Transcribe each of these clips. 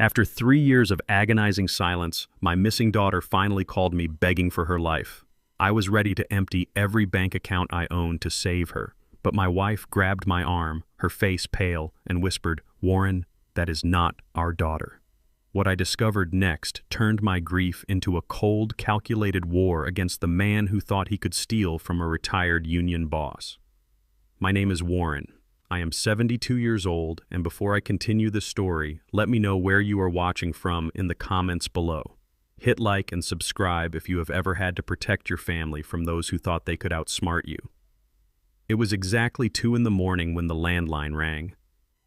After 3 years of agonizing silence, my missing daughter finally called me begging for her life. I was ready to empty every bank account I owned to save her, but my wife grabbed my arm, her face pale, and whispered, "Warren, that is not our daughter." What I discovered next turned my grief into a cold, calculated war against the man who thought he could steal from a retired union boss. My name is Warren. I am 72 years old, and before I continue the story, let me know where you are watching from in the comments below. Hit like and subscribe if you have ever had to protect your family from those who thought they could outsmart you. It was exactly 2 in the morning when the landline rang.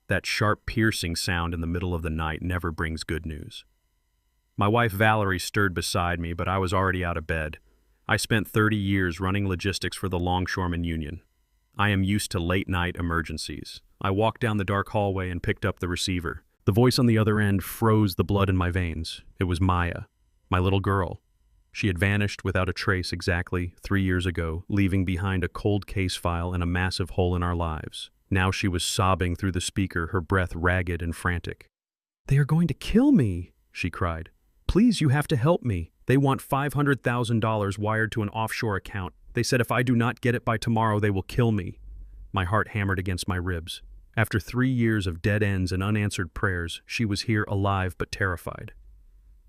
That sharp, piercing sound in the middle of the night never brings good news. My wife Valerie stirred beside me, but I was already out of bed. I spent 30 years running logistics for the Longshoremen Union. I am used to late-night emergencies. I walked down the dark hallway and picked up the receiver. The voice on the other end froze the blood in my veins. It was Maya, my little girl. She had vanished without a trace exactly 3 years ago, leaving behind a cold case file and a massive hole in our lives. Now she was sobbing through the speaker, her breath ragged and frantic. "They are going to kill me," she cried. "Please, you have to help me. They want $500,000 wired to an offshore account. They said if I do not get it by tomorrow, they will kill me." My heart hammered against my ribs. After 3 years of dead ends and unanswered prayers, she was here alive but terrified.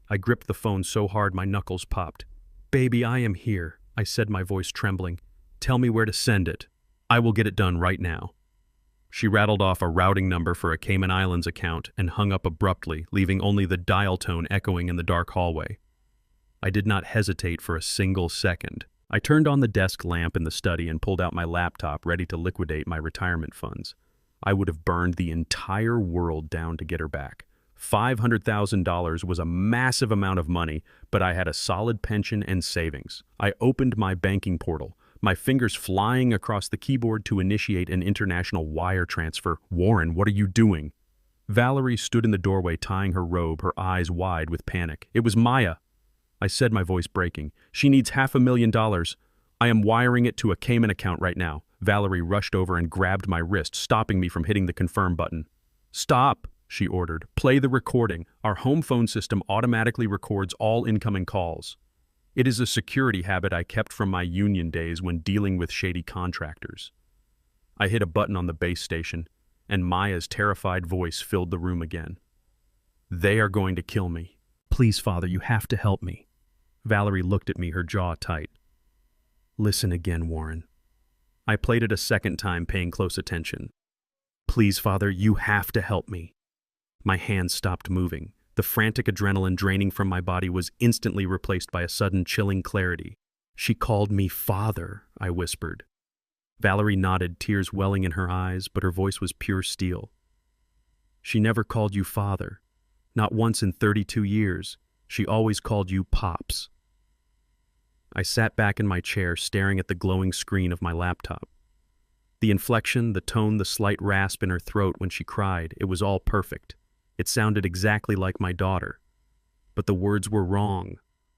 I gripped the phone so hard my knuckles popped. "Baby, I am here," I said, my voice trembling. "Tell me where to send it. I will get it done right now." She rattled off a routing number for a Cayman Islands account and hung up abruptly, leaving only the dial tone echoing in the dark hallway. I did not hesitate for a single second. I turned on the desk lamp in the study and pulled out my laptop, ready to liquidate my retirement funds. I would have burned the entire world down to get her back. $500,000 was a massive amount of money, but I had a solid pension and savings. I opened my banking portal, my fingers flying across the keyboard to initiate an international wire transfer. "Warren, what are you doing?" Valerie stood in the doorway tying her robe, her eyes wide with panic. "It was Maya," I said, my voice breaking. "She needs $500,000. I am wiring it to a Cayman account right now." Valerie rushed over and grabbed my wrist, stopping me from hitting the confirm button. "Stop," she ordered. "Play the recording. Our home phone system automatically records all incoming calls. It is a security habit I kept from my union days when dealing with shady contractors." I hit a button on the base station, and Maya's terrified voice filled the room again. "They are going to kill me. Please, Father, you have to help me." Valerie looked at me, her jaw tight. "Listen again, Warren." I played it a second time, paying close attention. "Please, Father, you have to help me." My hands stopped moving. The frantic adrenaline draining from my body was instantly replaced by a sudden chilling clarity. "She called me Father," I whispered. Valerie nodded, tears welling in her eyes, but her voice was pure steel. "She never called you Father. Not once in 32 years. She always called you Pops." I sat back in my chair, staring at the glowing screen of my laptop. The inflection, the tone, the slight rasp in her throat when she cried, it was all perfect. It sounded exactly like my daughter. But the words were wrong.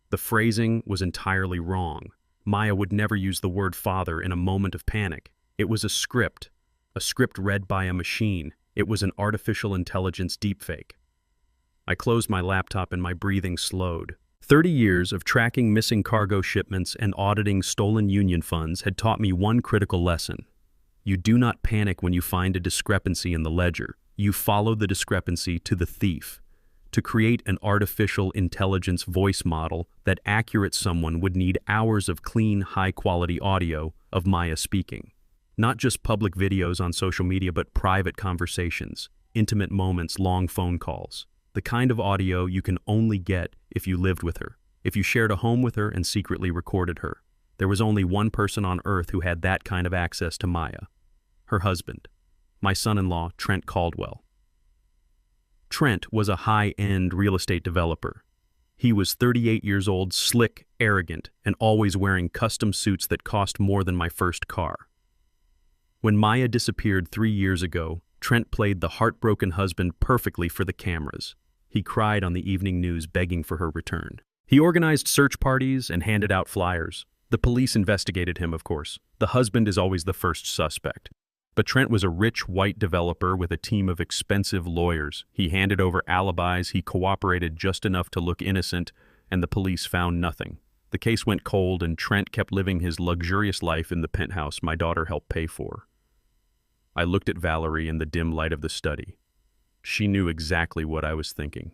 The phrasing was entirely wrong. Maya would never use the word father in a moment of panic. It was a script read by a machine. It was an artificial intelligence deepfake. I closed my laptop and my breathing slowed. 30 years of tracking missing cargo shipments and auditing stolen union funds had taught me one critical lesson. You do not panic when you find a discrepancy in the ledger. You follow the discrepancy to the thief. To create an artificial intelligence voice model, that accurate someone would need hours of clean, high-quality audio of Maya speaking. Not just public videos on social media, but private conversations, intimate moments, long phone calls. The kind of audio you can only get if you lived with her, if you shared a home with her and secretly recorded her. There was only one person on earth who had that kind of access to Maya. Her husband, my son-in-law, Trent Caldwell. Trent was a high-end real estate developer. He was 38 years old, slick, arrogant, and always wearing custom suits that cost more than my first car. When Maya disappeared 3 years ago, Trent played the heartbroken husband perfectly for the cameras. He cried on the evening news begging for her return. He organized search parties and handed out flyers. The police investigated him, of course. The husband is always the first suspect. But Trent was a rich white developer with a team of expensive lawyers. He handed over alibis, he cooperated just enough to look innocent, and the police found nothing. The case went cold, and Trent kept living his luxurious life in the penthouse my daughter helped pay for. I looked at Valerie in the dim light of the study. She knew exactly what I was thinking.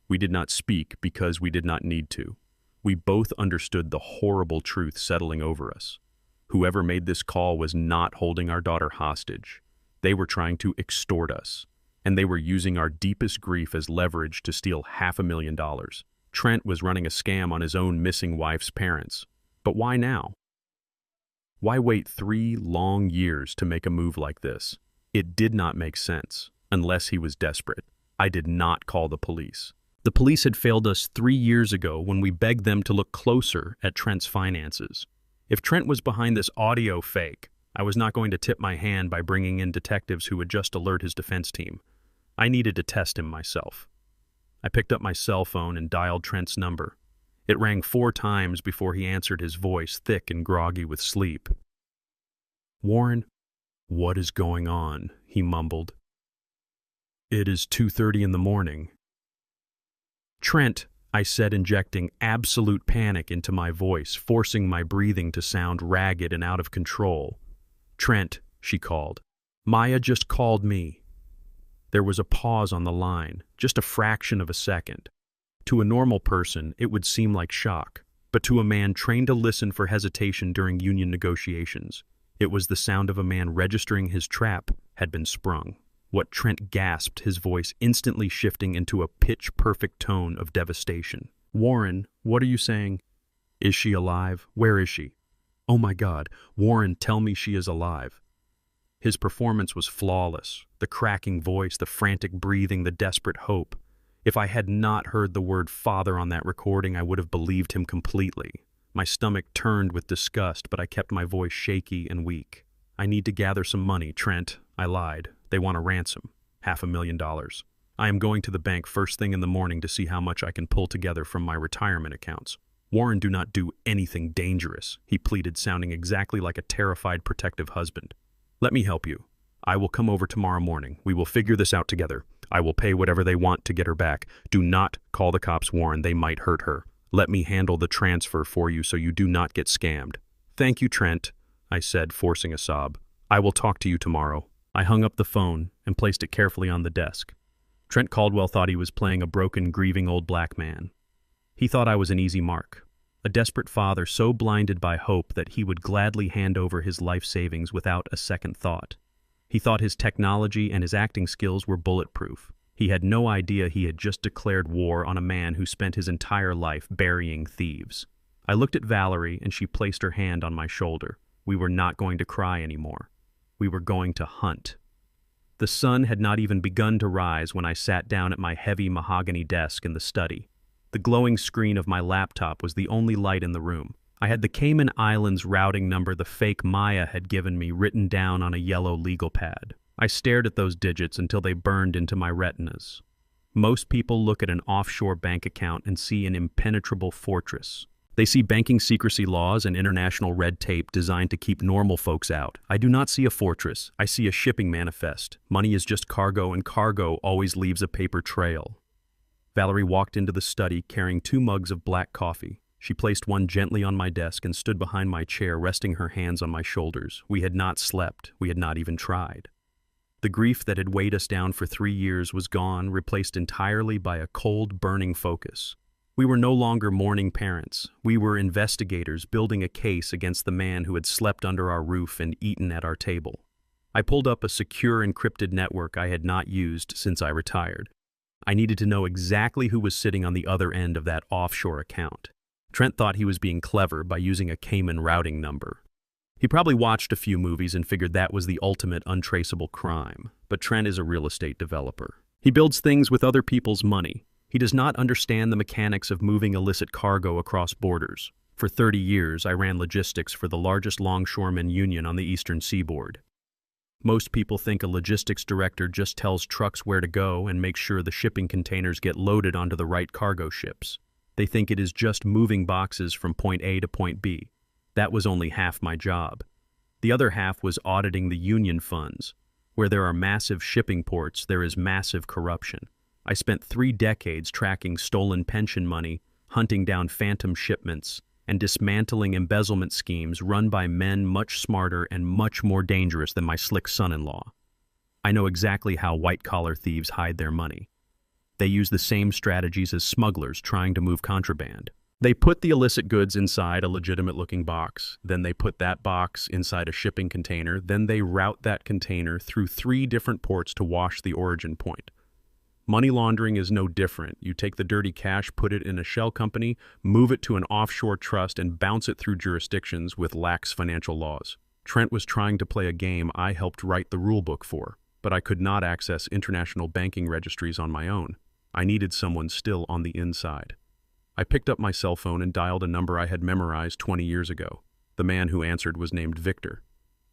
We did not speak because we did not need to. We both understood the horrible truth settling over us. Whoever made this call was not holding our daughter hostage. They were trying to extort us, and they were using our deepest grief as leverage to steal $500,000. Trent was running a scam on his own missing wife's parents. But why now? Why wait 3 long years to make a move like this? It did not make sense, unless he was desperate. I did not call the police. The police had failed us 3 years ago when we begged them to look closer at Trent's finances. If Trent was behind this audio fake, I was not going to tip my hand by bringing in detectives who would just alert his defense team. I needed to test him myself. I picked up my cell phone and dialed Trent's number. It rang 4 times before he answered, his voice thick and groggy with sleep. "Warren, what is going on?" he mumbled. "It is 2:30 in the morning. "Trent," I said, injecting absolute panic into my voice, forcing my breathing to sound ragged and out of control. "Trent," she called. "Maya just called me." There was a pause on the line, just a fraction of a second. To a normal person, it would seem like shock, but to a man trained to listen for hesitation during union negotiations, it was the sound of a man registering his trap had been sprung. What Trent gasped, his voice instantly shifting into a pitch-perfect tone of devastation. "Warren, what are you saying? Is she alive? Where is she? Oh my God, Warren, tell me she is alive." His performance was flawless. The cracking voice, the frantic breathing, the desperate hope. If I had not heard the word father on that recording, I would have believed him completely. My stomach turned with disgust, but I kept my voice shaky and weak. "I need to gather some money, Trent," I lied. "They want a ransom, $500,000. I am going to the bank first thing in the morning to see how much I can pull together from my retirement accounts." "Warren, do not do anything dangerous," he pleaded, sounding exactly like a terrified protective husband. "Let me help you. I will come over tomorrow morning. We will figure this out together. I will pay whatever they want to get her back. Do not call the cops, Warren. They might hurt her. Let me handle the transfer for you so you do not get scammed." "Thank you, Trent," I said, forcing a sob. "I will talk to you tomorrow." I hung up the phone and placed it carefully on the desk. Trent Caldwell thought he was playing a broken, grieving old black man. He thought I was an easy mark, a desperate father so blinded by hope that he would gladly hand over his life savings without a second thought. He thought his technology and his acting skills were bulletproof. He had no idea he had just declared war on a man who spent his entire life burying thieves. I looked at Valerie, and she placed her hand on my shoulder. We were not going to cry anymore. We were going to hunt. The sun had not even begun to rise when I sat down at my heavy mahogany desk in the study. The glowing screen of my laptop was the only light in the room. I had the Cayman Islands routing number the fake Maya had given me written down on a yellow legal pad. I stared at those digits until they burned into my retinas. Most people look at an offshore bank account and see an impenetrable fortress. They see banking secrecy laws and international red tape designed to keep normal folks out. I do not see a fortress. I see a shipping manifest. Money is just cargo, and cargo always leaves a paper trail. Valerie walked into the study carrying 2 mugs of black coffee. She placed one gently on my desk and stood behind my chair, resting her hands on my shoulders. We had not slept. We had not even tried. The grief that had weighed us down for 3 years was gone, replaced entirely by a cold, burning focus. We were no longer mourning parents. We were investigators building a case against the man who had slept under our roof and eaten at our table. I pulled up a secure encrypted network I had not used since I retired. I needed to know exactly who was sitting on the other end of that offshore account. Trent thought he was being clever by using a Cayman routing number. He probably watched a few movies and figured that was the ultimate untraceable crime. But Trent is a real estate developer. He builds things with other people's money. He does not understand the mechanics of moving illicit cargo across borders. For 30 years, I ran logistics for the largest longshoremen union on the eastern seaboard. Most people think a logistics director just tells trucks where to go and makes sure the shipping containers get loaded onto the right cargo ships. They think it is just moving boxes from point A to point B. That was only half my job. The other half was auditing the union funds. Where there are massive shipping ports, there is massive corruption. I spent 3 decades tracking stolen pension money, hunting down phantom shipments, and dismantling embezzlement schemes run by men much smarter and much more dangerous than my slick son-in-law. I know exactly how white-collar thieves hide their money. They use the same strategies as smugglers trying to move contraband. They put the illicit goods inside a legitimate-looking box, then they put that box inside a shipping container, then they route that container through 3 different ports to wash the origin point. Money laundering is no different. You take the dirty cash, put it in a shell company, move it to an offshore trust, and bounce it through jurisdictions with lax financial laws. Trent was trying to play a game I helped write the rulebook for, but I could not access international banking registries on my own. I needed someone still on the inside. I picked up my cell phone and dialed a number I had memorized 20 years ago. The man who answered was named Victor.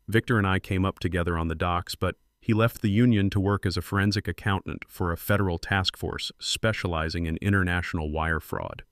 Victor and I came up together on the docks, but he left the union to work as a forensic accountant for a federal task force specializing in international wire fraud.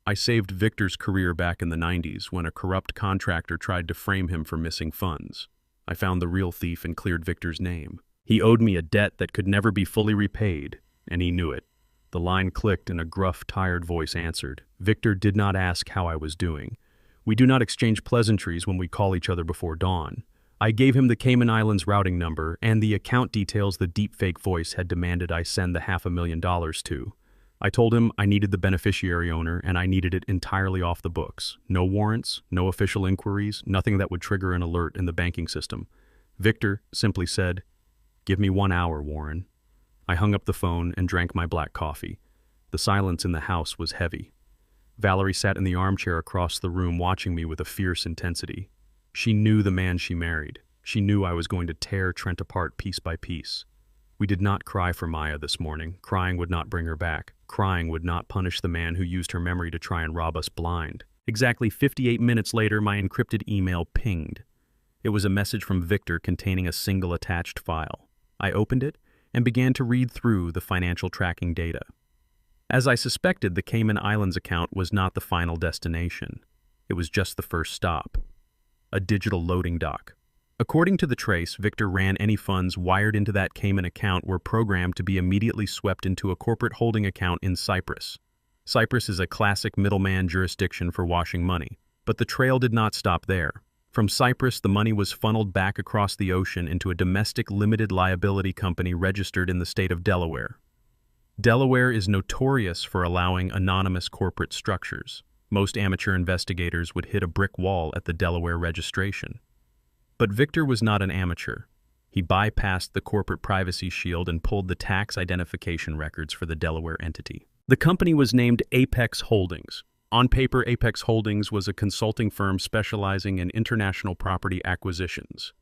I saved Victor's career back in the 90s when a corrupt contractor tried to frame him for missing funds. I found the real thief and cleared Victor's name. He owed me a debt that could never be fully repaid, and he knew it. The line clicked and a gruff, tired voice answered. Victor did not ask how I was doing. We do not exchange pleasantries when we call each other before dawn. I gave him the Cayman Islands routing number and the account details the deepfake voice had demanded I send the $500,000 to. I told him I needed the beneficiary owner and I needed it entirely off the books. No warrants, no official inquiries, nothing that would trigger an alert in the banking system. Victor simply said, "Give me 1 hour, Warren." I hung up the phone and drank my black coffee. The silence in the house was heavy. Valerie sat in the armchair across the room watching me with a fierce intensity. She knew the man she married. She knew I was going to tear Trent apart piece by piece. We did not cry for Maya this morning. Crying would not bring her back. Crying would not punish the man who used her memory to try and rob us blind. Exactly 58 minutes later, my encrypted email pinged. It was a message from Victor containing a single attached file. I opened it and began to read through the financial tracking data. As I suspected, the Cayman Islands account was not the final destination. It was just the first stop. A digital loading dock. According to the trace, Victor ran any funds wired into that Cayman account were programmed to be immediately swept into a corporate holding account in Cyprus. Cyprus is a classic middleman jurisdiction for washing money, but the trail did not stop there. From Cyprus, the money was funneled back across the ocean into a domestic limited liability company registered in the state of Delaware. Delaware is notorious for allowing anonymous corporate structures. Most amateur investigators would hit a brick wall at the Delaware registration. But Victor was not an amateur. He bypassed the corporate privacy shield and pulled the tax identification records for the Delaware entity. The company was named Apex Holdings. On paper, Apex Holdings was a consulting firm specializing in international property acquisitions.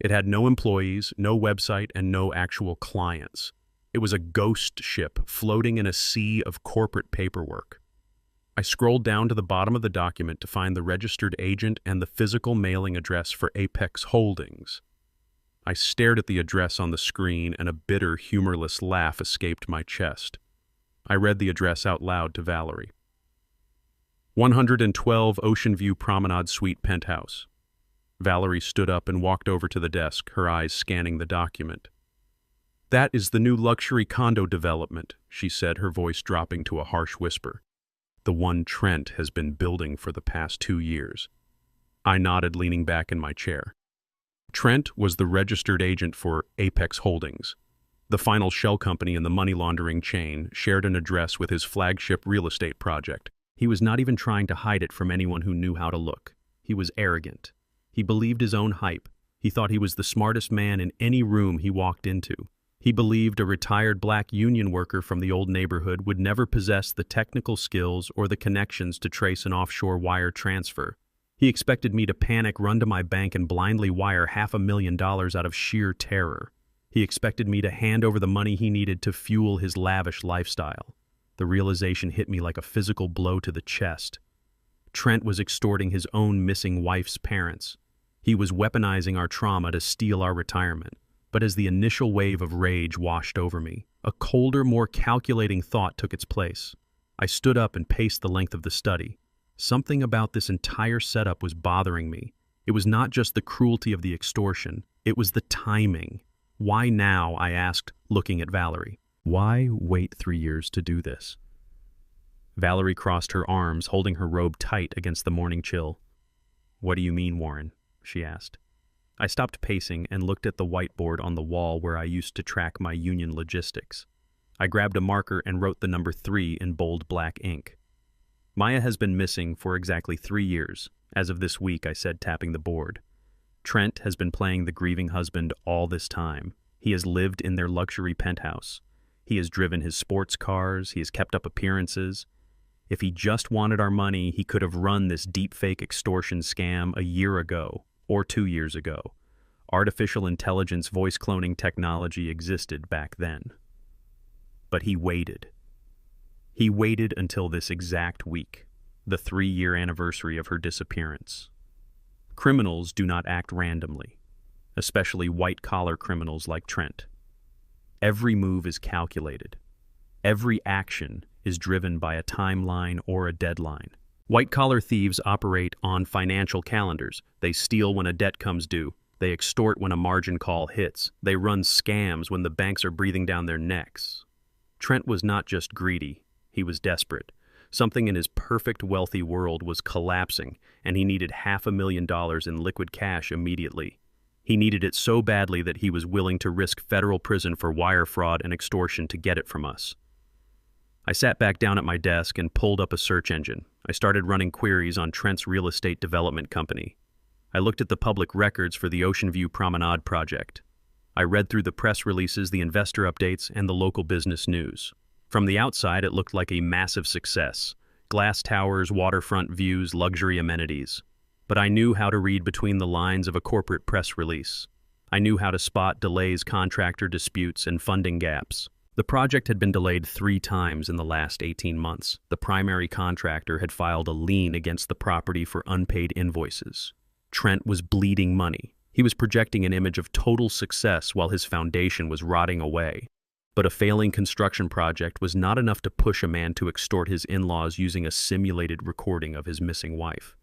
It had no employees, no website, and no actual clients. It was a ghost ship floating in a sea of corporate paperwork. I scrolled down to the bottom of the document to find the registered agent and the physical mailing address for Apex Holdings. I stared at the address on the screen and a bitter, humorless laugh escaped my chest. I read the address out loud to Valerie. 112 Ocean View Promenade Suite Penthouse. Valerie stood up and walked over to the desk, her eyes scanning the document. "That is the new luxury condo development," she said, her voice dropping to a harsh whisper. "The one Trent has been building for the past 2 years." I nodded, leaning back in my chair. Trent was the registered agent for Apex Holdings. The final shell company in the money laundering chain shared an address with his flagship real estate project. He was not even trying to hide it from anyone who knew how to look. He was arrogant. He believed his own hype. He thought he was the smartest man in any room he walked into. He believed a retired black union worker from the old neighborhood would never possess the technical skills or the connections to trace an offshore wire transfer. He expected me to panic, run to my bank, and blindly wire $500,000 out of sheer terror. He expected me to hand over the money he needed to fuel his lavish lifestyle. The realization hit me like a physical blow to the chest. Trent was extorting his own missing wife's parents. He was weaponizing our trauma to steal our retirement. But as the initial wave of rage washed over me, a colder, more calculating thought took its place. I stood up and paced the length of the study. Something about this entire setup was bothering me. It was not just the cruelty of the extortion, it was the timing. Why now, I asked, looking at Valerie. Why wait 3 years to do this? Valerie crossed her arms, holding her robe tight against the morning chill. What do you mean, Warren? She asked. I stopped pacing and looked at the whiteboard on the wall where I used to track my union logistics. I grabbed a marker and wrote the number 3 in bold black ink. Maya has been missing for exactly 3 years. As of this week, I said, tapping the board. Trent has been playing the grieving husband all this time. He has lived in their luxury penthouse. He has driven his sports cars. He has kept up appearances. If he just wanted our money, he could have run this deepfake extortion scam a year ago or 2 years ago. Artificial intelligence voice cloning technology existed back then. But he waited. He waited until this exact week, the 3-year anniversary of her disappearance. Criminals do not act randomly, especially white-collar criminals like Trent. Every move is calculated. Every action is driven by a timeline or a deadline. White-collar thieves operate on financial calendars. They steal when a debt comes due. They extort when a margin call hits. They run scams when the banks are breathing down their necks. Trent was not just greedy. He was desperate. Something in his perfect wealthy world was collapsing, and he needed $500,000 in liquid cash immediately. He needed it so badly that he was willing to risk federal prison for wire fraud and extortion to get it from us. I sat back down at my desk and pulled up a search engine. I started running queries on Trent's real estate development company. I looked at the public records for the Ocean View Promenade project. I read through the press releases, the investor updates, and the local business news. From the outside, it looked like a massive success. Glass towers, waterfront views, luxury amenities. But I knew how to read between the lines of a corporate press release. I knew how to spot delays, contractor disputes, and funding gaps. The project had been delayed 3 times in the last 18 months. The primary contractor had filed a lien against the property for unpaid invoices. Trent was bleeding money. He was projecting an image of total success while his foundation was rotting away. But a failing construction project was not enough to push a man to extort his in-laws using a simulated recording of his missing wife.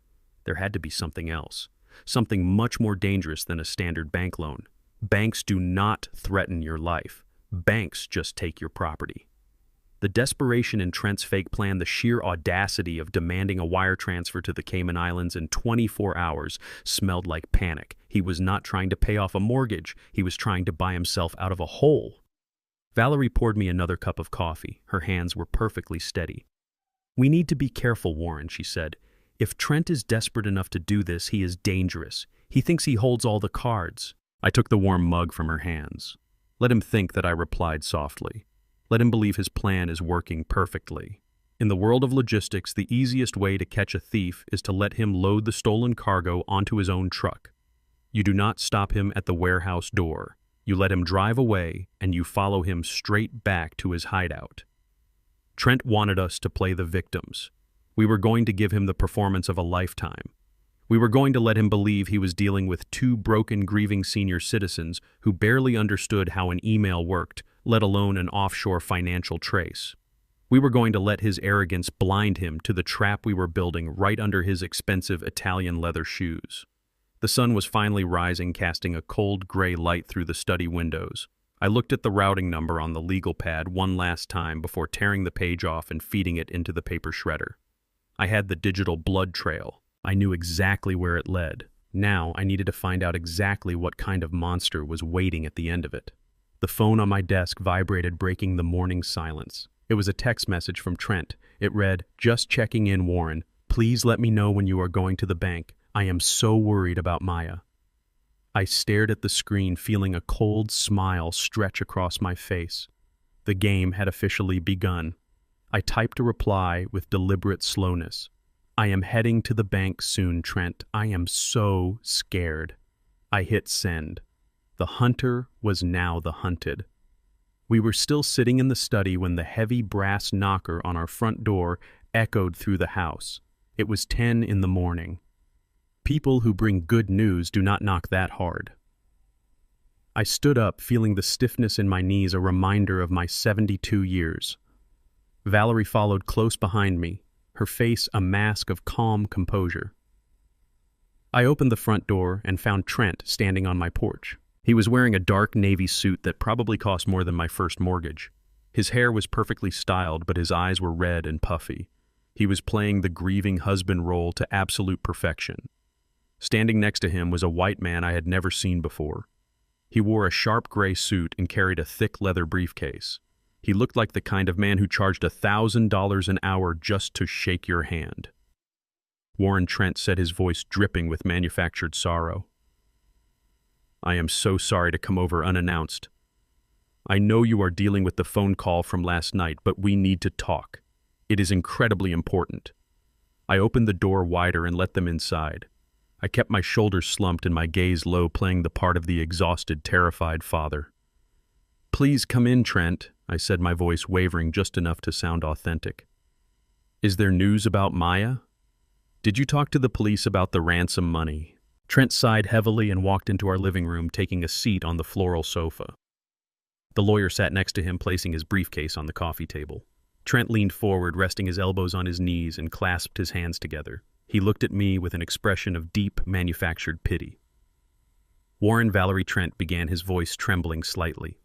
There had to be something else, something much more dangerous than a standard bank loan. Banks do not threaten your life. Banks just take your property. The desperation in Trent's fake plan, the sheer audacity of demanding a wire transfer to the Cayman Islands in 24 hours smelled like panic. He was not trying to pay off a mortgage. He was trying to buy himself out of a hole. Valerie poured me another cup of coffee. Her hands were perfectly steady. "We need to be careful, Warren," she said. "If Trent is desperate enough to do this, he is dangerous. He thinks he holds all the cards." I took the warm mug from her hands. Let him think that I replied softly. Let him believe his plan is working perfectly. In the world of logistics, the easiest way to catch a thief is to let him load the stolen cargo onto his own truck. You do not stop him at the warehouse door. You let him drive away, and you follow him straight back to his hideout. Trent wanted us to play the victims. We were going to give him the performance of a lifetime. We were going to let him believe he was dealing with 2 broken, grieving senior citizens who barely understood how an email worked, let alone an offshore financial trace. We were going to let his arrogance blind him to the trap we were building right under his expensive Italian leather shoes. The sun was finally rising, casting a cold gray light through the study windows. I looked at the routing number on the legal pad one last time before tearing the page off and feeding it into the paper shredder. I had the digital blood trail. I knew exactly where it led. Now I needed to find out exactly what kind of monster was waiting at the end of it. The phone on my desk vibrated, breaking the morning silence. It was a text message from Trent. It read, "Just checking in, Warren. Please let me know when you are going to the bank. I am so worried about Maya." I stared at the screen, feeling a cold smile stretch across my face. The game had officially begun. I typed a reply with deliberate slowness. "I am heading to the bank soon, Trent. I am so scared." I hit send. The hunter was now the hunted. We were still sitting in the study when the heavy brass knocker on our front door echoed through the house. It was 10 in the morning. People who bring good news do not knock that hard. I stood up, feeling the stiffness in my knees, a reminder of my 72 years. Valerie followed close behind me, her face a mask of calm composure. I opened the front door and found Trent standing on my porch. He was wearing a dark navy suit that probably cost more than my first mortgage. His hair was perfectly styled, but his eyes were red and puffy. He was playing the grieving husband role to absolute perfection. Standing next to him was a white man I had never seen before. He wore a sharp gray suit and carried a thick leather briefcase. He looked like the kind of man who charged $1,000 an hour just to shake your hand. Warren Trent said, his voice dripping with manufactured sorrow. "I am so sorry to come over unannounced. I know you are dealing with the phone call from last night, but we need to talk. It is incredibly important." I opened the door wider and let them inside. I kept my shoulders slumped and my gaze low, playing the part of the exhausted, terrified father. "Please come in, Trent," I said, my voice wavering just enough to sound authentic. "Is there news about Maya? Did you talk to the police about the ransom money?" Trent sighed heavily and walked into our living room, taking a seat on the floral sofa. The lawyer sat next to him, placing his briefcase on the coffee table. Trent leaned forward, resting his elbows on his knees, and clasped his hands together. He looked at me with an expression of deep, manufactured pity. Warren Valerie Trent began, his voice trembling slightly.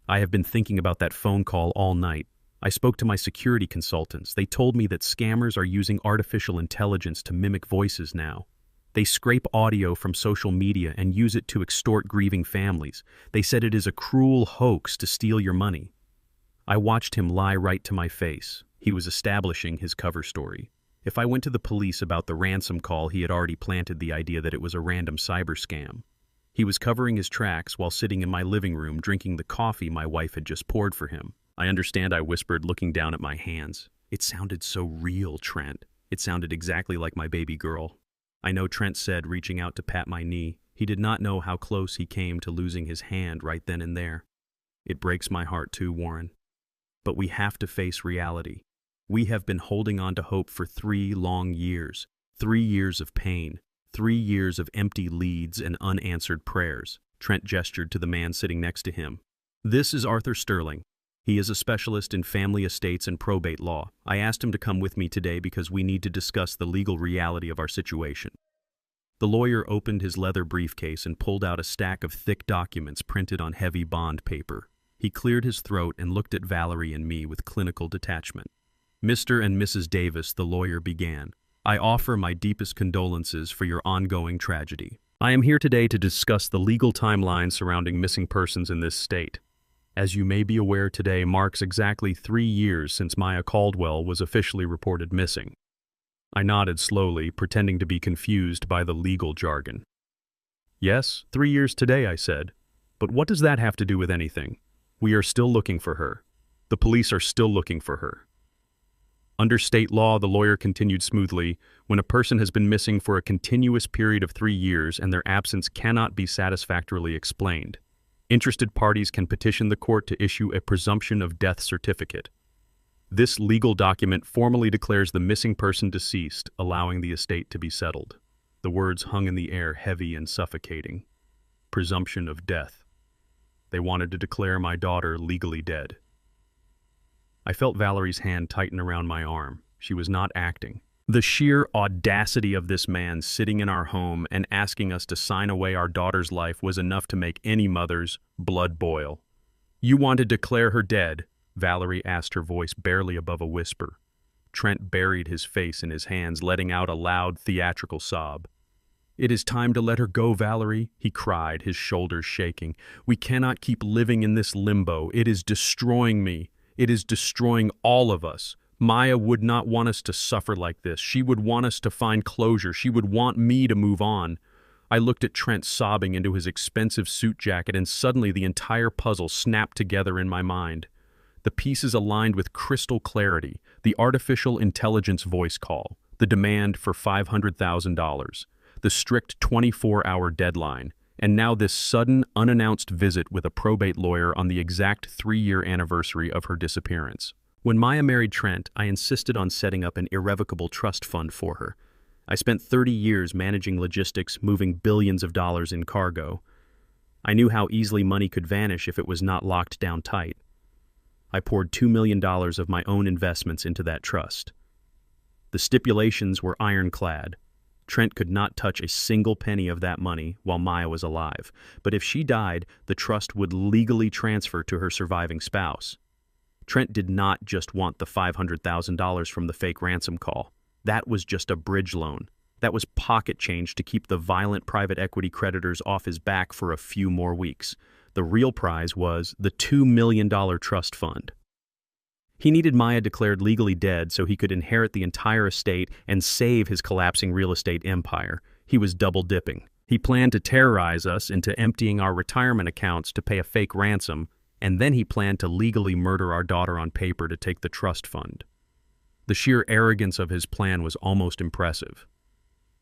"I have been thinking about that phone call all night. I spoke to my security consultants. They told me that scammers are using artificial intelligence to mimic voices now. They scrape audio from social media and use it to extort grieving families. They said it is a cruel hoax to steal your money." I watched him lie right to my face. He was establishing his cover story. If I went to the police about the ransom call, he had already planted the idea that it was a random cyber scam. He was covering his tracks while sitting in my living room drinking the coffee my wife had just poured for him. "I understand," I whispered, looking down at my hands. "It sounded so real, Trent. It sounded exactly like my baby girl." "I know," Trent said, reaching out to pat my knee. He did not know how close he came to losing his hand right then and there. "It breaks my heart too, Warren. But we have to face reality. We have been holding on to hope for 3 long years. 3 years of pain. 3 years of empty leads and unanswered prayers." Trent gestured to the man sitting next to him. "This is Arthur Sterling. He is a specialist in family estates and probate law. I asked him to come with me today because we need to discuss the legal reality of our situation." The lawyer opened his leather briefcase and pulled out a stack of thick documents printed on heavy bond paper. He cleared his throat and looked at Valerie and me with clinical detachment. "Mr. and Mrs. Davis," the lawyer began, "I offer my deepest condolences for your ongoing tragedy. I am here today to discuss the legal timeline surrounding missing persons in this state. As you may be aware, today marks exactly 3 years since Maya Caldwell was officially reported missing." I nodded slowly, pretending to be confused by the legal jargon. "Yes, 3 years today," I said. "But what does that have to do with anything? We are still looking for her. The police are still looking for her." "Under state law," the lawyer continued smoothly, "when a person has been missing for a continuous period of 3 years and their absence cannot be satisfactorily explained, interested parties can petition the court to issue a presumption of death certificate. This legal document formally declares the missing person deceased, allowing the estate to be settled." The words hung in the air, heavy and suffocating. Presumption of death. They wanted to declare my daughter legally dead. I felt Valerie's hand tighten around my arm. She was not acting. The sheer audacity of this man sitting in our home and asking us to sign away our daughter's life was enough to make any mother's blood boil. "You want to declare her dead?" Valerie asked, her voice barely above a whisper. Trent buried his face in his hands, letting out a loud, theatrical sob. "It is time to let her go, Valerie," he cried, his shoulders shaking. "We cannot keep living in this limbo. It is destroying me. It is destroying all of us. Maya would not want us to suffer like this. She would want us to find closure. She would want me to move on." I looked at Trent sobbing into his expensive suit jacket, and suddenly the entire puzzle snapped together in my mind. The pieces aligned with crystal clarity: the artificial intelligence voice call, the demand for $500,000, the strict 24-hour deadline, and now this sudden, unannounced visit with a probate lawyer on the exact 3-year anniversary of her disappearance. When Maya married Trent, I insisted on setting up an irrevocable trust fund for her. I spent 30 years managing logistics, moving billions of dollars in cargo. I knew how easily money could vanish if it was not locked down tight. I poured $2 million of my own investments into that trust. The stipulations were ironclad. Trent could not touch a single penny of that money while Maya was alive, but if she died, the trust would legally transfer to her surviving spouse. Trent did not just want the $500,000 from the fake ransom call. That was just a bridge loan. That was pocket change to keep the violent private equity creditors off his back for a few more weeks. The real prize was the $2 million trust fund. He needed Maya declared legally dead so he could inherit the entire estate and save his collapsing real estate empire. He was double-dipping. He planned to terrorize us into emptying our retirement accounts to pay a fake ransom, and then he planned to legally murder our daughter on paper to take the trust fund. The sheer arrogance of his plan was almost impressive.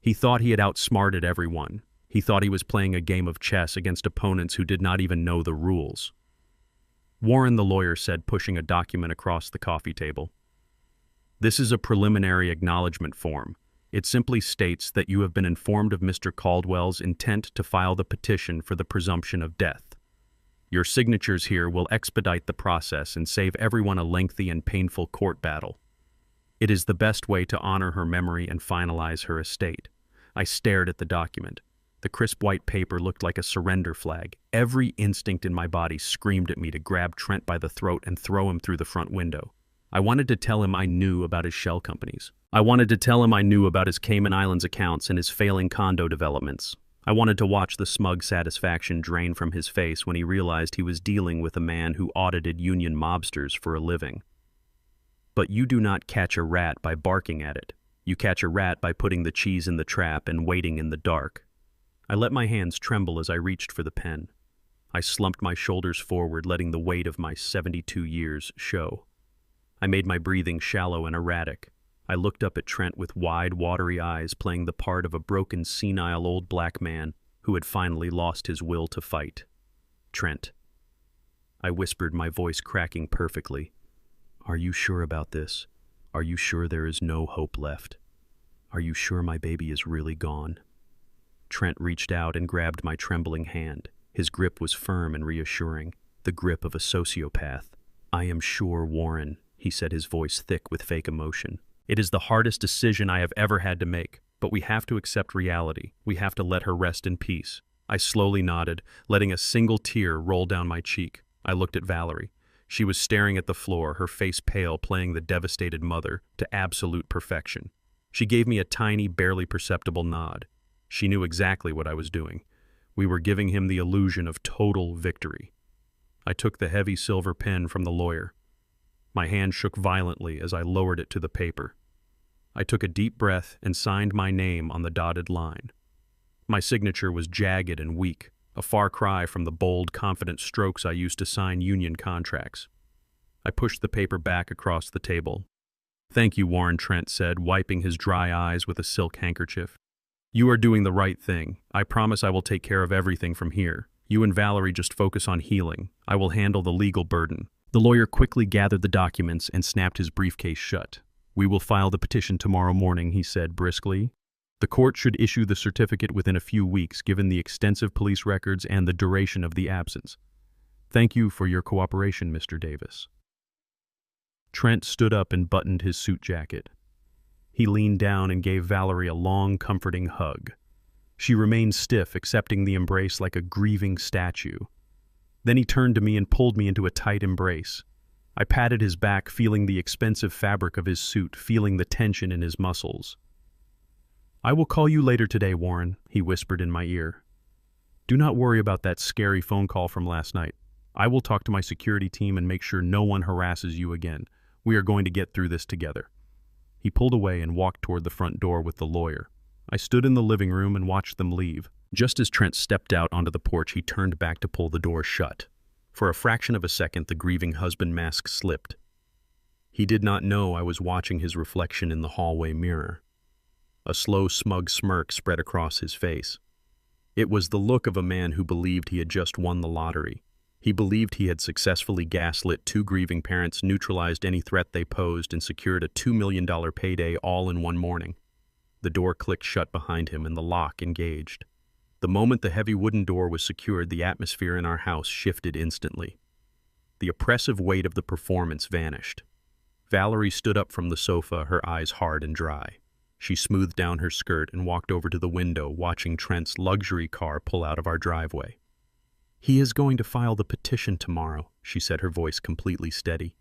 He thought he had outsmarted everyone. He thought he was playing a game of chess against opponents who did not even know the rules. Warren, the lawyer said, pushing a document across the coffee table. This is a preliminary acknowledgement form. It simply states that you have been informed of Mr. Caldwell's intent to file the petition for the presumption of death. Your signatures here will expedite the process and save everyone a lengthy and painful court battle. It is the best way to honor her memory and finalize her estate. I stared at the document. The crisp white paper looked like a surrender flag. Every instinct in my body screamed at me to grab Trent by the throat and throw him through the front window. I wanted to tell him I knew about his shell companies. I wanted to tell him I knew about his Cayman Islands accounts and his failing condo developments. I wanted to watch the smug satisfaction drain from his face when he realized he was dealing with a man who audited union mobsters for a living. But you do not catch a rat by barking at it. You catch a rat by putting the cheese in the trap and waiting in the dark. I let my hands tremble as I reached for the pen. I slumped my shoulders forward, letting the weight of my 72 years show. I made my breathing shallow and erratic. I looked up at Trent with wide, watery eyes, playing the part of a broken, senile old black man who had finally lost his will to fight. Trent. I whispered, my voice cracking perfectly. Are you sure about this? Are you sure there is no hope left? Are you sure my baby is really gone? Trent reached out and grabbed my trembling hand. His grip was firm and reassuring, the grip of a sociopath. I am sure, Warren, he said, his voice thick with fake emotion. It is the hardest decision I have ever had to make, but we have to accept reality. We have to let her rest in peace. I slowly nodded, letting a single tear roll down my cheek. I looked at Valerie. She was staring at the floor, her face pale, playing the devastated mother to absolute perfection. She gave me a tiny, barely perceptible nod. She knew exactly what I was doing. We were giving him the illusion of total victory. I took the heavy silver pen from the lawyer. My hand shook violently as I lowered it to the paper. I took a deep breath and signed my name on the dotted line. My signature was jagged and weak, a far cry from the bold, confident strokes I used to sign union contracts. I pushed the paper back across the table. Thank you, Warren, Trent said, wiping his dry eyes with a silk handkerchief. You are doing the right thing. I promise I will take care of everything from here. You and Valerie just focus on healing. I will handle the legal burden. The lawyer quickly gathered the documents and snapped his briefcase shut. We will file the petition tomorrow morning, he said briskly. The court should issue the certificate within a few weeks, given the extensive police records and the duration of the absence. Thank you for your cooperation, Mr. Davis. Trent stood up and buttoned his suit jacket. He leaned down and gave Valerie a long, comforting hug. She remained stiff, accepting the embrace like a grieving statue. Then he turned to me and pulled me into a tight embrace. I patted his back, feeling the expensive fabric of his suit, feeling the tension in his muscles. I will call you later today, Warren, he whispered in my ear. Do not worry about that scary phone call from last night. I will talk to my security team and make sure no one harasses you again. We are going to get through this together. He pulled away and walked toward the front door with the lawyer. I stood in the living room and watched them leave. Just as Trent stepped out onto the porch, he turned back to pull the door shut. For a fraction of a second, the grieving husband mask slipped. He did not know I was watching his reflection in the hallway mirror. A slow, smug smirk spread across his face. It was the look of a man who believed he had just won the lottery. He believed he had successfully gaslit two grieving parents, neutralized any threat they posed, and secured a $2 million payday all in one morning. The door clicked shut behind him and the lock engaged. The moment the heavy wooden door was secured, the atmosphere in our house shifted instantly. The oppressive weight of the performance vanished. Valerie stood up from the sofa, her eyes hard and dry. She smoothed down her skirt and walked over to the window, watching Trent's luxury car pull out of our driveway. "He is going to file the petition tomorrow," she said, her voice completely steady.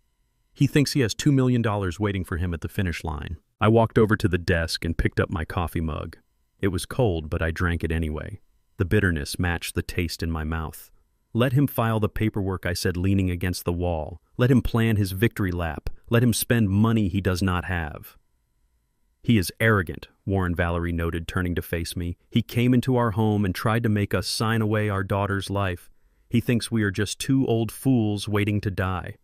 "He thinks he has $2 million waiting for him at the finish line." I walked over to the desk and picked up my coffee mug. It was cold, but I drank it anyway. The bitterness matched the taste in my mouth. "Let him file the paperwork," I said, leaning against the wall. "Let him plan his victory lap. Let him spend money he does not have." "He is arrogant," Warren Valerie noted, turning to face me. "He came into our home and tried to make us sign away our daughter's life. He thinks we are just two old fools waiting to die."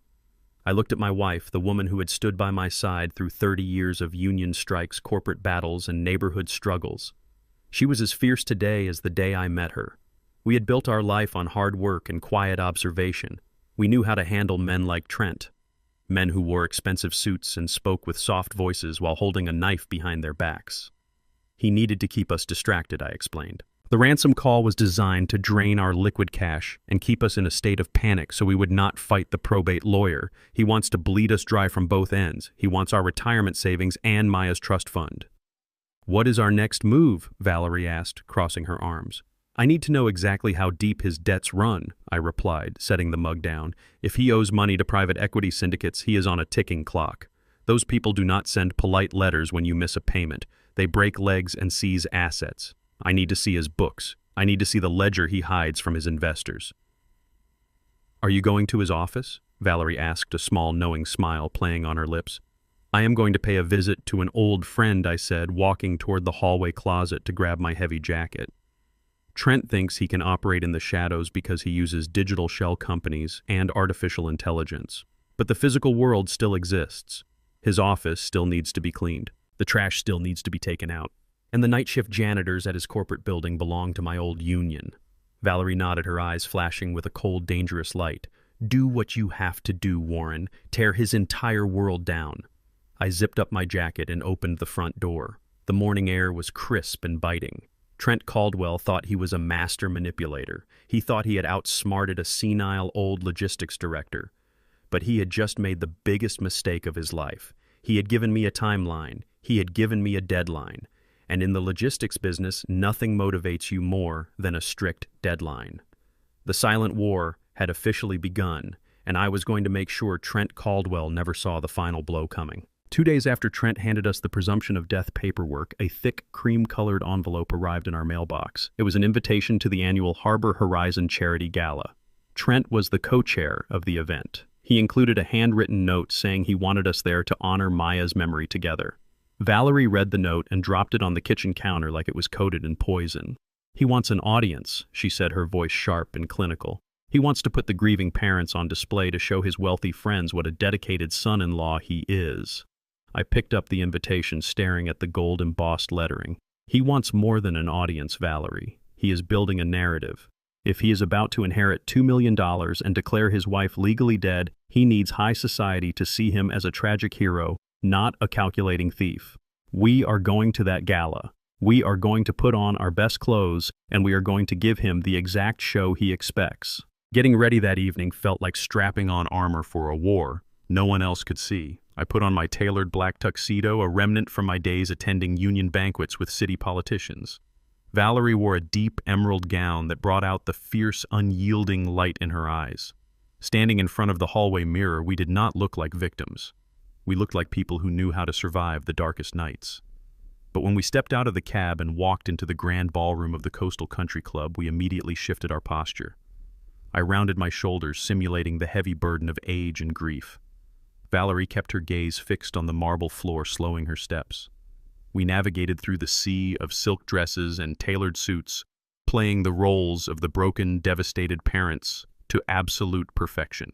I looked at my wife, the woman who had stood by my side through 30 years of union strikes, corporate battles, and neighborhood struggles. She was as fierce today as the day I met her. We had built our life on hard work and quiet observation. We knew how to handle men like Trent, men who wore expensive suits and spoke with soft voices while holding a knife behind their backs. "He needed to keep us distracted," I explained. "The ransom call was designed to drain our liquid cash and keep us in a state of panic so we would not fight the probate lawyer. He wants to bleed us dry from both ends. He wants our retirement savings and Maya's trust fund." "What is our next move?" Valerie asked, crossing her arms. "I need to know exactly how deep his debts run," I replied, setting the mug down. "If he owes money to private equity syndicates, he is on a ticking clock. Those people do not send polite letters when you miss a payment. They break legs and seize assets. I need to see his books. I need to see the ledger he hides from his investors." "Are you going to his office?" Valerie asked, a small knowing smile playing on her lips. "I am going to pay a visit to an old friend," I said, walking toward the hallway closet to grab my heavy jacket. "Trent thinks he can operate in the shadows because he uses digital shell companies and artificial intelligence. But the physical world still exists. His office still needs to be cleaned. The trash still needs to be taken out. And the night shift janitors at his corporate building belong to my old union." Valerie nodded, her eyes flashing with a cold, dangerous light. "Do what you have to do, Warren. Tear his entire world down." I zipped up my jacket and opened the front door. The morning air was crisp and biting. Trent Caldwell thought he was a master manipulator. He thought he had outsmarted a senile old logistics director. But he had just made the biggest mistake of his life. He had given me a timeline. He had given me a deadline. And in the logistics business, nothing motivates you more than a strict deadline. The silent war had officially begun, and I was going to make sure Trent Caldwell never saw the final blow coming. 2 days after Trent handed us the presumption of death paperwork, a thick, cream-colored envelope arrived in our mailbox. It was an invitation to the annual Harbor Horizon Charity Gala. Trent was the co-chair of the event. He included a handwritten note saying he wanted us there to honor Maya's memory together. Valerie read the note and dropped it on the kitchen counter like it was coated in poison. "He wants an audience," she said, her voice sharp and clinical. "He wants to put the grieving parents on display to show his wealthy friends what a dedicated son-in-law he is." I picked up the invitation, staring at the gold-embossed lettering. "He wants more than an audience, Valerie. He is building a narrative. If he is about to inherit $2 million and declare his wife legally dead, he needs high society to see him as a tragic hero, not a calculating thief. We are going to that gala. We are going to put on our best clothes, and we are going to give him the exact show he expects." Getting ready that evening felt like strapping on armor for a war no one else could see. I put on my tailored black tuxedo, a remnant from my days attending union banquets with city politicians. Valerie wore a deep emerald gown that brought out the fierce, unyielding light in her eyes. Standing in front of the hallway mirror, we did not look like victims. We looked like people who knew how to survive the darkest nights. But when we stepped out of the cab and walked into the grand ballroom of the Coastal Country Club, we immediately shifted our posture. I rounded my shoulders, simulating the heavy burden of age and grief. Valerie kept her gaze fixed on the marble floor, slowing her steps. We navigated through the sea of silk dresses and tailored suits, playing the roles of the broken, devastated parents to absolute perfection.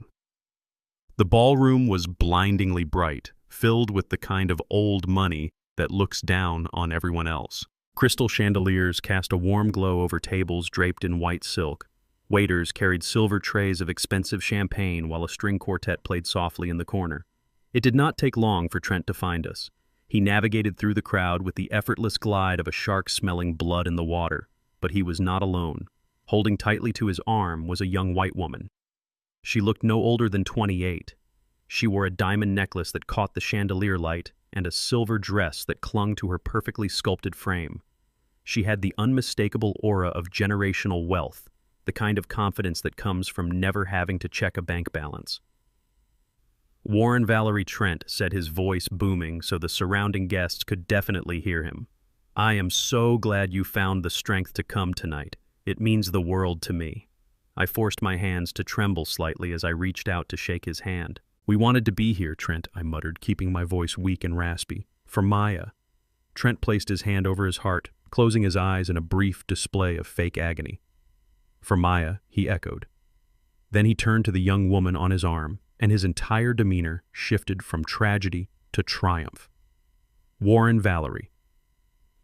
The ballroom was blindingly bright, filled with the kind of old money that looks down on everyone else. Crystal chandeliers cast a warm glow over tables draped in white silk. Waiters carried silver trays of expensive champagne while a string quartet played softly in the corner. It did not take long for Trent to find us. He navigated through the crowd with the effortless glide of a shark smelling blood in the water. But he was not alone. Holding tightly to his arm was a young white woman. She looked no older than 28. She wore a diamond necklace that caught the chandelier light and a silver dress that clung to her perfectly sculpted frame. She had the unmistakable aura of generational wealth, the kind of confidence that comes from never having to check a bank balance. "Warren Valerie Trent," said, his voice booming so the surrounding guests could definitely hear him. "I am so glad you found the strength to come tonight. It means the world to me." I forced my hands to tremble slightly as I reached out to shake his hand. "We wanted to be here, Trent," I muttered, keeping my voice weak and raspy. "For Maya." Trent placed his hand over his heart, closing his eyes in a brief display of fake agony. "For Maya," he echoed. Then he turned to the young woman on his arm, and his entire demeanor shifted from tragedy to triumph. "Warren Valerie,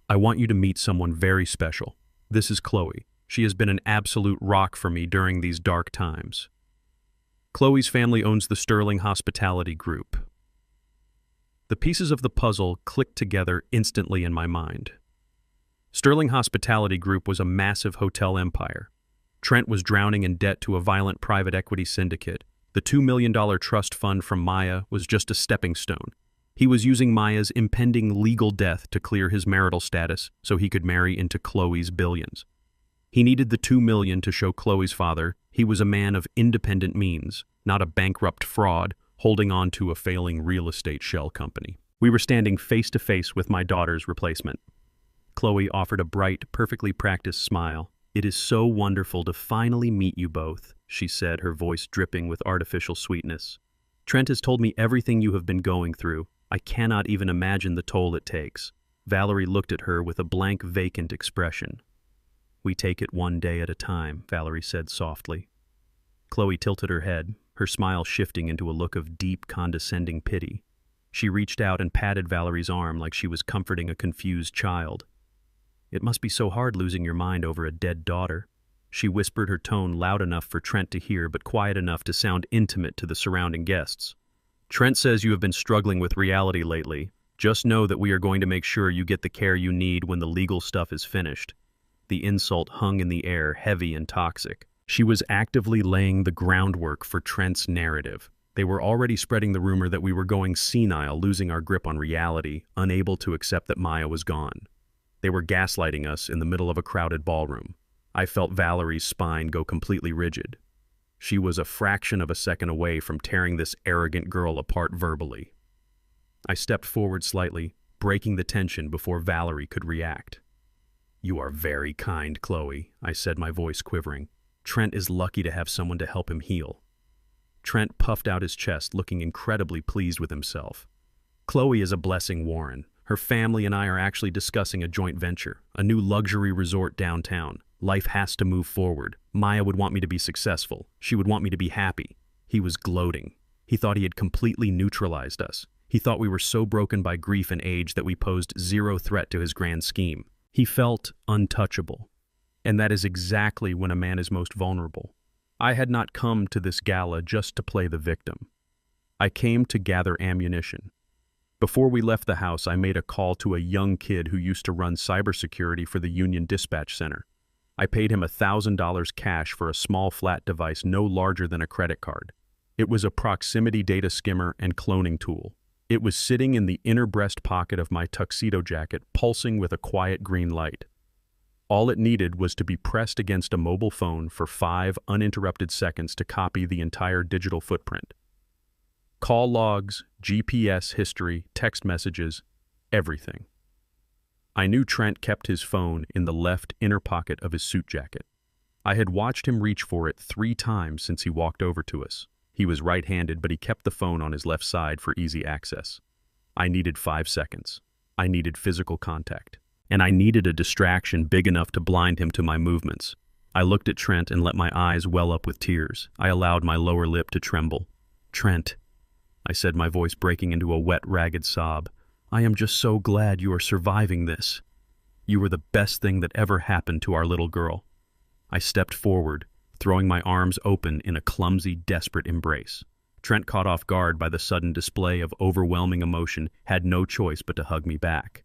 I want you to meet someone very special. This is Chloe. She has been an absolute rock for me during these dark times." Chloe's family owns the Sterling Hospitality Group. The pieces of the puzzle clicked together instantly in my mind. Sterling Hospitality Group was a massive hotel empire. Trent was drowning in debt to a violent private equity syndicate. The $2 million trust fund from Maya was just a stepping stone. He was using Maya's impending legal death to clear his marital status so he could marry into Chloe's billions. He needed the $2 million to show Chloe's father he was a man of independent means, not a bankrupt fraud holding on to a failing real estate shell company. We were standing face to face with my daughter's replacement. Chloe offered a bright, perfectly practiced smile. "It is so wonderful to finally meet you both," she said, her voice dripping with artificial sweetness. "Trent has told me everything you have been going through. I cannot even imagine the toll it takes." Valerie looked at her with a blank, vacant expression. "We take it one day at a time," Valerie said softly. Chloe tilted her head, her smile shifting into a look of deep, condescending pity. She reached out and patted Valerie's arm like she was comforting a confused child. "It must be so hard losing your mind over a dead daughter." She whispered, her tone loud enough for Trent to hear but quiet enough to sound intimate to the surrounding guests. "Trent says you have been struggling with reality lately. Just know that we are going to make sure you get the care you need when the legal stuff is finished." The insult hung in the air, heavy and toxic. She was actively laying the groundwork for Trent's narrative. They were already spreading the rumor that we were going senile, losing our grip on reality, unable to accept that Maya was gone. They were gaslighting us in the middle of a crowded ballroom. I felt Valerie's spine go completely rigid. She was a fraction of a second away from tearing this arrogant girl apart verbally. I stepped forward slightly, breaking the tension before Valerie could react. "You are very kind, Chloe," I said, my voice quivering. "Trent is lucky to have someone to help him heal." Trent puffed out his chest, looking incredibly pleased with himself. "Chloe is a blessing, Warren. Her family and I are actually discussing a joint venture, a new luxury resort downtown. Life has to move forward. Maya would want me to be successful. She would want me to be happy." He was gloating. He thought he had completely neutralized us. He thought we were so broken by grief and age that we posed zero threat to his grand scheme. He felt untouchable. And that is exactly when a man is most vulnerable. I had not come to this gala just to play the victim. I came to gather ammunition. Before we left the house, I made a call to a young kid who used to run cybersecurity for the Union Dispatch Center. I paid him $1,000 cash for a small flat device no larger than a credit card. It was a proximity data skimmer and cloning tool. It was sitting in the inner breast pocket of my tuxedo jacket, pulsing with a quiet green light. All it needed was to be pressed against a mobile phone for 5 uninterrupted seconds to copy the entire digital footprint. Call logs, GPS history, text messages, everything. I knew Trent kept his phone in the left inner pocket of his suit jacket. I had watched him reach for it 3 times since he walked over to us. He was right-handed, but he kept the phone on his left side for easy access. I needed 5 seconds. I needed physical contact. And I needed a distraction big enough to blind him to my movements. I looked at Trent and let my eyes well up with tears. I allowed my lower lip to tremble. "Trent," I said, my voice breaking into a wet, ragged sob, "I am just so glad you are surviving this. You were the best thing that ever happened to our little girl." I stepped forward, throwing my arms open in a clumsy, desperate embrace. Trent, caught off guard by the sudden display of overwhelming emotion, had no choice but to hug me back.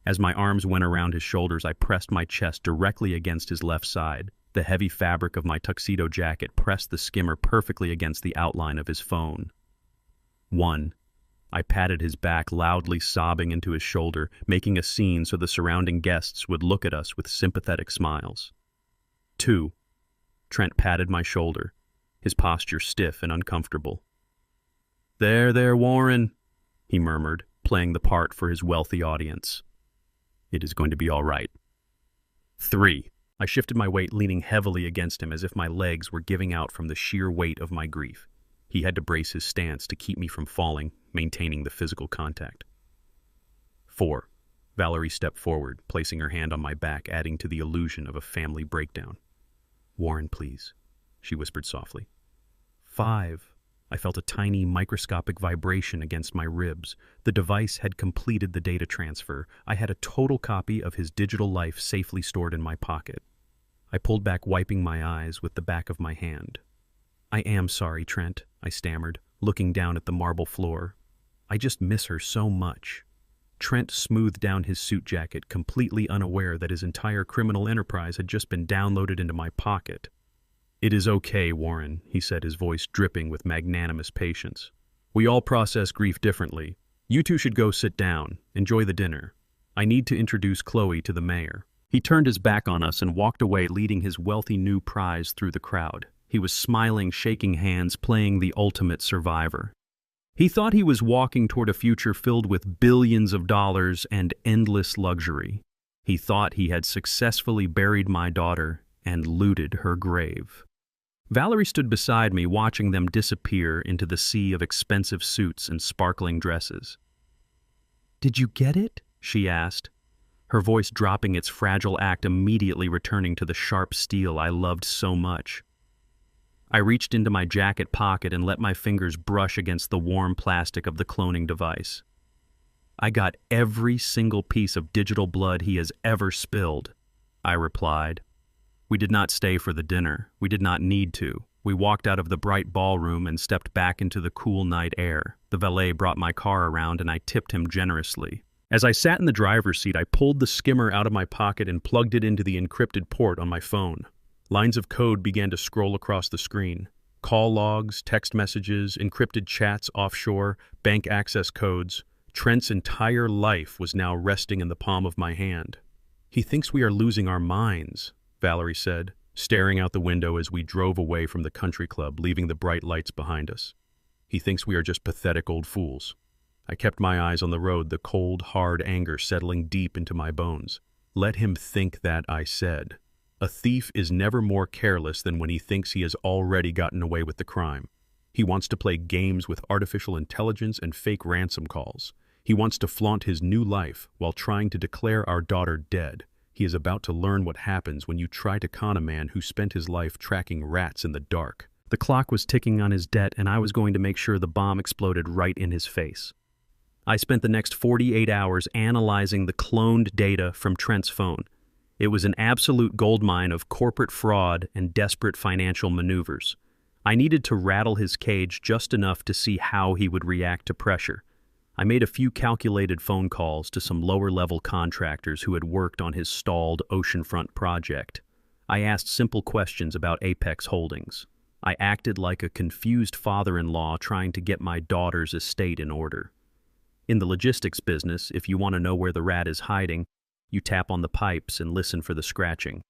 As my arms went around his shoulders, I pressed my chest directly against his left side. The heavy fabric of my tuxedo jacket pressed the skimmer perfectly against the outline of his phone. 1. I patted his back, loudly sobbing into his shoulder, making a scene so the surrounding guests would look at us with sympathetic smiles. 2. Trent patted my shoulder, his posture stiff and uncomfortable. There, Warren, he murmured, playing the part for his wealthy audience. It is going to be all right. 3. I shifted my weight, leaning heavily against him as if my legs were giving out from the sheer weight of my grief. He had to brace his stance to keep me from falling, maintaining the physical contact. 4. Valerie stepped forward, placing her hand on my back, adding to the illusion of a family breakdown. Warren, please, she whispered softly. 5. I felt a tiny, microscopic vibration against my ribs. The device had completed the data transfer. I had a total copy of his digital life safely stored in my pocket. I pulled back, wiping my eyes with the back of my hand. I am sorry, Trent, I stammered, looking down at the marble floor. I just miss her so much. Trent smoothed down his suit jacket, completely unaware that his entire criminal enterprise had just been downloaded into my pocket. It is okay, Warren, he said, his voice dripping with magnanimous patience. We all process grief differently. You two should go sit down. Enjoy the dinner. I need to introduce Chloe to the mayor. He turned his back on us and walked away, leading his wealthy new prize through the crowd. He was smiling, shaking hands, playing the ultimate survivor. He thought he was walking toward a future filled with billions of dollars and endless luxury. He thought he had successfully buried my daughter and looted her grave. Valerie stood beside me, watching them disappear into the sea of expensive suits and sparkling dresses. "Did you get it?" she asked, her voice dropping its fragile act, immediately returning to the sharp steel I loved so much. I reached into my jacket pocket and let my fingers brush against the warm plastic of the cloning device. I got every single piece of digital blood he has ever spilled, I replied. We did not stay for the dinner. We did not need to. We walked out of the bright ballroom and stepped back into the cool night air. The valet brought my car around and I tipped him generously. As I sat in the driver's seat, I pulled the skimmer out of my pocket and plugged it into the encrypted port on my phone. Lines of code began to scroll across the screen. Call logs, text messages, encrypted chats offshore, bank access codes. Trent's entire life was now resting in the palm of my hand. He thinks we are losing our minds, Valerie said, staring out the window as we drove away from the country club, leaving the bright lights behind us. He thinks we are just pathetic old fools. I kept my eyes on the road, the cold, hard anger settling deep into my bones. Let him think that, I said. A thief is never more careless than when he thinks he has already gotten away with the crime. He wants to play games with artificial intelligence and fake ransom calls. He wants to flaunt his new life while trying to declare our daughter dead. He is about to learn what happens when you try to con a man who spent his life tracking rats in the dark. The clock was ticking on his debt, and I was going to make sure the bomb exploded right in his face. I spent the next 48 hours analyzing the cloned data from Trent's phone. It was an absolute goldmine of corporate fraud and desperate financial maneuvers. I needed to rattle his cage just enough to see how he would react to pressure. I made a few calculated phone calls to some lower-level contractors who had worked on his stalled oceanfront project. I asked simple questions about Apex Holdings. I acted like a confused father-in-law trying to get my daughter's estate in order. In the logistics business, if you want to know where the rat is hiding, you tap on the pipes and listen for the scratching.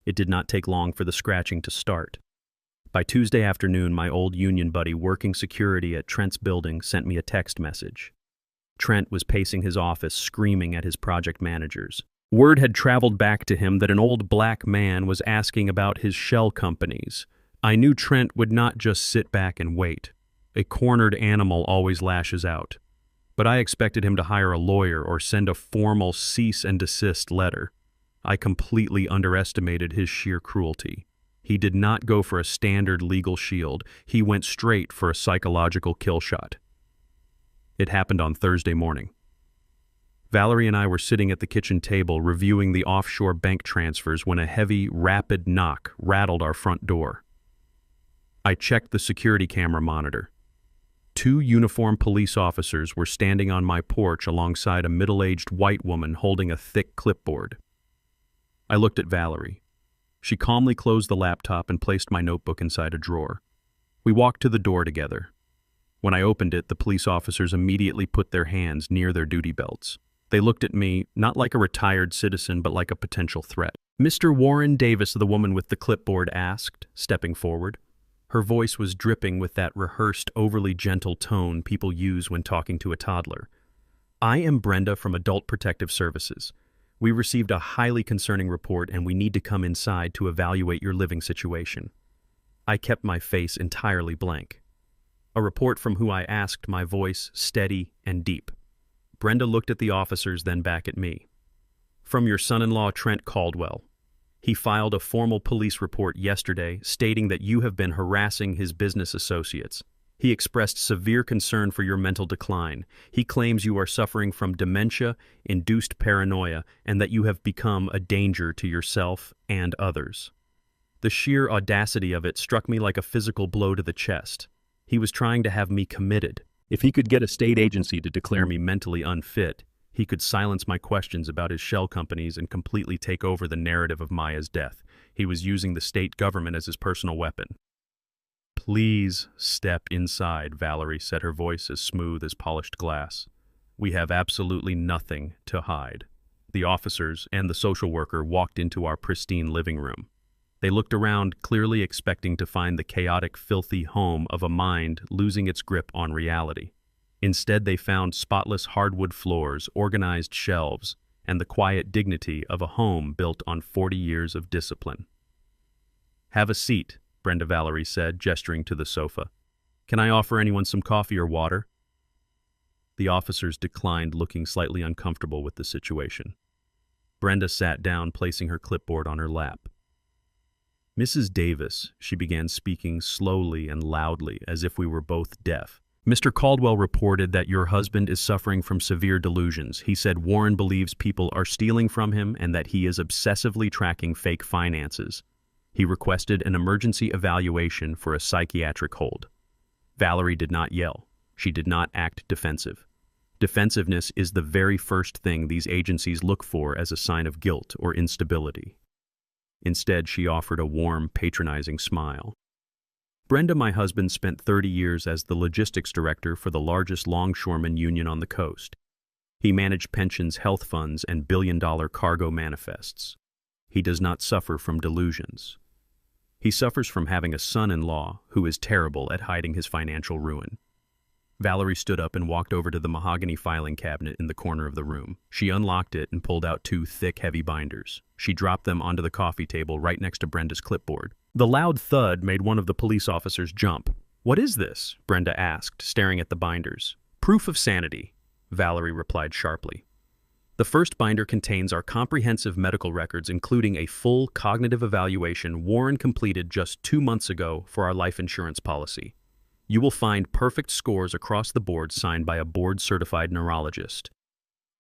It did not take long for the scratching to start. By Tuesday afternoon, my old union buddy working security at Trent's building sent me a text message. Trent was pacing his office, screaming at his project managers. Word had traveled back to him that an old black man was asking about his shell companies. I knew Trent would not just sit back and wait. A cornered animal always lashes out. But I expected him to hire a lawyer or send a formal cease and desist letter. I completely underestimated his sheer cruelty. He did not go for a standard legal shield. He went straight for a psychological kill shot. It happened on Thursday morning. Valerie and I were sitting at the kitchen table reviewing the offshore bank transfers when a heavy, rapid knock rattled our front door. I checked the security camera monitor. 2 uniformed police officers were standing on my porch alongside a middle-aged white woman holding a thick clipboard. I looked at Valerie. She calmly closed the laptop and placed my notebook inside a drawer. We walked to the door together. When I opened it, the police officers immediately put their hands near their duty belts. They looked at me, not like a retired citizen, but like a potential threat. "Mr. Warren Davis," the woman with the clipboard asked, stepping forward. Her voice was dripping with that rehearsed, overly gentle tone people use when talking to a toddler. "I am Brenda from Adult Protective Services. We received a highly concerning report and we need to come inside to evaluate your living situation." I kept my face entirely blank. A report from who I asked, my voice steady and deep. Brenda looked at the officers, then back at me. "From your son-in-law, Trent Caldwell. He filed a formal police report yesterday stating that you have been harassing his business associates. He expressed severe concern for your mental decline. He claims you are suffering from dementia-induced paranoia and that you have become a danger to yourself and others." The sheer audacity of it struck me like a physical blow to the chest. He was trying to have me committed. If he could get a state agency to declare me mentally unfit, he could silence my questions about his shell companies and completely take over the narrative of Maya's death. He was using the state government as his personal weapon. "Please step inside," Valerie said, her voice as smooth as polished glass. "We have absolutely nothing to hide." The officers and the social worker walked into our pristine living room. They looked around, clearly expecting to find the chaotic, filthy home of a mind losing its grip on reality. Instead, they found spotless hardwood floors, organized shelves, and the quiet dignity of a home built on 40 years of discipline. "Have a seat," Brenda Valerie said, gesturing to the sofa. "Can I offer anyone some coffee or water?" The officers declined, looking slightly uncomfortable with the situation. Brenda sat down, placing her clipboard on her lap. "Mrs. Davis," she began, speaking slowly and loudly, as if we were both deaf. "Mr. Caldwell reported that your husband is suffering from severe delusions. He said Warren believes people are stealing from him and that he is obsessively tracking fake finances. He requested an emergency evaluation for a psychiatric hold." Valerie did not yell. She did not act defensive. Defensiveness is the very first thing these agencies look for as a sign of guilt or instability. Instead, she offered a warm, patronizing smile. "Brenda, my husband, spent 30 years as the logistics director for the largest longshoreman union on the coast. He managed pensions, health funds, and billion-dollar cargo manifests. He does not suffer from delusions. He suffers from having a son-in-law who is terrible at hiding his financial ruin." Valerie stood up and walked over to the mahogany filing cabinet in the corner of the room. She unlocked it and pulled out 2 thick, heavy binders. She dropped them onto the coffee table right next to Brenda's clipboard. The loud thud made one of the police officers jump. "What is this?" Brenda asked, staring at the binders. "Proof of sanity," Valerie replied sharply. "The first binder contains our comprehensive medical records, including a full cognitive evaluation Warren completed just 2 months ago for our life insurance policy. You will find perfect scores across the board signed by a board-certified neurologist.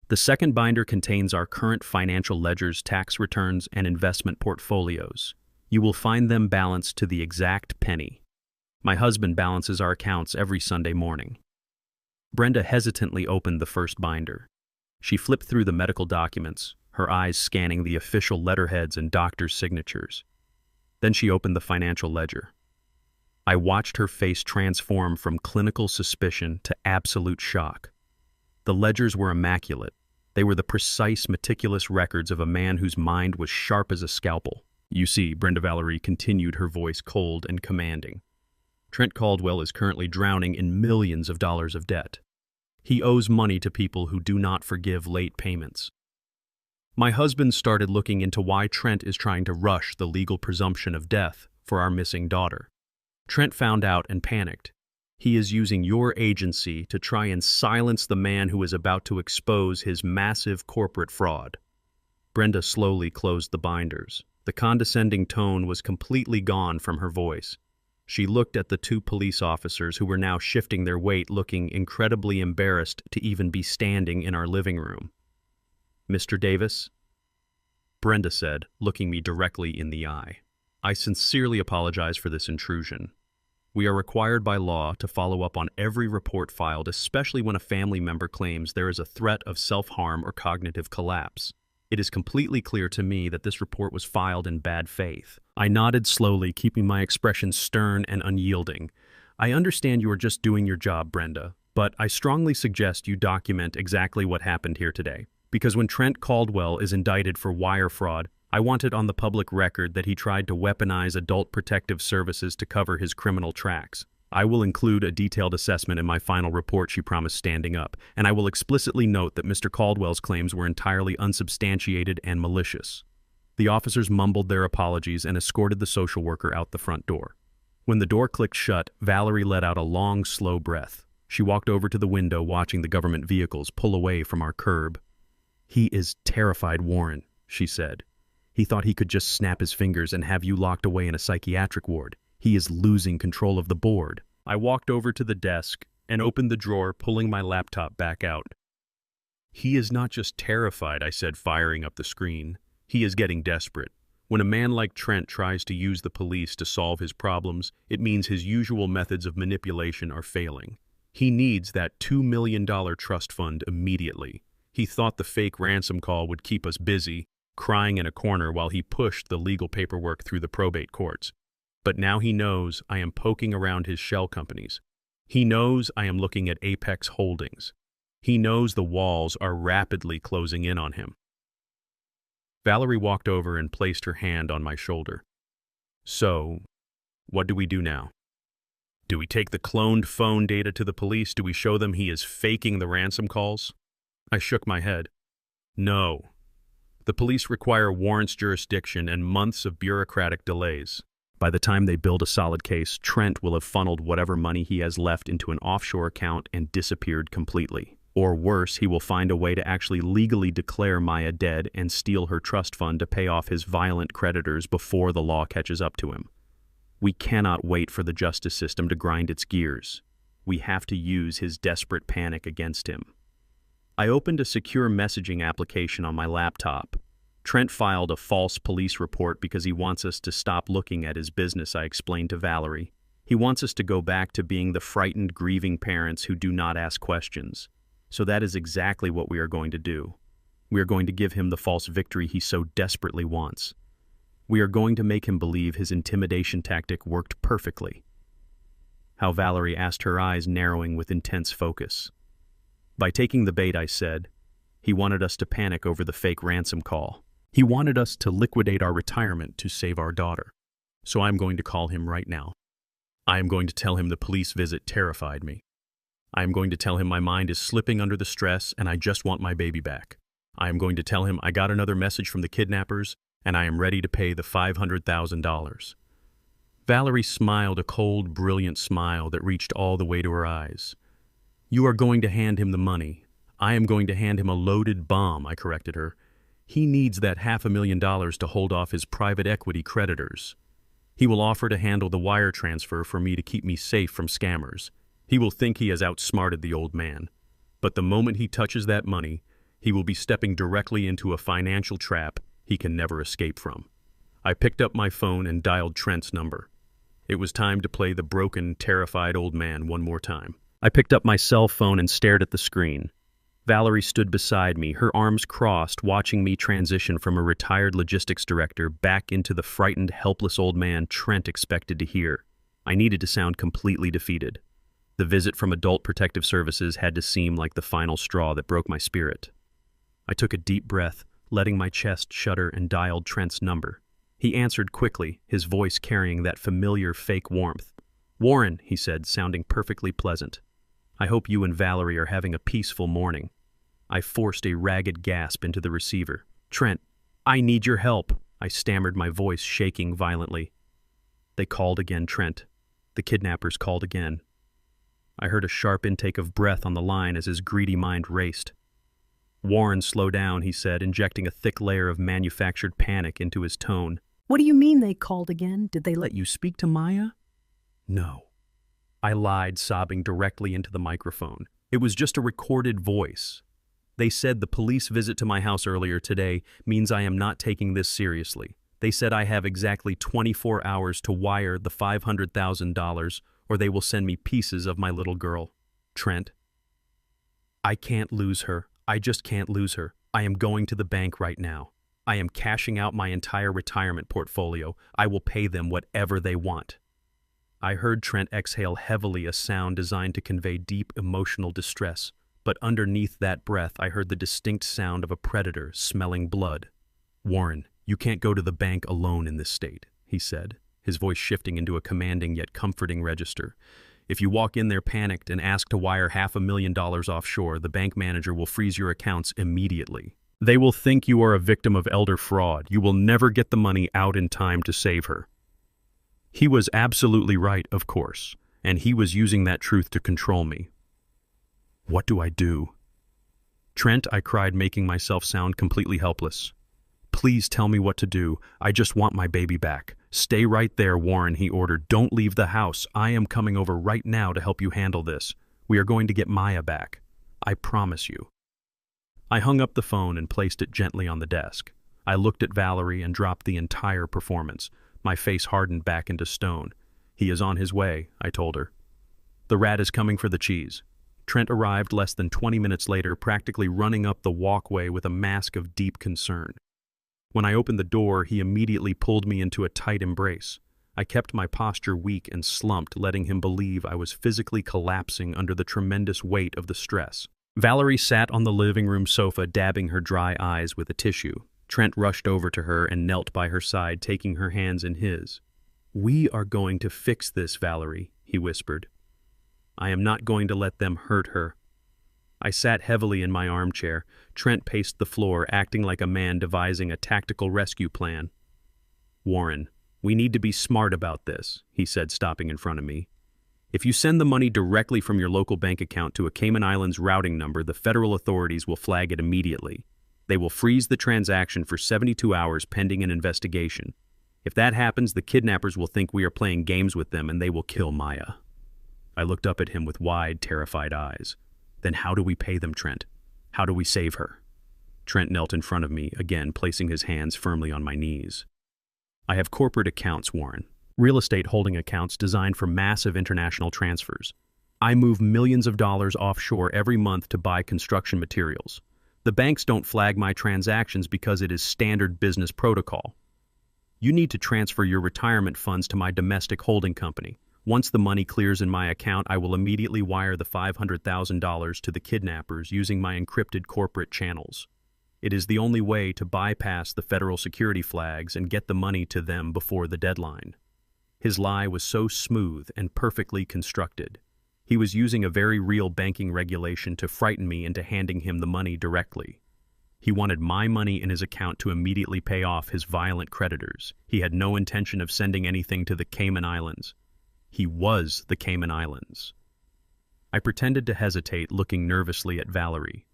The second binder contains our current financial ledgers, tax returns, and investment portfolios. You will find them balanced to the exact penny. My husband balances our accounts every Sunday morning." Brenda hesitantly opened the first binder. She flipped through the medical documents, her eyes scanning the official letterheads and doctors' signatures. Then she opened the financial ledger. I watched her face transform from clinical suspicion to absolute shock. The ledgers were immaculate. They were the precise, meticulous records of a man whose mind was sharp as a scalpel. "You see," Brenda Valerie continued, her voice cold and commanding. "Trent Caldwell is currently drowning in millions of dollars of debt. He owes money to people who do not forgive late payments. My husband started looking into why Trent is trying to rush the legal presumption of death for our missing daughter. Trent found out and panicked. He is using your agency to try and silence the man who is about to expose his massive corporate fraud." Brenda slowly closed the binders. The condescending tone was completely gone from her voice. She looked at the 2 police officers who were now shifting their weight, looking incredibly embarrassed to even be standing in our living room. "Mr. Davis?" Brenda said, looking me directly in the eye. "I sincerely apologize for this intrusion. We are required by law to follow up on every report filed, especially when a family member claims there is a threat of self-harm or cognitive collapse. It is completely clear to me that this report was filed in bad faith." I nodded slowly, keeping my expression stern and unyielding. I understand you are just doing your job, Brenda, but I strongly suggest you document exactly what happened here today. Because when Trent Caldwell is indicted for wire fraud, I want it on the public record that he tried to weaponize adult protective services to cover his criminal tracks. I will include a detailed assessment in my final report, she promised, standing up, and I will explicitly note that Mr. Caldwell's claims were entirely unsubstantiated and malicious. The officers mumbled their apologies and escorted the social worker out the front door. When the door clicked shut, Valerie let out a long, slow breath. She walked over to the window, watching the government vehicles pull away from our curb. "He is terrified, Warren," she said. "He thought he could just snap his fingers and have you locked away in a psychiatric ward. He is losing control of the board." I walked over to the desk and opened the drawer, pulling my laptop back out. "He is not just terrified," I said, firing up the screen. "He is getting desperate. When a man like Trent tries to use the police to solve his problems, it means his usual methods of manipulation are failing. He needs that $2 million trust fund immediately. He thought the fake ransom call would keep us busy, crying in a corner while he pushed the legal paperwork through the probate courts. But now he knows I am poking around his shell companies. He knows I am looking at Apex Holdings. He knows the walls are rapidly closing in on him." Valerie walked over and placed her hand on my shoulder. "So, what do we do now? Do we take the cloned phone data to the police? Do we show them he is faking the ransom calls?" I shook my head. "No. The police require warrants jurisdiction and months of bureaucratic delays. By the time they build a solid case, Trent will have funneled whatever money he has left into an offshore account and disappeared completely. Or worse, he will find a way to actually legally declare Maya dead and steal her trust fund to pay off his violent creditors before the law catches up to him. We cannot wait for the justice system to grind its gears. We have to use his desperate panic against him." I opened a secure messaging application on my laptop. "Trent filed a false police report because he wants us to stop looking at his business," I explained to Valerie. "He wants us to go back to being the frightened, grieving parents who do not ask questions. So that is exactly what we are going to do. We are going to give him the false victory he so desperately wants. We are going to make him believe his intimidation tactic worked perfectly." How Valerie asked, her eyes narrowing with intense focus. "By taking the bait," I said, "he wanted us to panic over the fake ransom call. He wanted us to liquidate our retirement to save our daughter. So I'm going to call him right now. I am going to tell him the police visit terrified me. I am going to tell him my mind is slipping under the stress and I just want my baby back. I am going to tell him I got another message from the kidnappers and I am ready to pay the $500,000. Valerie smiled, a cold, brilliant smile that reached all the way to her eyes. "You are going to hand him the money. I am going to hand him a loaded bomb," I corrected her. "He needs that $500,000 to hold off his private equity creditors. He will offer to handle the wire transfer for me to keep me safe from scammers. He will think he has outsmarted the old man. But the moment he touches that money, he will be stepping directly into a financial trap he can never escape from." I picked up my phone and dialed Trent's number. It was time to play the broken, terrified old man one more time. I picked up my cell phone and stared at the screen. Valerie stood beside me, her arms crossed, watching me transition from a retired logistics director back into the frightened, helpless old man Trent expected to hear. I needed to sound completely defeated. The visit from Adult Protective Services had to seem like the final straw that broke my spirit. I took a deep breath, letting my chest shudder, and dialed Trent's number. He answered quickly, his voice carrying that familiar fake warmth. "Warren," he said, sounding perfectly pleasant. "I hope you and Valerie are having a peaceful morning." I forced a ragged gasp into the receiver. "Trent, I need your help," I stammered, my voice shaking violently. They called again, Trent. The kidnappers called again. I heard a sharp intake of breath on the line as his greedy mind raced. "Warren, slow down," he said, injecting a thick layer of manufactured panic into his tone. "What do you mean they called again? Did they "Let you speak to Maya?" "No." I lied, sobbing directly into the microphone. It was just a recorded voice. "They said the police visit to my house earlier today means I am not taking this seriously. They said I have exactly 24 hours to wire the $500,000 or they will send me pieces of my little girl. Trent, I can't lose her. I just can't lose her. I am going to the bank right now. I am cashing out my entire retirement portfolio. I will pay them whatever they want." I heard Trent exhale heavily, a sound designed to convey deep emotional distress, but underneath that breath I heard the distinct sound of a predator smelling blood. "Warren, you can't go to the bank alone in this state," he said, his voice shifting into a commanding yet comforting register. "If you walk in there panicked and ask to wire $500,000 offshore, the bank manager will freeze your accounts immediately. They will think you are a victim of elder fraud. You will never get the money out in time to save her." He was absolutely right, of course, and he was using that truth to control me. What do I do? "Trent," I cried, making myself sound completely helpless. "Please tell me what to do. I just want my baby back." "Stay right there, Warren," he ordered. "Don't leave the house. I am coming over right now to help you handle this. We are going to get Maya back. I promise you." I hung up the phone and placed it gently on the desk. I looked at Valerie and dropped the entire performance. My face hardened back into stone. "He is on his way," I told her. "The rat is coming for the cheese." Trent arrived less than 20 minutes later, practically running up the walkway with a mask of deep concern. When I opened the door, he immediately pulled me into a tight embrace. I kept my posture weak and slumped, letting him believe I was physically collapsing under the tremendous weight of the stress. Valerie sat on the living room sofa, dabbing her dry eyes with a tissue. Trent rushed over to her and knelt by her side, taking her hands in his. "We are going to fix this, Valerie," he whispered. "I am not going to let them hurt her." I sat heavily in my armchair. Trent paced the floor, acting like a man devising a tactical rescue plan. "Warren, we need to be smart about this," he said, stopping in front of me. "If you send the money directly from your local bank account to a Cayman Islands routing number, the federal authorities will flag it immediately. They will freeze the transaction for 72 hours pending an investigation. If that happens, the kidnappers will think we are playing games with them and they will kill Maya." I looked up at him with wide, terrified eyes. "Then how do we pay them, Trent? How do we save her?" Trent knelt in front of me, again placing his hands firmly on my knees. "I have corporate accounts, Warren. Real estate holding accounts designed for massive international transfers. I move millions of dollars offshore every month to buy construction materials. The banks don't flag my transactions because it is standard business protocol. You need to transfer your retirement funds to my domestic holding company. Once the money clears in my account, I will immediately wire the $500,000 to the kidnappers using my encrypted corporate channels. It is the only way to bypass the federal security flags and get the money to them before the deadline." His lie was so smooth and perfectly constructed. He was using a very real banking regulation to frighten me into handing him the money directly. He wanted my money in his account to immediately pay off his violent creditors. He had no intention of sending anything to the Cayman Islands. He was the Cayman Islands. I pretended to hesitate, looking nervously at Valerie.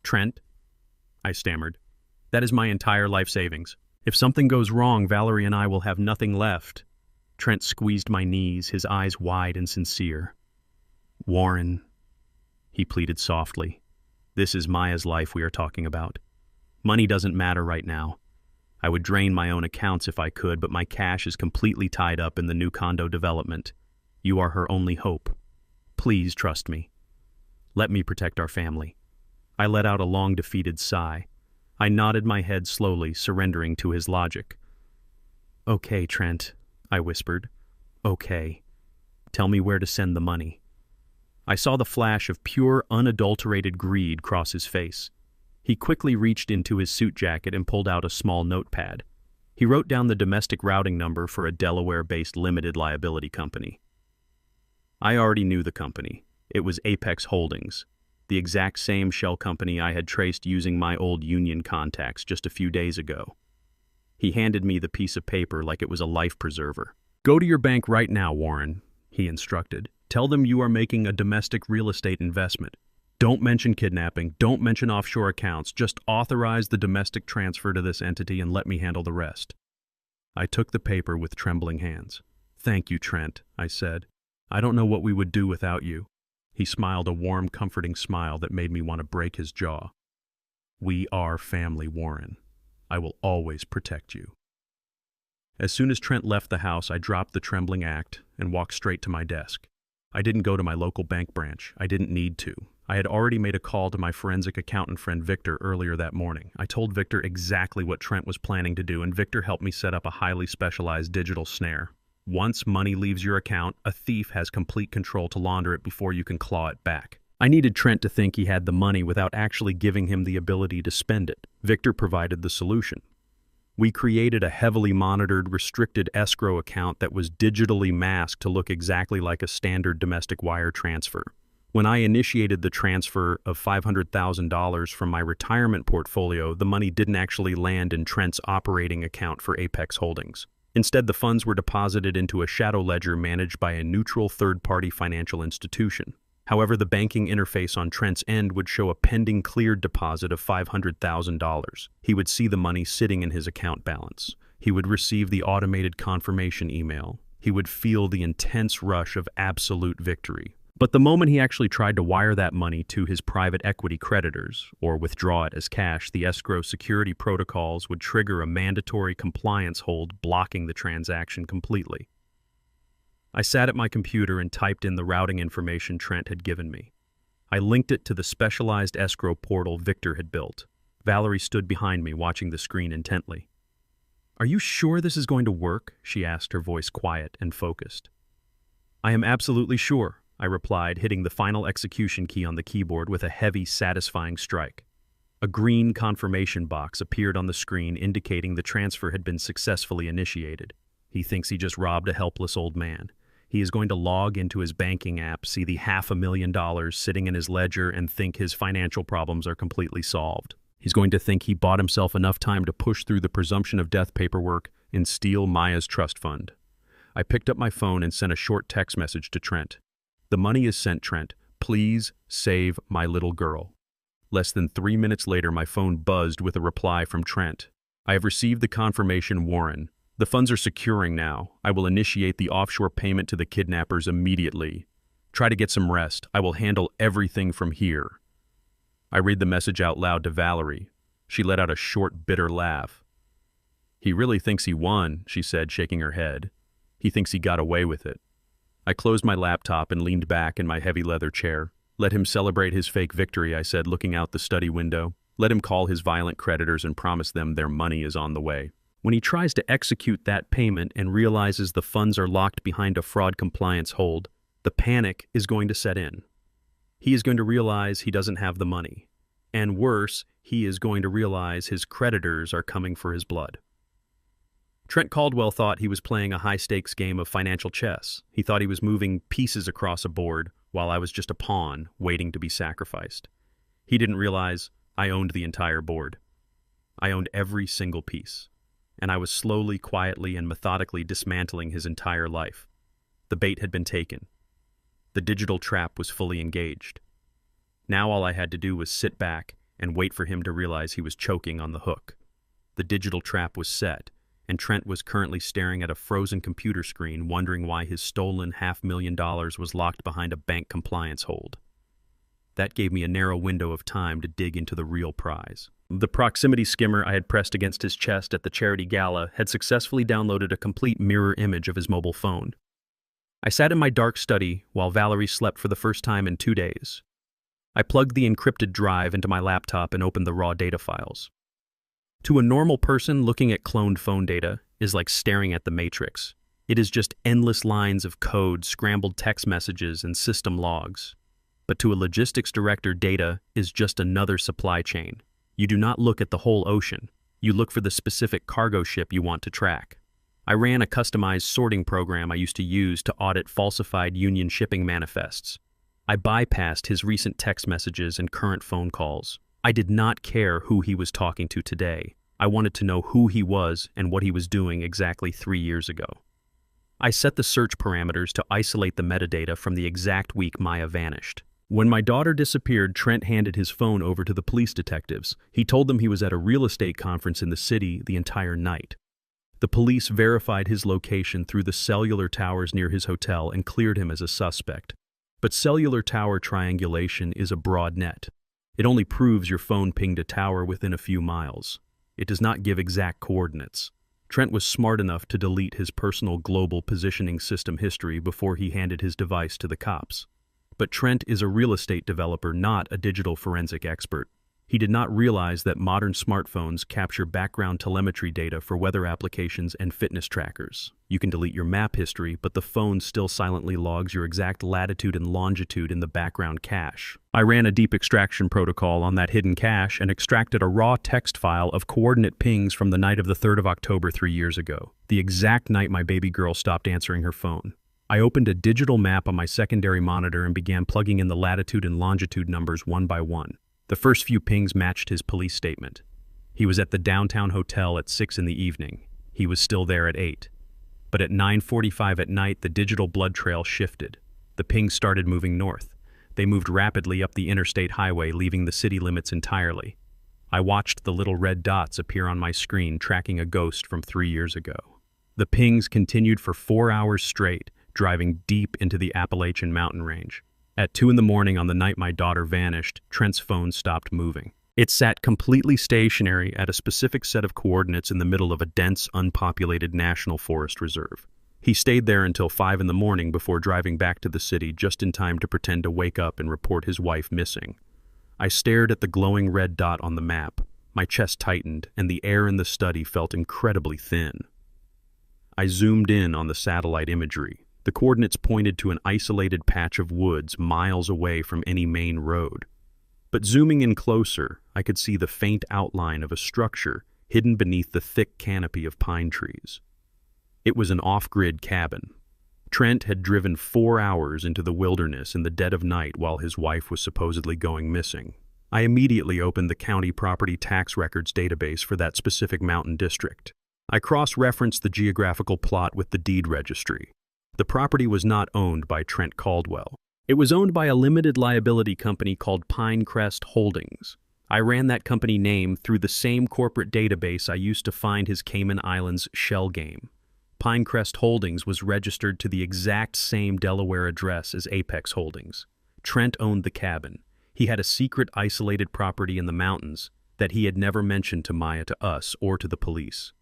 "Trent," I stammered, "that is my entire life savings. If something goes wrong, Valerie and I will have nothing left." Trent squeezed my knees, his eyes wide and sincere. "Warren," he pleaded softly, "this is Maya's life we are talking about. Money doesn't matter right now. I would drain my own accounts if I could, but my cash is completely tied up in the new condo development. You are her only hope. Please trust me. Let me protect our family." I let out a long, defeated sigh. I nodded my head slowly, surrendering to his logic. "Okay, Trent," I whispered. "Okay. Tell me where to send the money." I saw the flash of pure, unadulterated greed cross his face. He quickly reached into his suit jacket and pulled out a small notepad. He wrote down the domestic routing number for a Delaware-based limited liability company. I already knew the company. It was Apex Holdings, the exact same shell company I had traced using my old union contacts just a few days ago. He handed me the piece of paper like it was a life preserver. "Go to your bank right now, Warren," he instructed. "Tell them you are making a domestic real estate investment. Don't mention kidnapping, don't mention offshore accounts, just authorize the domestic transfer to this entity and let me handle the rest." I took the paper with trembling hands. "Thank you, Trent," I said. "I don't know what we would do without you." He smiled a warm, comforting smile that made me want to break his jaw. "We are family, Warren. I will always protect you." As soon as Trent left the house, I dropped the trembling act and walked straight to my desk. I didn't go to my local bank branch. I didn't need to. I had already made a call to my forensic accountant friend Victor earlier that morning. I told Victor exactly what Trent was planning to do, and Victor helped me set up a highly specialized digital snare. Once money leaves your account, a thief has complete control to launder it before you can claw it back. I needed Trent to think he had the money without actually giving him the ability to spend it. Victor provided the solution. We created a heavily monitored, restricted escrow account that was digitally masked to look exactly like a standard domestic wire transfer. When I initiated the transfer of $500,000 from my retirement portfolio, the money didn't actually land in Trent's operating account for Apex Holdings. Instead, the funds were deposited into a shadow ledger managed by a neutral third-party financial institution. However, the banking interface on Trent's end would show a pending cleared deposit of $500,000. He would see the money sitting in his account balance. He would receive the automated confirmation email. He would feel the intense rush of absolute victory. But the moment he actually tried to wire that money to his private equity creditors, or withdraw it as cash, the escrow security protocols would trigger a mandatory compliance hold, blocking the transaction completely. I sat at my computer and typed in the routing information Trent had given me. I linked it to the specialized escrow portal Victor had built. Valerie stood behind me, watching the screen intently. "Are you sure this is going to work?" she asked, her voice quiet and focused. "I am absolutely sure," I replied, hitting the final execution key on the keyboard with a heavy, satisfying strike. A green confirmation box appeared on the screen indicating the transfer had been successfully initiated. He thinks he just robbed a helpless old man. He is going to log into his banking app, see the $500,000 sitting in his ledger, and think his financial problems are completely solved. He's going to think he bought himself enough time to push through the presumption of death paperwork and steal Maya's trust fund. I picked up my phone and sent a short text message to Trent. "The money is sent, Trent. Please save my little girl." Less than 3 minutes later, my phone buzzed with a reply from Trent. "I have received the confirmation, Warren. The funds are securing now. I will initiate the offshore payment to the kidnappers immediately. Try to get some rest. I will handle everything from here." I read the message out loud to Valerie. She let out a short, bitter laugh. "He really thinks he won," she said, shaking her head. "He thinks he got away with it." I closed my laptop and leaned back in my heavy leather chair. "Let him celebrate his fake victory," I said, looking out the study window. "Let him call his violent creditors and promise them their money is on the way. When he tries to execute that payment and realizes the funds are locked behind a fraud compliance hold, the panic is going to set in. He is going to realize he doesn't have the money. And worse, he is going to realize his creditors are coming for his blood." Trent Caldwell thought he was playing a high-stakes game of financial chess. He thought he was moving pieces across a board, while I was just a pawn waiting to be sacrificed. He didn't realize I owned the entire board. I owned every single piece. And I was slowly, quietly, and methodically dismantling his entire life. The bait had been taken. The digital trap was fully engaged. Now all I had to do was sit back and wait for him to realize he was choking on the hook. The digital trap was set, and Trent was currently staring at a frozen computer screen, wondering why his stolen $500,000 was locked behind a bank compliance hold. That gave me a narrow window of time to dig into the real prize. The proximity skimmer I had pressed against his chest at the charity gala had successfully downloaded a complete mirror image of his mobile phone. I sat in my dark study while Valerie slept for the first time in 2 days. I plugged the encrypted drive into my laptop and opened the raw data files. To a normal person, looking at cloned phone data is like staring at the Matrix. It is just endless lines of code, scrambled text messages, and system logs. But to a logistics director, data is just another supply chain. You do not look at the whole ocean. You look for the specific cargo ship you want to track. I ran a customized sorting program I used to use to audit falsified union shipping manifests. I bypassed his recent text messages and current phone calls. I did not care who he was talking to today. I wanted to know who he was and what he was doing exactly 3 years ago. I set the search parameters to isolate the metadata from the exact week Maya vanished. When my daughter disappeared, Trent handed his phone over to the police detectives. He told them he was at a real estate conference in the city the entire night. The police verified his location through the cellular towers near his hotel and cleared him as a suspect. But cellular tower triangulation is a broad net. It only proves your phone pinged a tower within a few miles. It does not give exact coordinates. Trent was smart enough to delete his personal global positioning system history before he handed his device to the cops. But Trent is a real estate developer, not a digital forensic expert. He did not realize that modern smartphones capture background telemetry data for weather applications and fitness trackers. You can delete your map history, but the phone still silently logs your exact latitude and longitude in the background cache. I ran a deep extraction protocol on that hidden cache and extracted a raw text file of coordinate pings from the night of the 3rd of October 3 years ago, the exact night my baby girl stopped answering her phone. I opened a digital map on my secondary monitor and began plugging in the latitude and longitude numbers one by one. The first few pings matched his police statement. He was at the downtown hotel at 6 in the evening. He was still there at 8. But at 9:45 at night, the digital blood trail shifted. The pings started moving north. They moved rapidly up the interstate highway, leaving the city limits entirely. I watched the little red dots appear on my screen, tracking a ghost from 3 years ago. The pings continued for 4 hours straight, driving deep into the Appalachian mountain range. At 2 in the morning on the night my daughter vanished, Trent's phone stopped moving. It sat completely stationary at a specific set of coordinates in the middle of a dense, unpopulated national forest reserve. He stayed there until 5 in the morning before driving back to the city just in time to pretend to wake up and report his wife missing. I stared at the glowing red dot on the map. My chest tightened, and the air in the study felt incredibly thin. I zoomed in on the satellite imagery. The coordinates pointed to an isolated patch of woods miles away from any main road. But zooming in closer, I could see the faint outline of a structure hidden beneath the thick canopy of pine trees. It was an off-grid cabin. Trent had driven 4 hours into the wilderness in the dead of night while his wife was supposedly going missing. I immediately opened the county property tax records database for that specific mountain district. I cross-referenced the geographical plot with the deed registry. The property was not owned by Trent Caldwell. It was owned by a limited liability company called Pinecrest Holdings. I ran that company name through the same corporate database I used to find his Cayman Islands shell game. Pinecrest Holdings was registered to the exact same Delaware address as Apex Holdings. Trent owned the cabin. He had a secret isolated property in the mountains that he had never mentioned to Maya, to us, or to the police.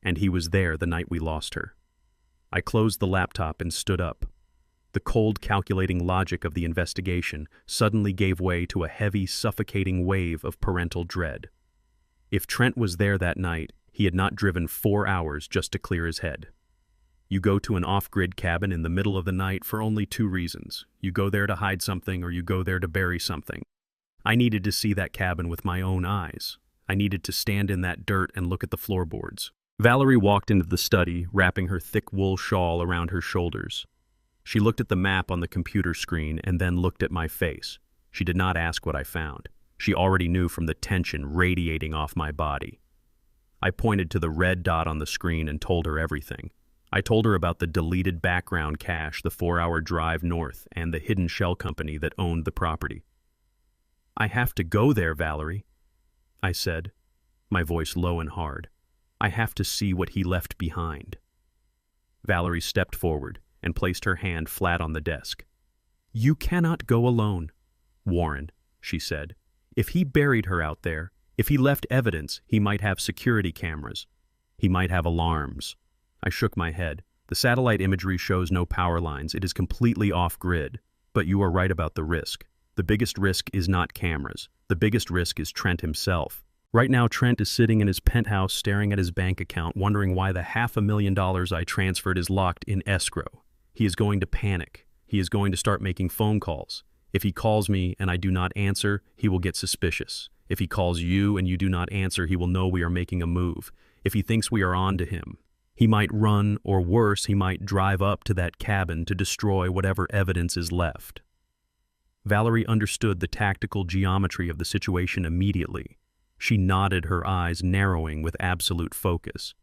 And he was there the night we lost her. I closed the laptop and stood up. The cold, calculating logic of the investigation suddenly gave way to a heavy, suffocating wave of parental dread. If Trent was there that night, he had not driven 4 hours just to clear his head. You go to an off-grid cabin in the middle of the night for only 2 reasons. You go there to hide something, or you go there to bury something. I needed to see that cabin with my own eyes. I needed to stand in that dirt and look at the floorboards. Valerie walked into the study, wrapping her thick wool shawl around her shoulders. She looked at the map on the computer screen and then looked at my face. She did not ask what I found. She already knew from the tension radiating off my body. I pointed to the red dot on the screen and told her everything. I told her about the deleted background cache, the 4-hour drive north, and the hidden shell company that owned the property. "I have to go there, Valerie," I said, my voice low and hard. "I have to see what he left behind." Valerie stepped forward and placed her hand flat on the desk. "You cannot go alone, Warren," she said. "If he buried her out there, if he left evidence, he might have security cameras. He might have alarms." I shook my head. "The satellite imagery shows no power lines. It is completely off-grid. But you are right about the risk. The biggest risk is not cameras. The biggest risk is Trent himself. Right now, Trent is sitting in his penthouse staring at his bank account, wondering why the $500,000 I transferred is locked in escrow. He is going to panic. He is going to start making phone calls. If he calls me and I do not answer, he will get suspicious. If he calls you and you do not answer, he will know we are making a move. If he thinks we are on to him, he might run, or worse, he might drive up to that cabin to destroy whatever evidence is left." Valerie understood the tactical geometry of the situation immediately. She nodded, her eyes narrowing with absolute focus.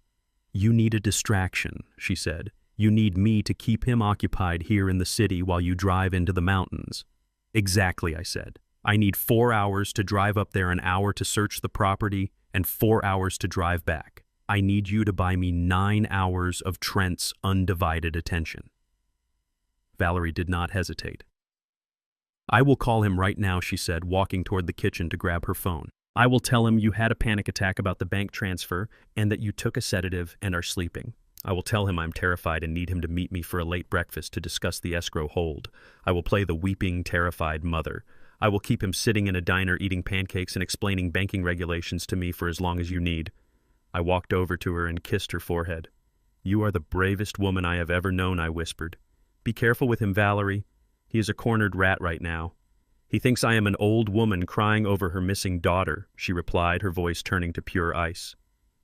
"You need a distraction," she said. "You need me to keep him occupied here in the city while you drive into the mountains." "Exactly," I said. "I need 4 hours to drive up there, an hour to search the property, and 4 hours to drive back. I need you to buy me 9 hours of Trent's undivided attention." Valerie did not hesitate. "I will call him right now," she said, walking toward the kitchen to grab her phone. "I will tell him you had a panic attack about the bank transfer and that you took a sedative and are sleeping. I will tell him I'm terrified and need him to meet me for a late breakfast to discuss the escrow hold. I will play the weeping, terrified mother. I will keep him sitting in a diner eating pancakes and explaining banking regulations to me for as long as you need." I walked over to her and kissed her forehead. "You are the bravest woman I have ever known," I whispered. "Be careful with him, Valerie. He is a cornered rat right now." "He thinks I am an old woman crying over her missing daughter," she replied, her voice turning to pure ice.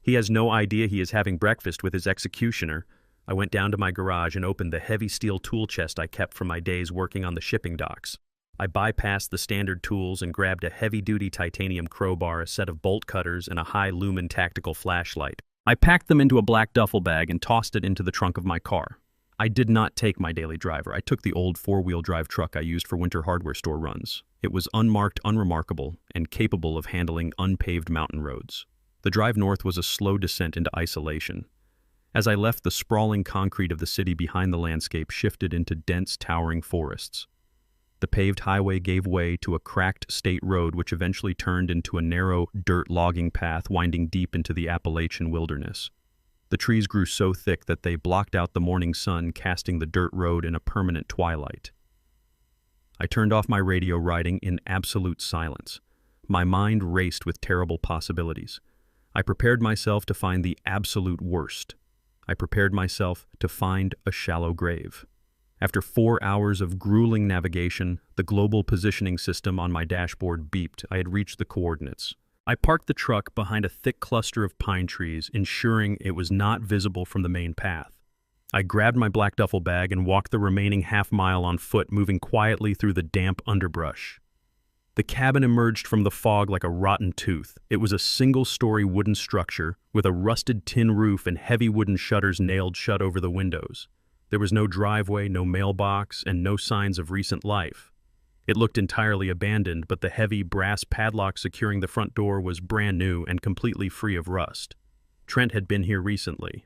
"He has no idea he is having breakfast with his executioner." I went down to my garage and opened the heavy steel tool chest I kept from my days working on the shipping docks. I bypassed the standard tools and grabbed a heavy-duty titanium crowbar, a set of bolt cutters, and a high-lumen tactical flashlight. I packed them into a black duffel bag and tossed it into the trunk of my car. I did not take my daily driver. I took the old four-wheel drive truck I used for winter hardware store runs. It was unmarked, unremarkable, and capable of handling unpaved mountain roads. The drive north was a slow descent into isolation. As I left, the sprawling concrete of the city behind the landscape shifted into dense, towering forests. The paved highway gave way to a cracked state road which eventually turned into a narrow, dirt logging path winding deep into the Appalachian wilderness. The trees grew so thick that they blocked out the morning sun, casting the dirt road in a permanent twilight. I turned off my radio, riding in absolute silence. My mind raced with terrible possibilities. I prepared myself to find the absolute worst. I prepared myself to find a shallow grave. After 4 hours of grueling navigation, the global positioning system on my dashboard beeped. I had reached the coordinates. I parked the truck behind a thick cluster of pine trees, ensuring it was not visible from the main path. I grabbed my black duffel bag and walked the remaining half-mile on foot, moving quietly through the damp underbrush. The cabin emerged from the fog like a rotten tooth. It was a single-story wooden structure with a rusted tin roof and heavy wooden shutters nailed shut over the windows. There was no driveway, no mailbox, and no signs of recent life. It looked entirely abandoned, but the heavy brass padlock securing the front door was brand new and completely free of rust. Trent had been here recently.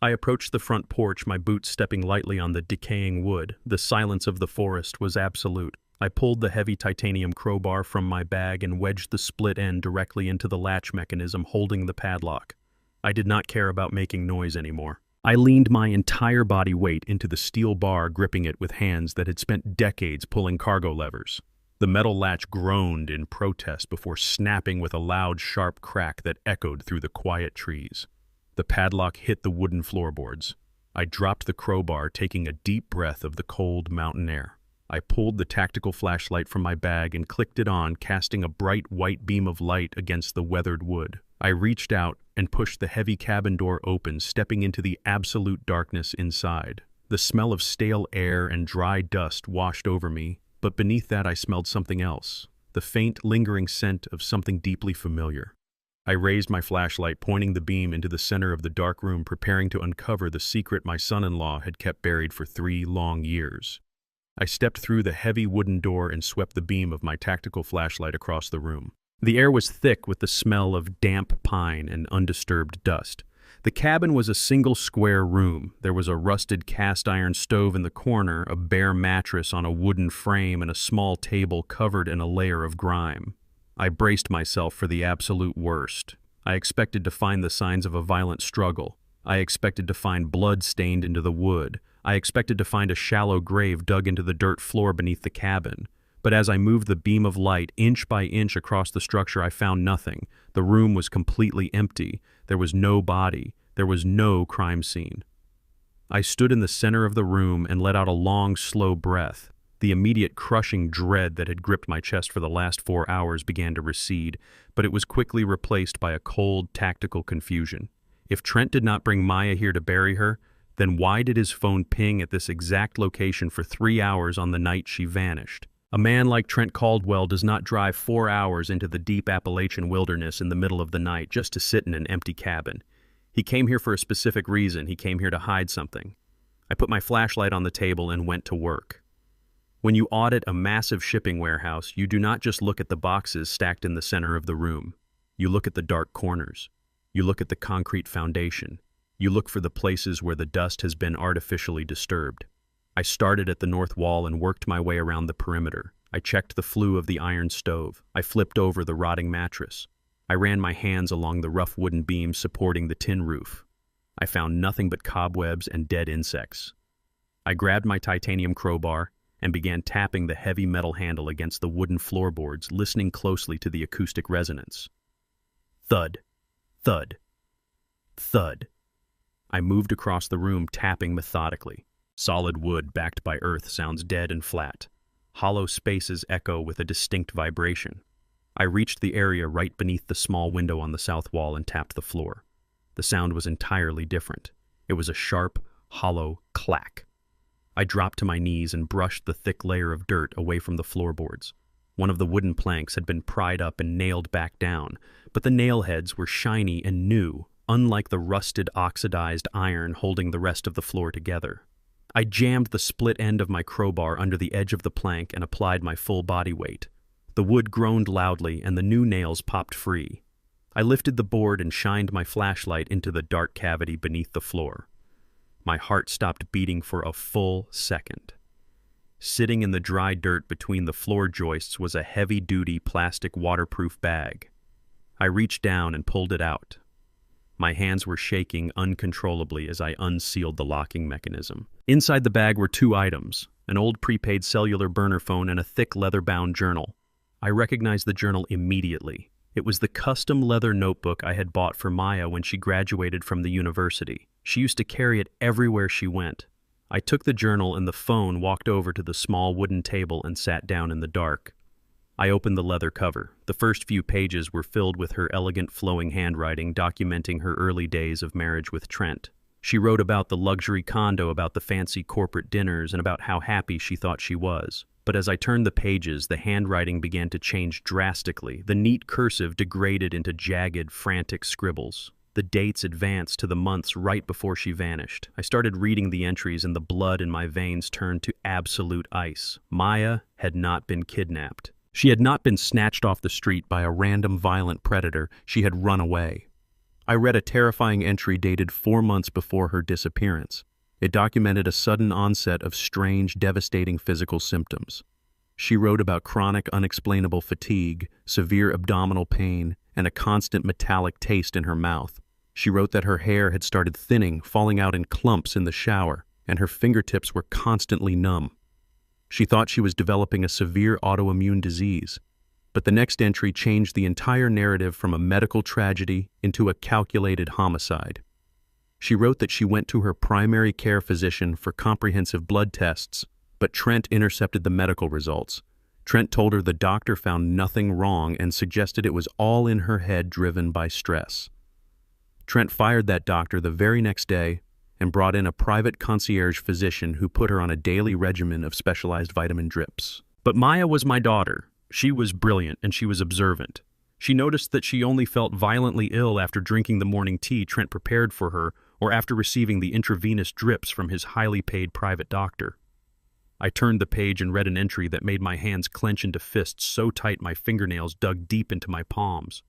I approached the front porch, my boots stepping lightly on the decaying wood. The silence of the forest was absolute. I pulled the heavy titanium crowbar from my bag and wedged the split end directly into the latch mechanism holding the padlock. I did not care about making noise anymore. I leaned my entire body weight into the steel bar, gripping it with hands that had spent decades pulling cargo levers. The metal latch groaned in protest before snapping with a loud, sharp crack that echoed through the quiet trees. The padlock hit the wooden floorboards. I dropped the crowbar, taking a deep breath of the cold mountain air. I pulled the tactical flashlight from my bag and clicked it on, casting a bright white beam of light against the weathered wood. I reached out and pushed the heavy cabin door open, stepping into the absolute darkness inside. The smell of stale air and dry dust washed over me, but beneath that I smelled something else, the faint, lingering scent of something deeply familiar. I raised my flashlight, pointing the beam into the center of the dark room, preparing to uncover the secret my son-in-law had kept buried for 3 long years. I stepped through the heavy wooden door and swept the beam of my tactical flashlight across the room. The air was thick with the smell of damp pine and undisturbed dust. The cabin was a single square room. There was a rusted cast-iron stove in the corner, a bare mattress on a wooden frame, and a small table covered in a layer of grime. I braced myself for the absolute worst. I expected to find the signs of a violent struggle. I expected to find blood stained into the wood. I expected to find a shallow grave dug into the dirt floor beneath the cabin. But as I moved the beam of light inch by inch across the structure, I found nothing. The room was completely empty. There was no body. There was no crime scene. I stood in the center of the room and let out a long, slow breath. The immediate crushing dread that had gripped my chest for the last 4 hours began to recede, but it was quickly replaced by a cold, tactical confusion. If Trent did not bring Maya here to bury her, then why did his phone ping at this exact location for 3 hours on the night she vanished? A man like Trent Caldwell does not drive 4 hours into the deep Appalachian wilderness in the middle of the night just to sit in an empty cabin. He came here for a specific reason. He came here to hide something. I put my flashlight on the table and went to work. When you audit a massive shipping warehouse, you do not just look at the boxes stacked in the center of the room. You look at the dark corners. You look at the concrete foundation. You look for the places where the dust has been artificially disturbed. I started at the north wall and worked my way around the perimeter. I checked the flue of the iron stove. I flipped over the rotting mattress. I ran my hands along the rough wooden beams supporting the tin roof. I found nothing but cobwebs and dead insects. I grabbed my titanium crowbar and began tapping the heavy metal handle against the wooden floorboards, listening closely to the acoustic resonance. Thud, thud, thud. I moved across the room, tapping methodically. Solid wood backed by earth sounds dead and flat. Hollow spaces echo with a distinct vibration. I reached the area right beneath the small window on the south wall and tapped the floor. The sound was entirely different. It was a sharp, hollow clack. I dropped to my knees and brushed the thick layer of dirt away from the floorboards. One of the wooden planks had been pried up and nailed back down, but the nail heads were shiny and new, unlike the rusted, oxidized iron holding the rest of the floor together. I jammed the split end of my crowbar under the edge of the plank and applied my full body weight. The wood groaned loudly and the new nails popped free. I lifted the board and shined my flashlight into the dark cavity beneath the floor. My heart stopped beating for a full second. Sitting in the dry dirt between the floor joists was a heavy-duty plastic waterproof bag. I reached down and pulled it out. My hands were shaking uncontrollably as I unsealed the locking mechanism. Inside the bag were two items, an old prepaid cellular burner phone and a thick leather-bound journal. I recognized the journal immediately. It was the custom leather notebook I had bought for Maya when she graduated from the university. She used to carry it everywhere she went. I took the journal and the phone, walked over to the small wooden table and sat down in the dark. I opened the leather cover. The first few pages were filled with her elegant flowing handwriting documenting her early days of marriage with Trent. She wrote about the luxury condo, about the fancy corporate dinners, and about how happy she thought she was. But as I turned the pages, the handwriting began to change drastically. The neat cursive degraded into jagged, frantic scribbles. The dates advanced to the months right before she vanished. I started reading the entries and the blood in my veins turned to absolute ice. Maya had not been kidnapped. She had not been snatched off the street by a random violent predator. She had run away. I read a terrifying entry dated 4 months before her disappearance. It documented a sudden onset of strange, devastating physical symptoms. She wrote about chronic, unexplainable fatigue, severe abdominal pain, and a constant metallic taste in her mouth. She wrote that her hair had started thinning, falling out in clumps in the shower, and her fingertips were constantly numb. She thought she was developing a severe autoimmune disease. But the next entry changed the entire narrative from a medical tragedy into a calculated homicide. She wrote that she went to her primary care physician for comprehensive blood tests, but Trent intercepted the medical results. Trent told her the doctor found nothing wrong and suggested it was all in her head, driven by stress. Trent fired that doctor the very next day and brought in a private concierge physician who put her on a daily regimen of specialized vitamin drips. But Maya was my daughter. She was brilliant and she was observant. She noticed that she only felt violently ill after drinking the morning tea Trent prepared for her or after receiving the intravenous drips from his highly paid private doctor. I turned the page and read an entry that made my hands clench into fists so tight my fingernails dug deep into my palms.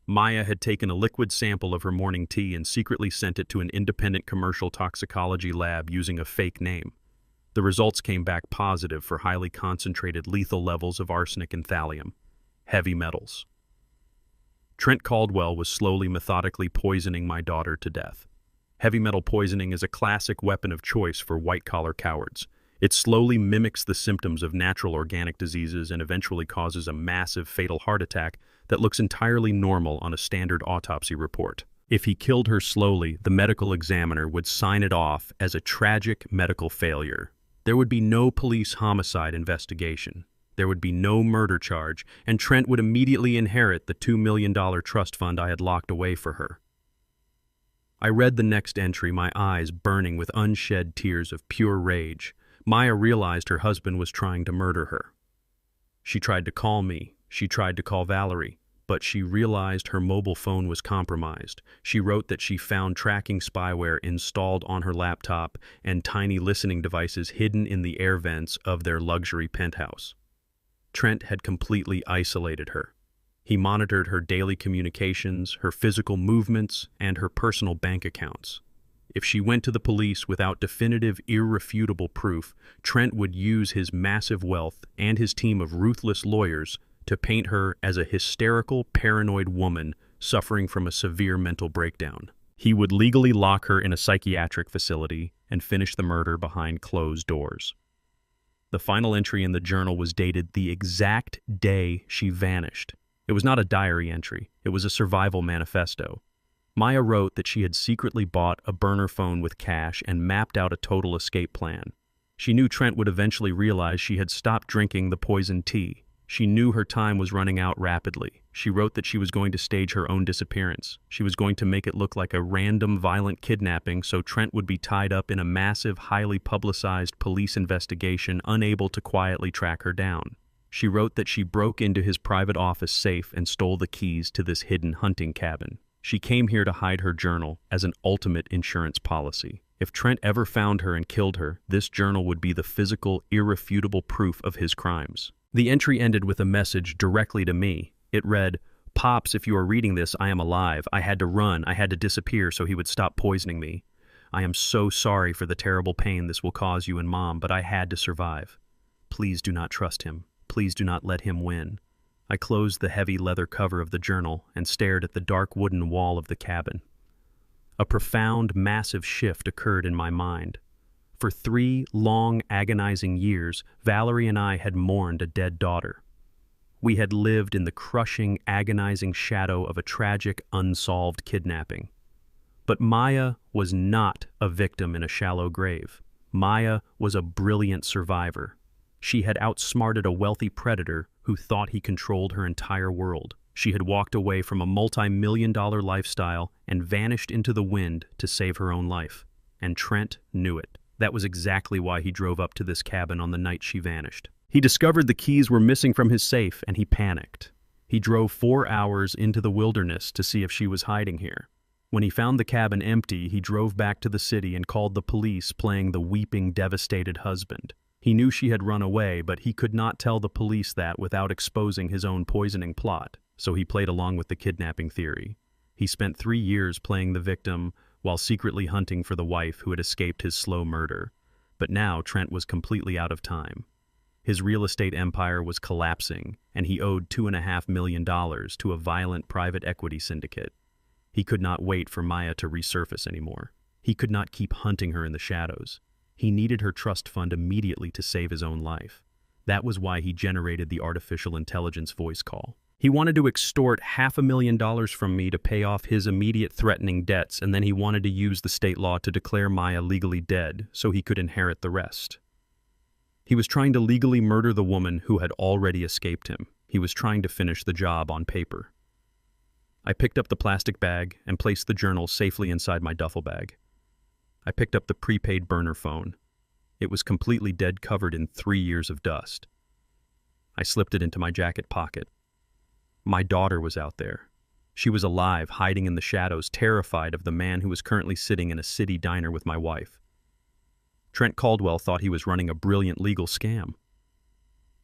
Maya had taken a liquid sample of her morning tea and secretly sent it to an independent commercial toxicology lab using a fake name. The results came back positive for highly concentrated lethal levels of arsenic and thallium, heavy metals. Trent Caldwell was slowly, methodically poisoning my daughter to death. Heavy metal poisoning is a classic weapon of choice for white-collar cowards. It slowly mimics the symptoms of natural organic diseases and eventually causes a massive fatal heart attack that looks entirely normal on a standard autopsy report. If he killed her slowly, the medical examiner would sign it off as a tragic medical failure. There would be no police homicide investigation. There would be no murder charge, and Trent would immediately inherit the $2 million trust fund I had locked away for her. I read the next entry, my eyes burning with unshed tears of pure rage. Maya realized her husband was trying to murder her. She tried to call me. She tried to call Valerie, but she realized her mobile phone was compromised. She wrote that she found tracking spyware installed on her laptop and tiny listening devices hidden in the air vents of their luxury penthouse. Trent had completely isolated her. He monitored her daily communications, her physical movements, and her personal bank accounts. If she went to the police without definitive, irrefutable proof, Trent would use his massive wealth and his team of ruthless lawyers to paint her as a hysterical, paranoid woman suffering from a severe mental breakdown. He would legally lock her in a psychiatric facility and finish the murder behind closed doors. The final entry in the journal was dated the exact day she vanished. It was not a diary entry. It was a survival manifesto. Maya wrote that she had secretly bought a burner phone with cash and mapped out a total escape plan. She knew Trent would eventually realize she had stopped drinking the poisoned tea. She knew her time was running out rapidly. She wrote that she was going to stage her own disappearance. She was going to make it look like a random violent kidnapping so Trent would be tied up in a massive, highly publicized police investigation, unable to quietly track her down. She wrote that she broke into his private office safe and stole the keys to this hidden hunting cabin. She came here to hide her journal as an ultimate insurance policy. If Trent ever found her and killed her, this journal would be the physical, irrefutable proof of his crimes. The entry ended with a message directly to me. It read, "Pops, if you are reading this, I am alive. I had to run. I had to disappear so he would stop poisoning me. I am so sorry for the terrible pain this will cause you and Mom, but I had to survive. Please do not trust him. Please do not let him win." I closed the heavy leather cover of the journal and stared at the dark wooden wall of the cabin. A profound, massive shift occurred in my mind. For 3 long, agonizing years, Valerie and I had mourned a dead daughter. We had lived in the crushing, agonizing shadow of a tragic, unsolved kidnapping. But Maya was not a victim in a shallow grave. Maya was a brilliant survivor. She had outsmarted a wealthy predator who thought he controlled her entire world. She had walked away from a multi-million-dollar lifestyle and vanished into the wind to save her own life. And Trent knew it. That was exactly why he drove up to this cabin on the night she vanished. He discovered the keys were missing from his safe, and he panicked. He drove 4 hours into the wilderness to see if she was hiding here. When he found the cabin empty, he drove back to the city and called the police, playing the weeping, devastated husband. He knew she had run away, but he could not tell the police that without exposing his own poisoning plot, so he played along with the kidnapping theory. He spent 3 years playing the victim while secretly hunting for the wife who had escaped his slow murder. But now Trent was completely out of time. His real estate empire was collapsing, and he owed $2.5 million to a violent private equity syndicate. He could not wait for Maya to resurface anymore. He could not keep hunting her in the shadows. He needed her trust fund immediately to save his own life. That was why he generated the artificial intelligence voice call. He wanted to extort $500,000 from me to pay off his immediate threatening debts, and then he wanted to use the state law to declare Maya legally dead so he could inherit the rest. He was trying to legally murder the woman who had already escaped him. He was trying to finish the job on paper. I picked up the plastic bag and placed the journal safely inside my duffel bag. I picked up the prepaid burner phone. It was completely dead, covered in 3 years of dust. I slipped it into my jacket pocket. My daughter was out there. She was alive, hiding in the shadows, terrified of the man who was currently sitting in a city diner with my wife. Trent Caldwell thought he was running a brilliant legal scam.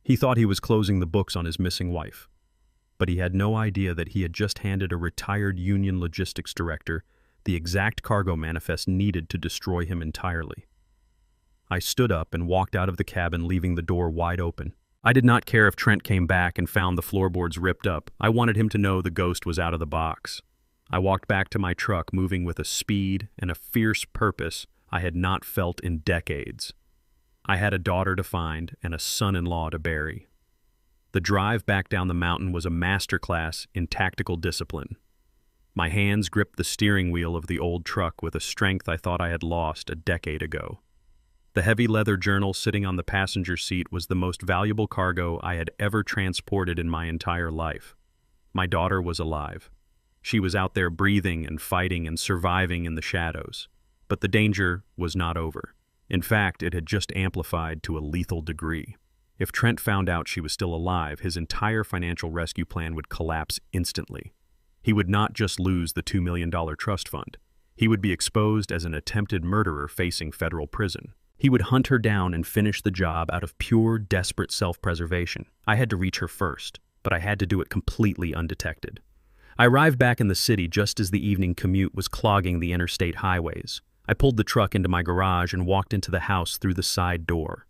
He thought he was closing the books on his missing wife. But he had no idea that he had just handed a retired union logistics director the exact cargo manifest needed to destroy him entirely. I stood up and walked out of the cabin, leaving the door wide open. I did not care if Trent came back and found the floorboards ripped up. I wanted him to know the ghost was out of the box. I walked back to my truck, moving with a speed and a fierce purpose I had not felt in decades. I had a daughter to find and a son-in-law to bury. The drive back down the mountain was a masterclass in tactical discipline. My hands gripped the steering wheel of the old truck with a strength I thought I had lost a decade ago. The heavy leather journal sitting on the passenger seat was the most valuable cargo I had ever transported in my entire life. My daughter was alive. She was out there breathing and fighting and surviving in the shadows. But the danger was not over. In fact, it had just amplified to a lethal degree. If Trent found out she was still alive, his entire financial rescue plan would collapse instantly. He would not just lose the $2 million trust fund. He would be exposed as an attempted murderer facing federal prison. He would hunt her down and finish the job out of pure, desperate self-preservation. I had to reach her first, but I had to do it completely undetected. I arrived back in the city just as the evening commute was clogging the interstate highways. I pulled the truck into my garage and walked into the house through the side door.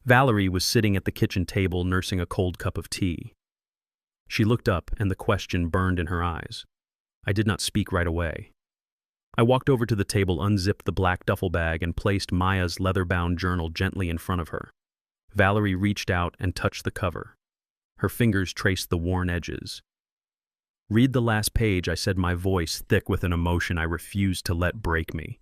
Valerie was sitting at the kitchen table nursing a cold cup of tea. She looked up and the question burned in her eyes. I did not speak right away. I walked over to the table, unzipped the black duffel bag, and placed Maya's leather-bound journal gently in front of her. Valerie reached out and touched the cover. Her fingers traced the worn edges. "Read the last page," I said, my voice thick with an emotion I refused to let break me.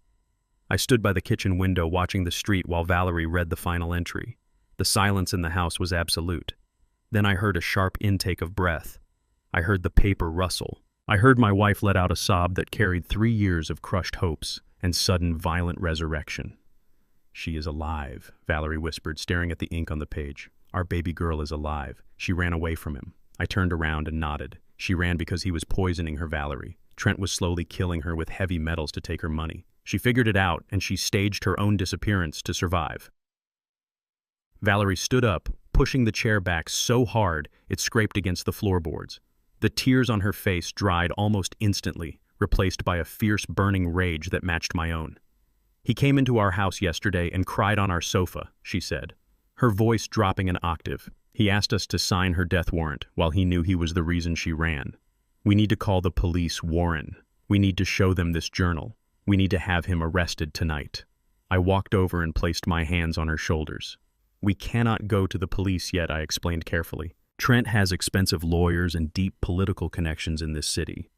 I stood by the kitchen window watching the street while Valerie read the final entry. The silence in the house was absolute. Then I heard a sharp intake of breath. I heard the paper rustle. I heard my wife let out a sob that carried 3 years of crushed hopes and sudden violent resurrection. "She is alive," Valerie whispered, staring at the ink on the page. "Our baby girl is alive. She ran away from him." I turned around and nodded. She ran because he was poisoning her, Valerie. Trent was slowly killing her with heavy metals to take her money. She figured it out, and she staged her own disappearance to survive. Valerie stood up, pushing the chair back so hard it scraped against the floorboards. The tears on her face dried almost instantly, replaced by a fierce burning rage that matched my own. "He came into our house yesterday and cried on our sofa," she said, her voice dropping an octave. "He asked us to sign her death warrant while he knew he was the reason she ran. We need to call the police, Warren. We need to show them this journal. We need to have him arrested tonight." I walked over and placed my hands on her shoulders. "We cannot go to the police yet," I explained carefully. "Trent has expensive lawyers and deep political connections in this city.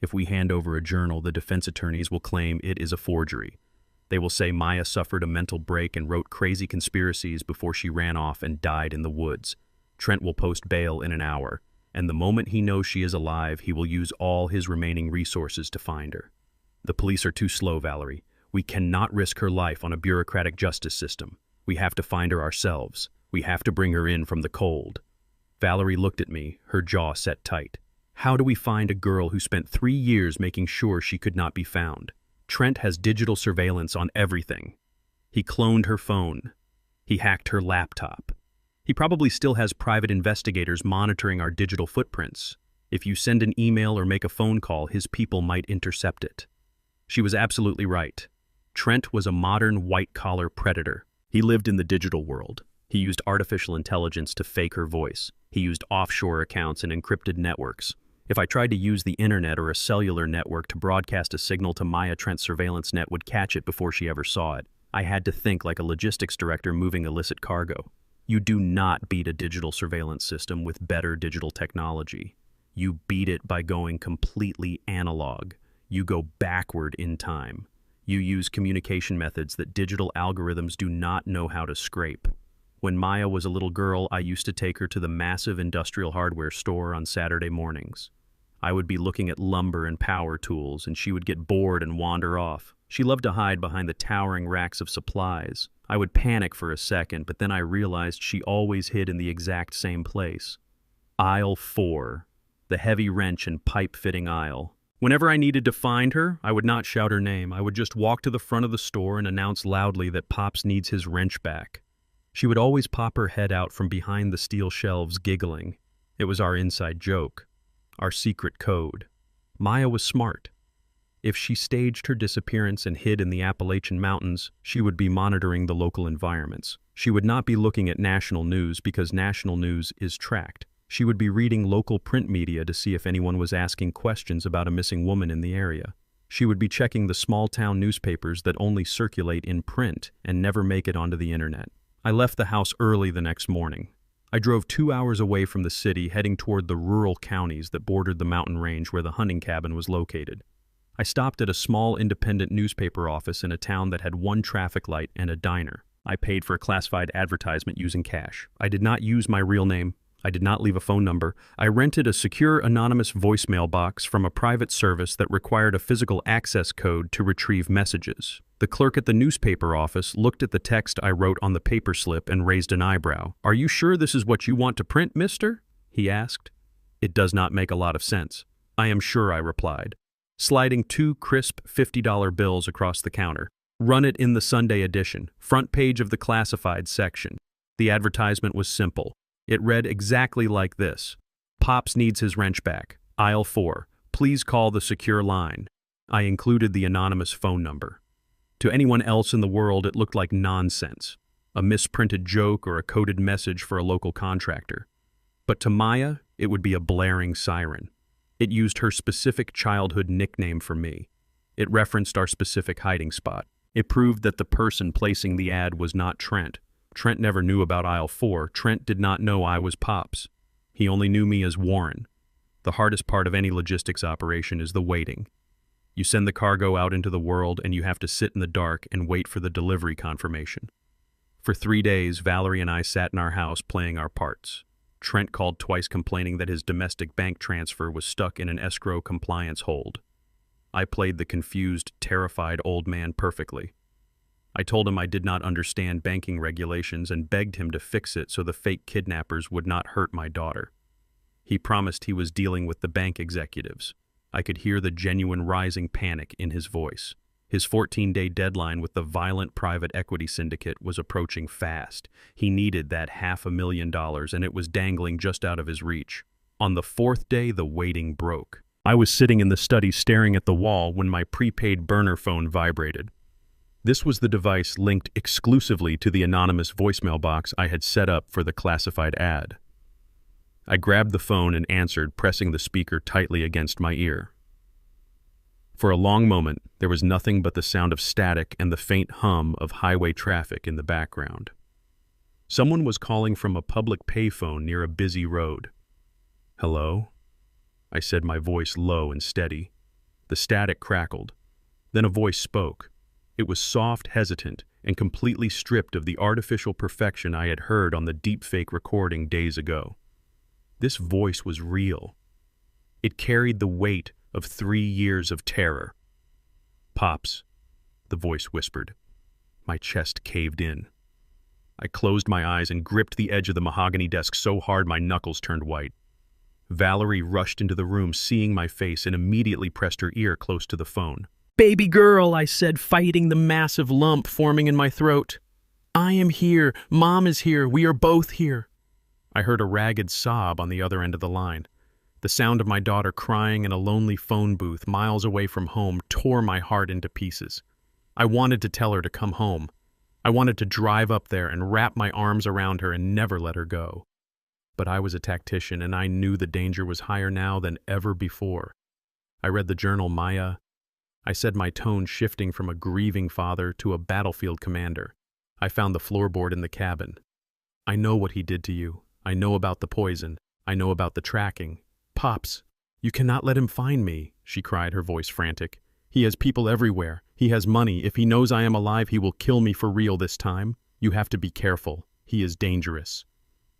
If we hand over a journal, the defense attorneys will claim it is a forgery. They will say Maya suffered a mental break and wrote crazy conspiracies before she ran off and died in the woods. Trent will post bail in an hour, and the moment he knows she is alive, he will use all his remaining resources to find her. The police are too slow, Valerie. We cannot risk her life on a bureaucratic justice system. We have to find her ourselves. We have to bring her in from the cold." Valerie looked at me, her jaw set tight. "How do we find a girl who spent 3 years making sure she could not be found? Trent has digital surveillance on everything. He cloned her phone. He hacked her laptop. He probably still has private investigators monitoring our digital footprints. If you send an email or make a phone call, his people might intercept it." She was absolutely right. Trent was a modern white-collar predator. He lived in the digital world. He used artificial intelligence to fake her voice. He used offshore accounts and encrypted networks. If I tried to use the internet or a cellular network to broadcast a signal to Maya, Trent's surveillance net would catch it before she ever saw it. I had to think like a logistics director moving illicit cargo. You do not beat a digital surveillance system with better digital technology. You beat it by going completely analog. You go backward in time. You use communication methods that digital algorithms do not know how to scrape. When Maya was a little girl, I used to take her to the massive industrial hardware store on Saturday mornings. I would be looking at lumber and power tools, and she would get bored and wander off. She loved to hide behind the towering racks of supplies. I would panic for a second, but then I realized she always hid in the exact same place. Aisle 4, the heavy wrench and pipe-fitting aisle. Whenever I needed to find her, I would not shout her name. I would just walk to the front of the store and announce loudly that Pops needs his wrench back. She would always pop her head out from behind the steel shelves, giggling. It was our inside joke, our secret code. Maya was smart. If she staged her disappearance and hid in the Appalachian Mountains, she would be monitoring the local environments. She would not be looking at national news because national news is tracked. She would be reading local print media to see if anyone was asking questions about a missing woman in the area. She would be checking the small-town newspapers that only circulate in print and never make it onto the internet. I left the house early the next morning. I drove 2 hours away from the city, heading toward the rural counties that bordered the mountain range where the hunting cabin was located. I stopped at a small independent newspaper office in a town that had one traffic light and a diner. I paid for a classified advertisement using cash. I did not use my real name. I did not leave a phone number. I rented a secure anonymous voicemail box from a private service that required a physical access code to retrieve messages. The clerk at the newspaper office looked at the text I wrote on the paper slip and raised an eyebrow. "Are you sure this is what you want to print, mister?" he asked. "It does not make a lot of sense." "I am sure," I replied, sliding 2 crisp $50 bills across the counter. "Run it in the Sunday edition, front page of the classified section." The advertisement was simple. It read exactly like this: "Pops needs his wrench back. Aisle 4. Please call the secure line." I included the anonymous phone number. To anyone else in the world, it looked like nonsense, a misprinted joke or a coded message for a local contractor. But to Maya, it would be a blaring siren. It used her specific childhood nickname for me. It referenced our specific hiding spot. It proved that the person placing the ad was not Trent. Trent never knew about aisle 4. Trent did not know I was Pops. He only knew me as Warren. The hardest part of any logistics operation is the waiting. You send the cargo out into the world and you have to sit in the dark and wait for the delivery confirmation. For 3 days, Valerie and I sat in our house playing our parts. Trent called twice complaining that his domestic bank transfer was stuck in an escrow compliance hold. I played the confused, terrified old man perfectly. I told him I did not understand banking regulations and begged him to fix it so the fake kidnappers would not hurt my daughter. He promised he was dealing with the bank executives. I could hear the genuine rising panic in his voice. His 14-day deadline with the violent private equity syndicate was approaching fast. He needed that $500,000 and it was dangling just out of his reach. On the 4th day, the waiting broke. I was sitting in the study staring at the wall when my prepaid burner phone vibrated. This was the device linked exclusively to the anonymous voicemail box I had set up for the classified ad. I grabbed the phone and answered, pressing the speaker tightly against my ear. For a long moment, there was nothing but the sound of static and the faint hum of highway traffic in the background. Someone was calling from a public payphone near a busy road. "Hello?" I said, my voice low and steady. The static crackled. Then a voice spoke. It was soft, hesitant, and completely stripped of the artificial perfection I had heard on the deepfake recording days ago. This voice was real. It carried the weight of 3 years of terror. "Pops," the voice whispered. My chest caved in. I closed my eyes and gripped the edge of the mahogany desk so hard my knuckles turned white. Valerie rushed into the room, seeing my face, and immediately pressed her ear close to the phone. "Baby girl," I said, fighting the massive lump forming in my throat. "I am here. Mom is here. We are both here." I heard a ragged sob on the other end of the line. The sound of my daughter crying in a lonely phone booth miles away from home tore my heart into pieces. I wanted to tell her to come home. I wanted to drive up there and wrap my arms around her and never let her go. But I was a tactician, and I knew the danger was higher now than ever before. I read the journal Maya. I said, my tone shifting from a grieving father to a battlefield commander. I found the floorboard in the cabin. "I know what he did to you. I know about the poison. I know about the tracking. Pops, you cannot let him find me," she cried, her voice frantic. "He has people everywhere. He has money. If he knows I am alive, he will kill me for real this time. You have to be careful. He is dangerous."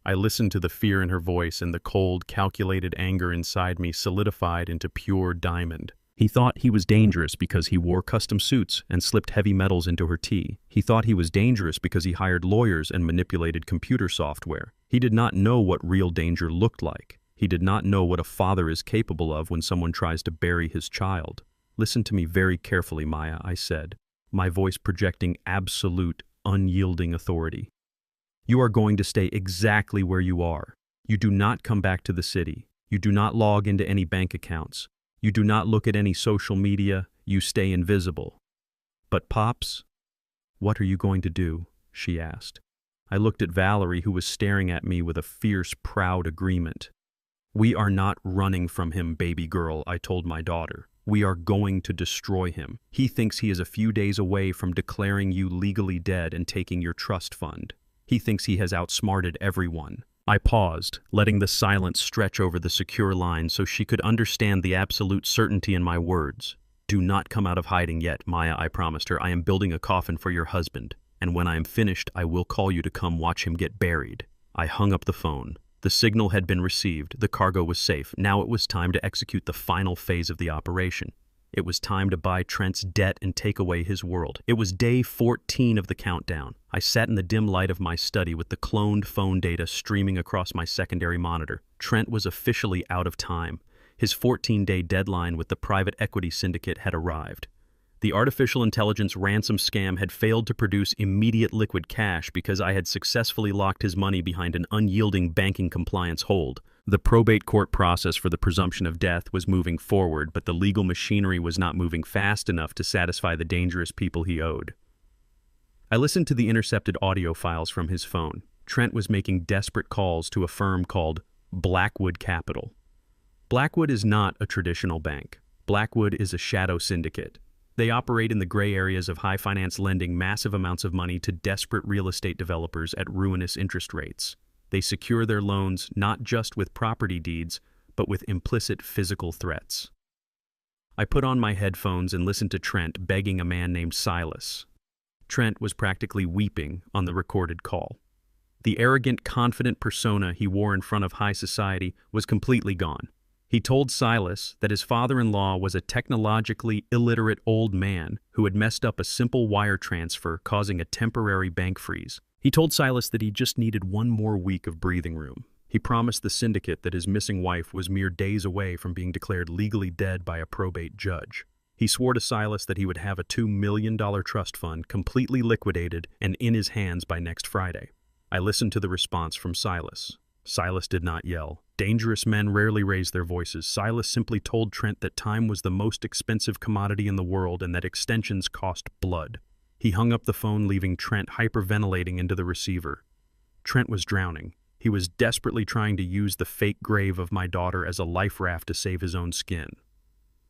I listened to the fear in her voice, and the cold, calculated anger inside me solidified into pure diamond. He thought he was dangerous because he wore custom suits and slipped heavy metals into her tea. He thought he was dangerous because he hired lawyers and manipulated computer software. He did not know what real danger looked like. He did not know what a father is capable of when someone tries to bury his child. "Listen to me very carefully, Maya," I said, my voice projecting absolute, unyielding authority. "You are going to stay exactly where you are. You do not come back to the city. You do not log into any bank accounts. You do not look at any social media. You stay invisible." "But Pops, what are you going to do?" she asked. I looked at Valerie, who was staring at me with a fierce, proud agreement. "We are not running from him, baby girl," I told my daughter. "We are going to destroy him. He thinks he is a few days away from declaring you legally dead and taking your trust fund. He thinks he has outsmarted everyone." I paused, letting the silence stretch over the secure line so she could understand the absolute certainty in my words. "Do not come out of hiding yet, Maya," I promised her. "I am building a coffin for your husband, and when I am finished, I will call you to come watch him get buried." I hung up the phone. The signal had been received, the cargo was safe. Now it was time to execute the final phase of the operation. It was time to buy Trent's debt and take away his world. It was day 14 of the countdown. I sat in the dim light of my study with the cloned phone data streaming across my secondary monitor. Trent was officially out of time. His 14-day deadline with the private equity syndicate had arrived. The artificial intelligence ransom scam had failed to produce immediate liquid cash because I had successfully locked his money behind an unyielding banking compliance hold. The probate court process for the presumption of death was moving forward, but the legal machinery was not moving fast enough to satisfy the dangerous people he owed. I listened to the intercepted audio files from his phone. Trent was making desperate calls to a firm called Blackwood Capital. Blackwood is not a traditional bank. Blackwood is a shadow syndicate. They operate in the gray areas of high finance, lending massive amounts of money to desperate real estate developers at ruinous interest rates. They secure their loans not just with property deeds, but with implicit physical threats. I put on my headphones and listened to Trent begging a man named Silas. Trent was practically weeping on the recorded call. The arrogant, confident persona he wore in front of high society was completely gone. He told Silas that his father-in-law was a technologically illiterate old man who had messed up a simple wire transfer, causing a temporary bank freeze. He told Silas that he just needed one more week of breathing room. He promised the syndicate that his missing wife was mere days away from being declared legally dead by a probate judge. He swore to Silas that he would have a $2 million trust fund completely liquidated and in his hands by next Friday. I listened to the response from Silas. Silas did not yell. Dangerous men rarely raise their voices. Silas simply told Trent that time was the most expensive commodity in the world and that extensions cost blood. He hung up the phone, leaving Trent hyperventilating into the receiver. Trent was drowning. He was desperately trying to use the fake grave of my daughter as a life raft to save his own skin.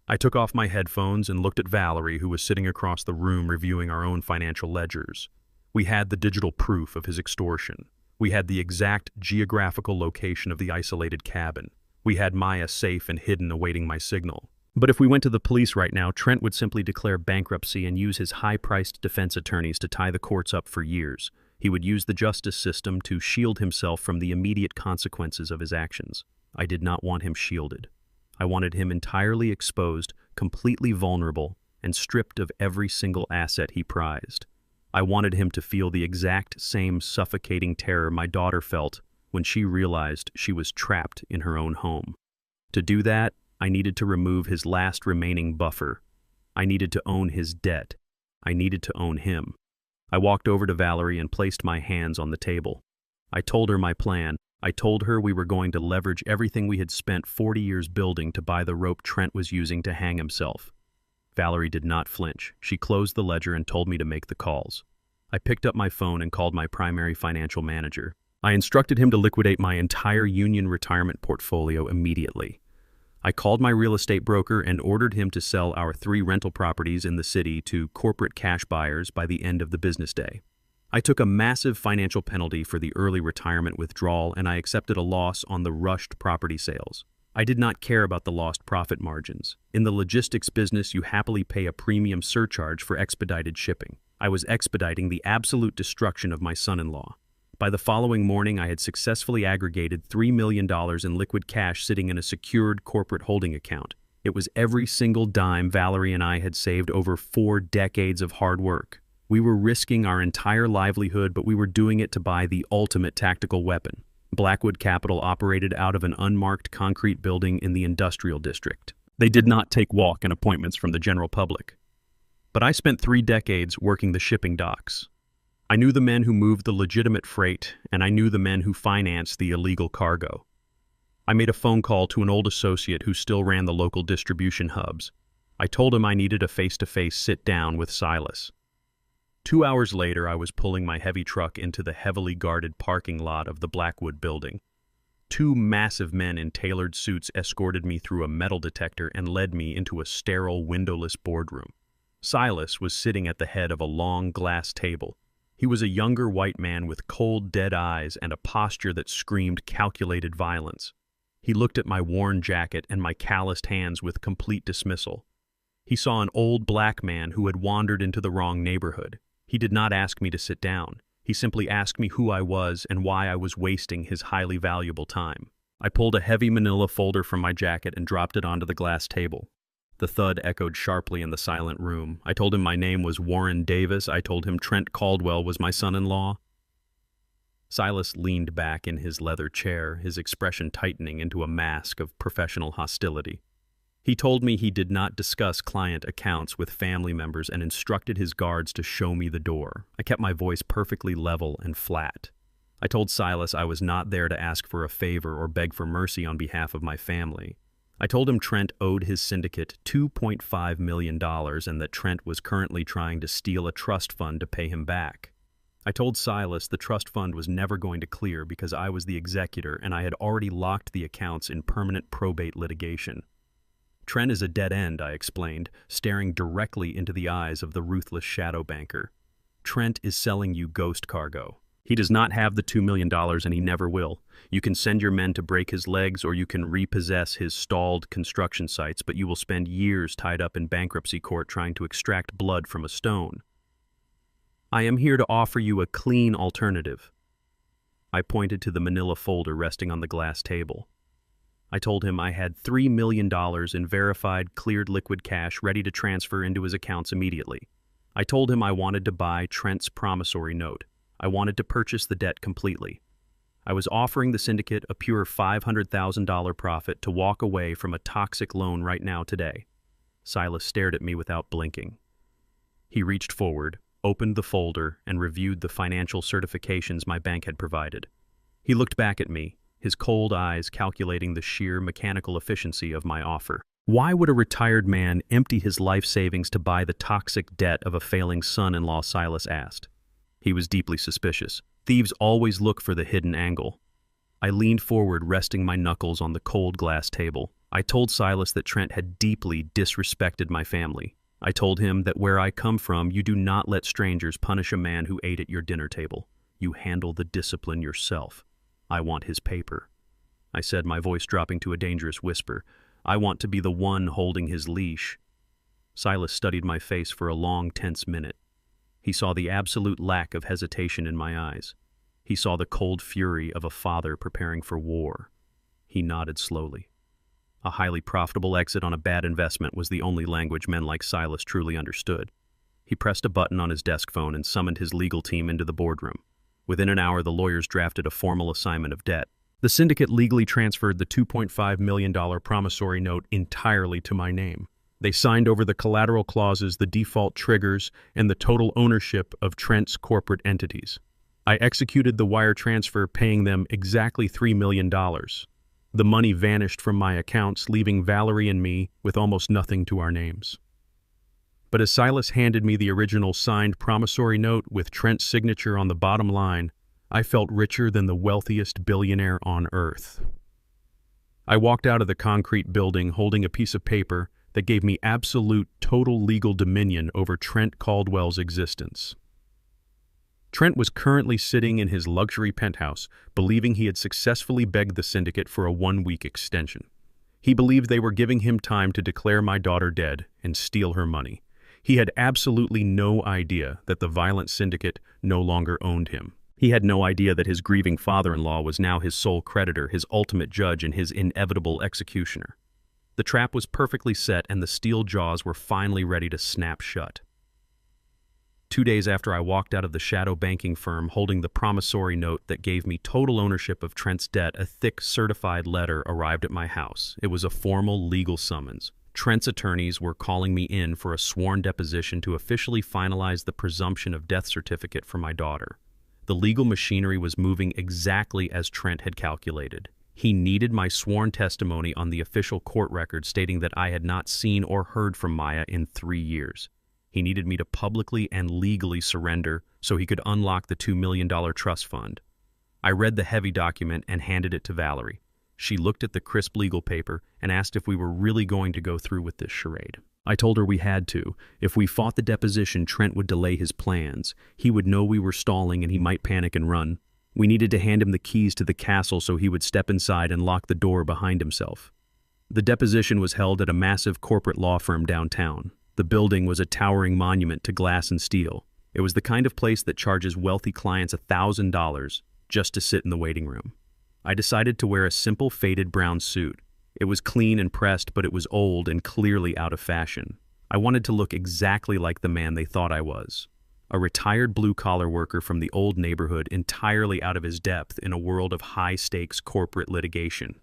I took off my headphones and looked at Valerie, who was sitting across the room reviewing our own financial ledgers. We had the digital proof of his extortion. We had the exact geographical location of the isolated cabin. We had Maya safe and hidden, awaiting my signal. But if we went to the police right now, Trent would simply declare bankruptcy and use his high-priced defense attorneys to tie the courts up for years. He would use the justice system to shield himself from the immediate consequences of his actions. I did not want him shielded. I wanted him entirely exposed, completely vulnerable, and stripped of every single asset he prized. I wanted him to feel the exact same suffocating terror my daughter felt when she realized she was trapped in her own home. To do that, I needed to remove his last remaining buffer. I needed to own his debt. I needed to own him. I walked over to Valerie and placed my hands on the table. I told her my plan. I told her we were going to leverage everything we had spent 40 years building to buy the rope Trent was using to hang himself. Valerie did not flinch. She closed the ledger and told me to make the calls. I picked up my phone and called my primary financial manager. I instructed him to liquidate my entire union retirement portfolio immediately. I called my real estate broker and ordered him to sell our 3 rental properties in the city to corporate cash buyers by the end of the business day. I took a massive financial penalty for the early retirement withdrawal, and I accepted a loss on the rushed property sales. I did not care about the lost profit margins. In the logistics business, you happily pay a premium surcharge for expedited shipping. I was expediting the absolute destruction of my son-in-law. By the following morning, I had successfully aggregated $3 million in liquid cash sitting in a secured corporate holding account. It was every single dime Valerie and I had saved over 4 decades of hard work. We were risking our entire livelihood, but we were doing it to buy the ultimate tactical weapon. Blackwood Capital operated out of an unmarked concrete building in the industrial district. They did not take walk-in appointments from the general public. But I spent 3 decades working the shipping docks. I knew the men who moved the legitimate freight, and I knew the men who financed the illegal cargo. I made a phone call to an old associate who still ran the local distribution hubs. I told him I needed a face-to-face sit-down with Silas. 2 hours later, I was pulling my heavy truck into the heavily guarded parking lot of the Blackwood building. 2 massive men in tailored suits escorted me through a metal detector and led me into a sterile, windowless boardroom. Silas was sitting at the head of a long glass table. He was a younger white man with cold, dead eyes and a posture that screamed calculated violence. He looked at my worn jacket and my calloused hands with complete dismissal. He saw an old black man who had wandered into the wrong neighborhood. He did not ask me to sit down. He simply asked me who I was and why I was wasting his highly valuable time. I pulled a heavy manila folder from my jacket and dropped it onto the glass table. The thud echoed sharply in the silent room. I told him my name was Warren Davis. I told him Trent Caldwell was my son-in-law. Silas leaned back in his leather chair, his expression tightening into a mask of professional hostility. He told me he did not discuss client accounts with family members and instructed his guards to show me the door. I kept my voice perfectly level and flat. I told Silas I was not there to ask for a favor or beg for mercy on behalf of my family. I told him Trent owed his syndicate $2.5 million and that Trent was currently trying to steal a trust fund to pay him back. I told Silas the trust fund was never going to clear because I was the executor and I had already locked the accounts in permanent probate litigation. Trent is a dead end, I explained, staring directly into the eyes of the ruthless shadow banker. Trent is selling you ghost cargo. He does not have the $2 million and he never will. You can send your men to break his legs or you can repossess his stalled construction sites, but you will spend years tied up in bankruptcy court trying to extract blood from a stone. I am here to offer you a clean alternative. I pointed to the manila folder resting on the glass table. I told him I had $3 million in verified, cleared liquid cash ready to transfer into his accounts immediately. I told him I wanted to buy Trent's promissory note. I wanted to purchase the debt completely. I was offering the syndicate a pure $500,000 profit to walk away from a toxic loan right now today. Silas stared at me without blinking. He reached forward, opened the folder, and reviewed the financial certifications my bank had provided. He looked back at me, his cold eyes calculating the sheer mechanical efficiency of my offer. Why would a retired man empty his life savings to buy the toxic debt of a failing son-in-law, Silas asked. He was deeply suspicious. Thieves always look for the hidden angle. I leaned forward, resting my knuckles on the cold glass table. I told Silas that Trent had deeply disrespected my family. I told him that where I come from, you do not let strangers punish a man who ate at your dinner table. You handle the discipline yourself. I want his paper. I said, my voice dropping to a dangerous whisper. I want to be the one holding his leash. Silas studied my face for a long, tense minute. He saw the absolute lack of hesitation in my eyes. He saw the cold fury of a father preparing for war. He nodded slowly. A highly profitable exit on a bad investment was the only language men like Silas truly understood. He pressed a button on his desk phone and summoned his legal team into the boardroom. Within an hour, the lawyers drafted a formal assignment of debt. The syndicate legally transferred the $2.5 million promissory note entirely to my name. They signed over the collateral clauses, the default triggers, and the total ownership of Trent's corporate entities. I executed the wire transfer, paying them exactly $3 million. The money vanished from my accounts, leaving Valerie and me with almost nothing to our names. But as Silas handed me the original signed promissory note with Trent's signature on the bottom line, I felt richer than the wealthiest billionaire on earth. I walked out of the concrete building holding a piece of paper that gave me absolute, total legal dominion over Trent Caldwell's existence. Trent was currently sitting in his luxury penthouse, believing he had successfully begged the syndicate for a 1-week extension. He believed they were giving him time to declare my daughter dead and steal her money. He had absolutely no idea that the violent syndicate no longer owned him. He had no idea that his grieving father-in-law was now his sole creditor, his ultimate judge, and his inevitable executioner. The trap was perfectly set, and the steel jaws were finally ready to snap shut. 2 days after I walked out of the shadow banking firm holding the promissory note that gave me total ownership of Trent's debt, a thick certified letter arrived at my house. It was a formal legal summons. Trent's attorneys were calling me in for a sworn deposition to officially finalize the presumption of death certificate for my daughter. The legal machinery was moving exactly as Trent had calculated. He needed my sworn testimony on the official court record stating that I had not seen or heard from Maya in 3 years. He needed me to publicly and legally surrender so he could unlock the $2 million trust fund. I read the heavy document and handed it to Valerie. She looked at the crisp legal paper and asked if we were really going to go through with this charade. I told her we had to. If we fought the deposition, Trent would delay his plans. He would know we were stalling and he might panic and run. We needed to hand him the keys to the castle so he would step inside and lock the door behind himself. The deposition was held at a massive corporate law firm downtown. The building was a towering monument to glass and steel. It was the kind of place that charges wealthy clients $1,000 just to sit in the waiting room. I decided to wear a simple faded brown suit. It was clean and pressed, but it was old and clearly out of fashion. I wanted to look exactly like the man they thought I was. A retired blue-collar worker from the old neighborhood, entirely out of his depth in a world of high-stakes corporate litigation.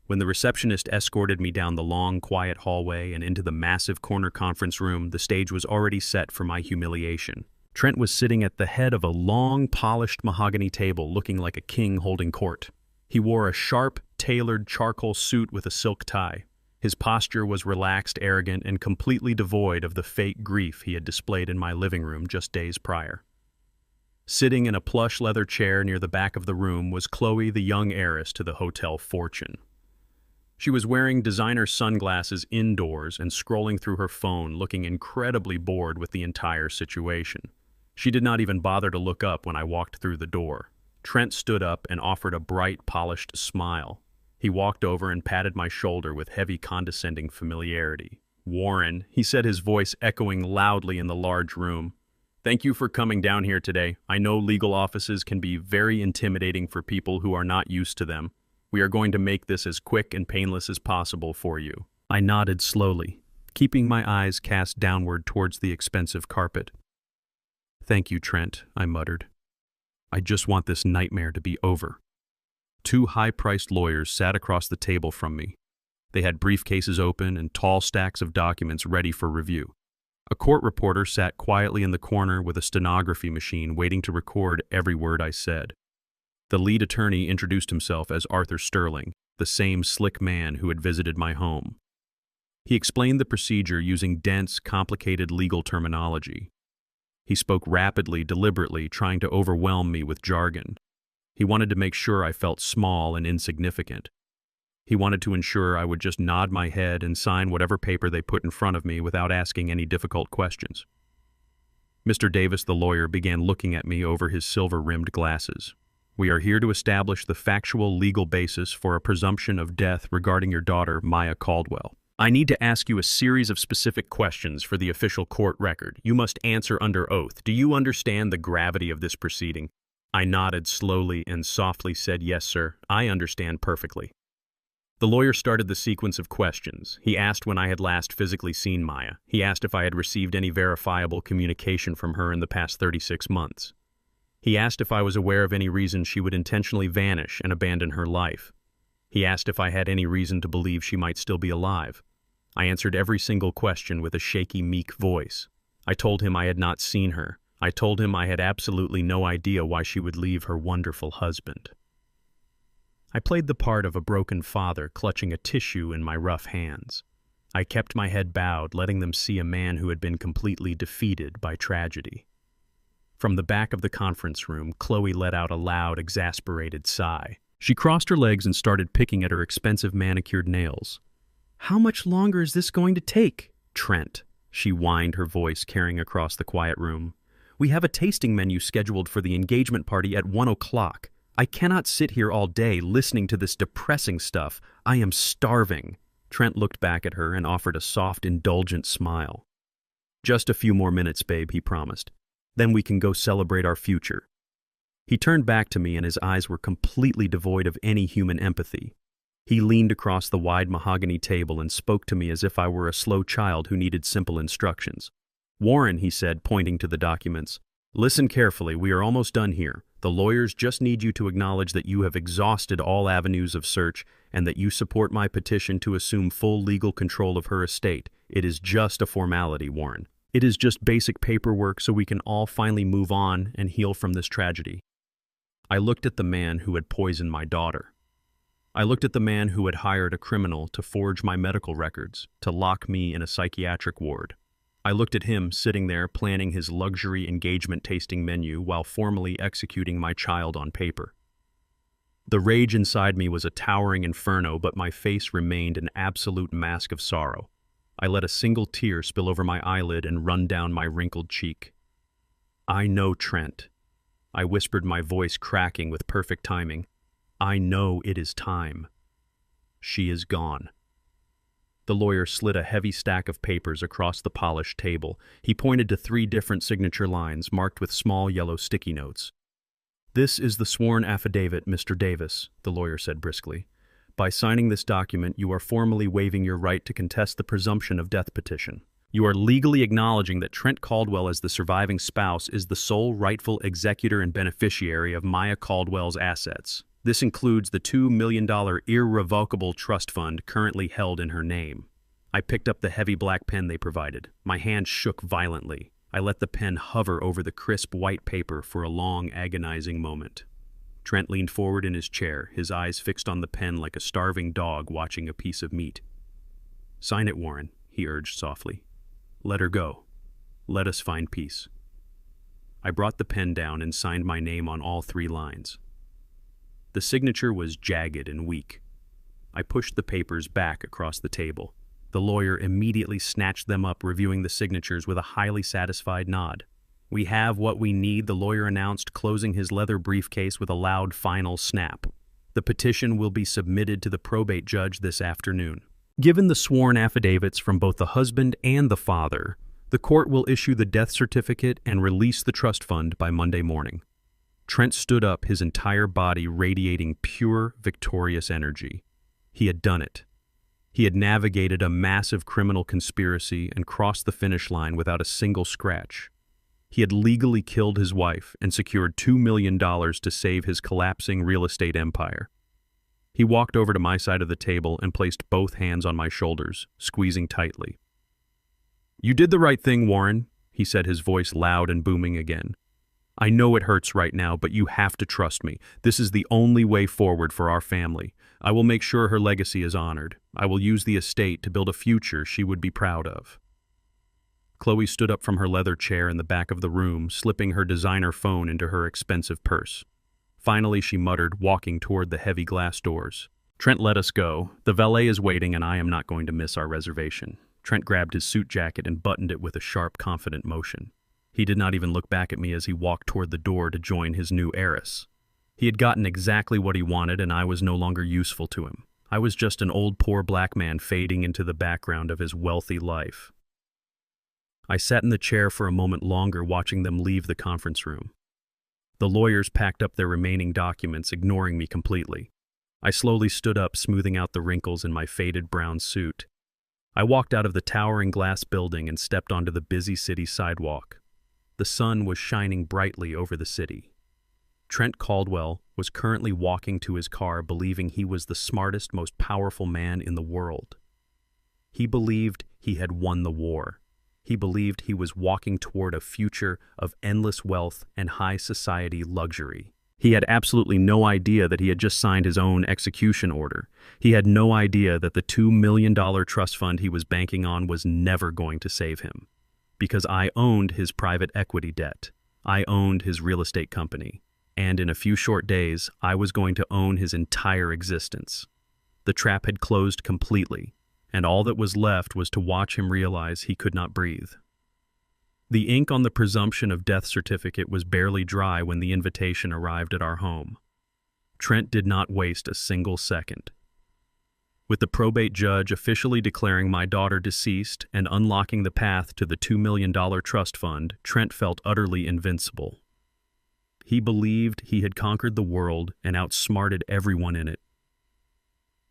When the receptionist escorted me down the long, quiet hallway and into the massive corner conference room, the stage was already set for my humiliation. Trent was sitting at the head of a long, polished mahogany table looking like a king holding court. He wore a sharp, tailored charcoal suit with a silk tie. His posture was relaxed, arrogant, and completely devoid of the fake grief he had displayed in my living room just days prior. Sitting in a plush leather chair near the back of the room was Chloe, the young heiress to the Hotel Fortune. She was wearing designer sunglasses indoors and scrolling through her phone, looking incredibly bored with the entire situation. She did not even bother to look up when I walked through the door. Trent stood up and offered a bright, polished smile. He walked over and patted my shoulder with heavy, condescending familiarity. "Warren," he said, his voice echoing loudly in the large room. "Thank you for coming down here today. I know legal offices can be very intimidating for people who are not used to them. We are going to make this as quick and painless as possible for you." I nodded slowly, keeping my eyes cast downward towards the expensive carpet. "Thank you, Trent," I muttered. "I just want this nightmare to be over." Two high-priced lawyers sat across the table from me. They had briefcases open and tall stacks of documents ready for review. A court reporter sat quietly in the corner with a stenography machine waiting to record every word I said. The lead attorney introduced himself as Arthur Sterling, the same slick man who had visited my home. He explained the procedure using dense, complicated legal terminology. He spoke rapidly, deliberately, trying to overwhelm me with jargon. He wanted to make sure I felt small and insignificant. He wanted to ensure I would just nod my head and sign whatever paper they put in front of me without asking any difficult questions. Mr. Davis, the lawyer, began looking at me over his silver-rimmed glasses. "We are here to establish the factual legal basis for a presumption of death regarding your daughter, Maya Caldwell. I need to ask you a series of specific questions for the official court record. You must answer under oath. Do you understand the gravity of this proceeding?" I nodded slowly and softly said, "Yes, sir. I understand perfectly." The lawyer started the sequence of questions. He asked when I had last physically seen Maya. He asked if I had received any verifiable communication from her in the past 36 months. He asked if I was aware of any reason she would intentionally vanish and abandon her life. He asked if I had any reason to believe she might still be alive. I answered every single question with a shaky, meek voice. I told him I had not seen her. I told him I had absolutely no idea why she would leave her wonderful husband. I played the part of a broken father clutching a tissue in my rough hands. I kept my head bowed, letting them see a man who had been completely defeated by tragedy. From the back of the conference room, Chloe let out a loud, exasperated sigh. She crossed her legs and started picking at her expensive manicured nails. "How much longer is this going to take, Trent?" she whined, her voice carrying across the quiet room. "We have a tasting menu scheduled for the engagement party at 1 o'clock. I cannot sit here all day listening to this depressing stuff. I am starving." Trent looked back at her and offered a soft, indulgent smile. "Just a few more minutes, babe," he promised. "Then we can go celebrate our future." He turned back to me and his eyes were completely devoid of any human empathy. He leaned across the wide mahogany table and spoke to me as if I were a slow child who needed simple instructions. "Warren," he said, pointing to the documents, "listen carefully. We are almost done here. The lawyers just need you to acknowledge that you have exhausted all avenues of search and that you support my petition to assume full legal control of her estate. It is just a formality, Warren. It is just basic paperwork so we can all finally move on and heal from this tragedy." I looked at the man who had poisoned my daughter. I looked at the man who had hired a criminal to forge my medical records, to lock me in a psychiatric ward. I looked at him sitting there planning his luxury engagement tasting menu while formally executing my child on paper. The rage inside me was a towering inferno, but my face remained an absolute mask of sorrow. I let a single tear spill over my eyelid and run down my wrinkled cheek. "I know, Trent," I whispered, my voice cracking with perfect timing. "I know it is time. She is gone." The lawyer slid a heavy stack of papers across the polished table. He pointed to 3 different signature lines marked with small yellow sticky notes. "This is the sworn affidavit, Mr. Davis," the lawyer said briskly. "By signing this document, you are formally waiving your right to contest the presumption of death petition. You are legally acknowledging that Trent Caldwell, as the surviving spouse, is the sole rightful executor and beneficiary of Maya Caldwell's assets. This includes the $2 million irrevocable trust fund currently held in her name." I picked up the heavy black pen they provided. My hand shook violently. I let the pen hover over the crisp white paper for a long, agonizing moment. Trent leaned forward in his chair, his eyes fixed on the pen like a starving dog watching a piece of meat. "Sign it, Warren," he urged softly. "Let her go. Let us find peace." I brought the pen down and signed my name on all 3 lines. The signature was jagged and weak. I pushed the papers back across the table. The lawyer immediately snatched them up, reviewing the signatures with a highly satisfied nod. "We have what we need," the lawyer announced, closing his leather briefcase with a loud final snap. "The petition will be submitted to the probate judge this afternoon." Given the sworn affidavits from both the husband and the father, the court will issue the death certificate and release the trust fund by Monday morning. Trent stood up, his entire body radiating pure, victorious energy. He had done it. He had navigated a massive criminal conspiracy and crossed the finish line without a single scratch. He had legally killed his wife and secured $2 million to save his collapsing real estate empire. He walked over to my side of the table and placed both hands on my shoulders, squeezing tightly. "You did the right thing, Warren," he said, his voice loud and booming again. "I know it hurts right now, but you have to trust me. This is the only way forward for our family. I will make sure her legacy is honored. I will use the estate to build a future she would be proud of." Chloe stood up from her leather chair in the back of the room, slipping her designer phone into her expensive purse. Finally, she muttered, walking toward the heavy glass doors. "Trent, let us go. The valet is waiting, and I am not going to miss our reservation." Trent grabbed his suit jacket and buttoned it with a sharp, confident motion. He did not even look back at me as he walked toward the door to join his new heiress. He had gotten exactly what he wanted, and I was no longer useful to him. I was just an old, poor black man fading into the background of his wealthy life. I sat in the chair for a moment longer, watching them leave the conference room. The lawyers packed up their remaining documents, ignoring me completely. I slowly stood up, smoothing out the wrinkles in my faded brown suit. I walked out of the towering glass building and stepped onto the busy city sidewalk. The sun was shining brightly over the city. Trent Caldwell was currently walking to his car, believing he was the smartest, most powerful man in the world. He believed he had won the war. He believed he was walking toward a future of endless wealth and high society luxury. He had absolutely no idea that he had just signed his own execution order. He had no idea that the $2 million trust fund he was banking on was never going to save him. Because I owned his private equity debt. I owned his real estate company. And in a few short days, I was going to own his entire existence. The trap had closed completely, and all that was left was to watch him realize he could not breathe. The ink on the presumption of death certificate was barely dry when the invitation arrived at our home. Trent did not waste a single second. With the probate judge officially declaring my daughter deceased and unlocking the path to the $2 million trust fund, Trent felt utterly invincible. He believed he had conquered the world and outsmarted everyone in it.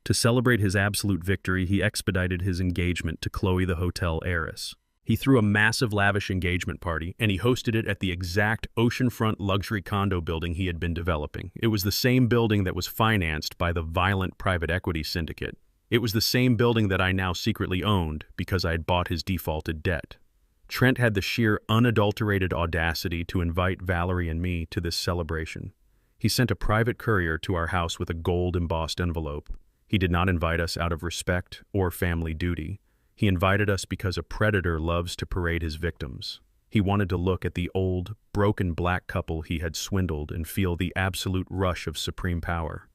To celebrate his absolute victory, he expedited his engagement to Chloe, the hotel heiress. He threw a massive, lavish engagement party, and he hosted it at the exact oceanfront luxury condo building he had been developing. It was the same building that was financed by the violent private equity syndicate. It was the same building that I now secretly owned because I had bought his defaulted debt. Trent had the sheer, unadulterated audacity to invite Valerie and me to this celebration. He sent a private courier to our house with a gold-embossed envelope. He did not invite us out of respect or family duty. He invited us because a predator loves to parade his victims. He wanted to look at the old, broken black couple he had swindled and feel the absolute rush of supreme power.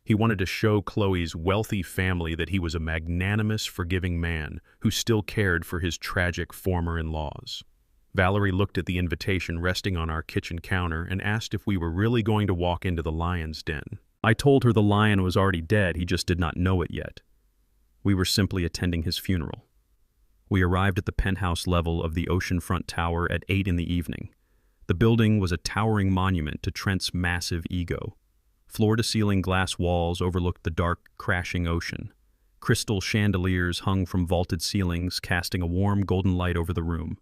He wanted to show Chloe's wealthy family that he was a magnanimous, forgiving man who still cared for his tragic former in-laws. Valerie looked at the invitation resting on our kitchen counter and asked if we were really going to walk into the lion's den. I told her the lion was already dead, he just did not know it yet. We were simply attending his funeral. We arrived at the penthouse level of the oceanfront tower at 8 in the evening. The building was a towering monument to Trent's massive ego. Floor-to-ceiling glass walls overlooked the dark, crashing ocean. Crystal chandeliers hung from vaulted ceilings, casting a warm golden light over the room.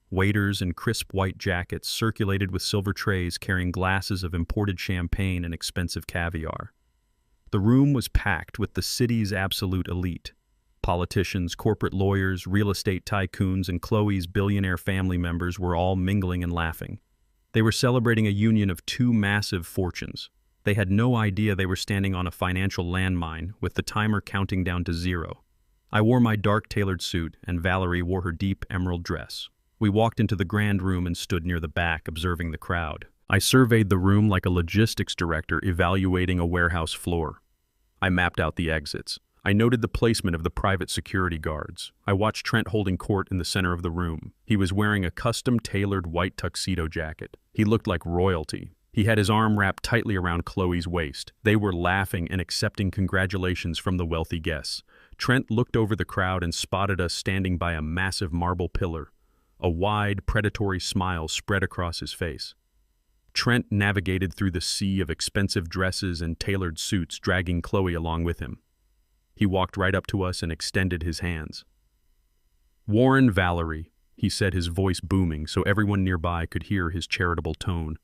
Waiters in crisp white jackets circulated with silver trays carrying glasses of imported champagne and expensive caviar. The room was packed with the city's absolute elite. Politicians, corporate lawyers, real estate tycoons, and Chloe's billionaire family members were all mingling and laughing. They were celebrating a union of two massive fortunes. They had no idea they were standing on a financial landmine with the timer counting down to 0. I wore my dark tailored suit, and Valerie wore her deep emerald dress. We walked into the grand room and stood near the back, observing the crowd. I surveyed the room like a logistics director evaluating a warehouse floor. I mapped out the exits. I noted the placement of the private security guards. I watched Trent holding court in the center of the room. He was wearing a custom-tailored white tuxedo jacket. He looked like royalty. He had his arm wrapped tightly around Chloe's waist. They were laughing and accepting congratulations from the wealthy guests. Trent looked over the crowd and spotted us standing by a massive marble pillar. A wide, predatory smile spread across his face. Trent navigated through the sea of expensive dresses and tailored suits, dragging Chloe along with him. He walked right up to us and extended his hands. "Warren Valerie," he said, his voice booming so everyone nearby could hear his charitable tone.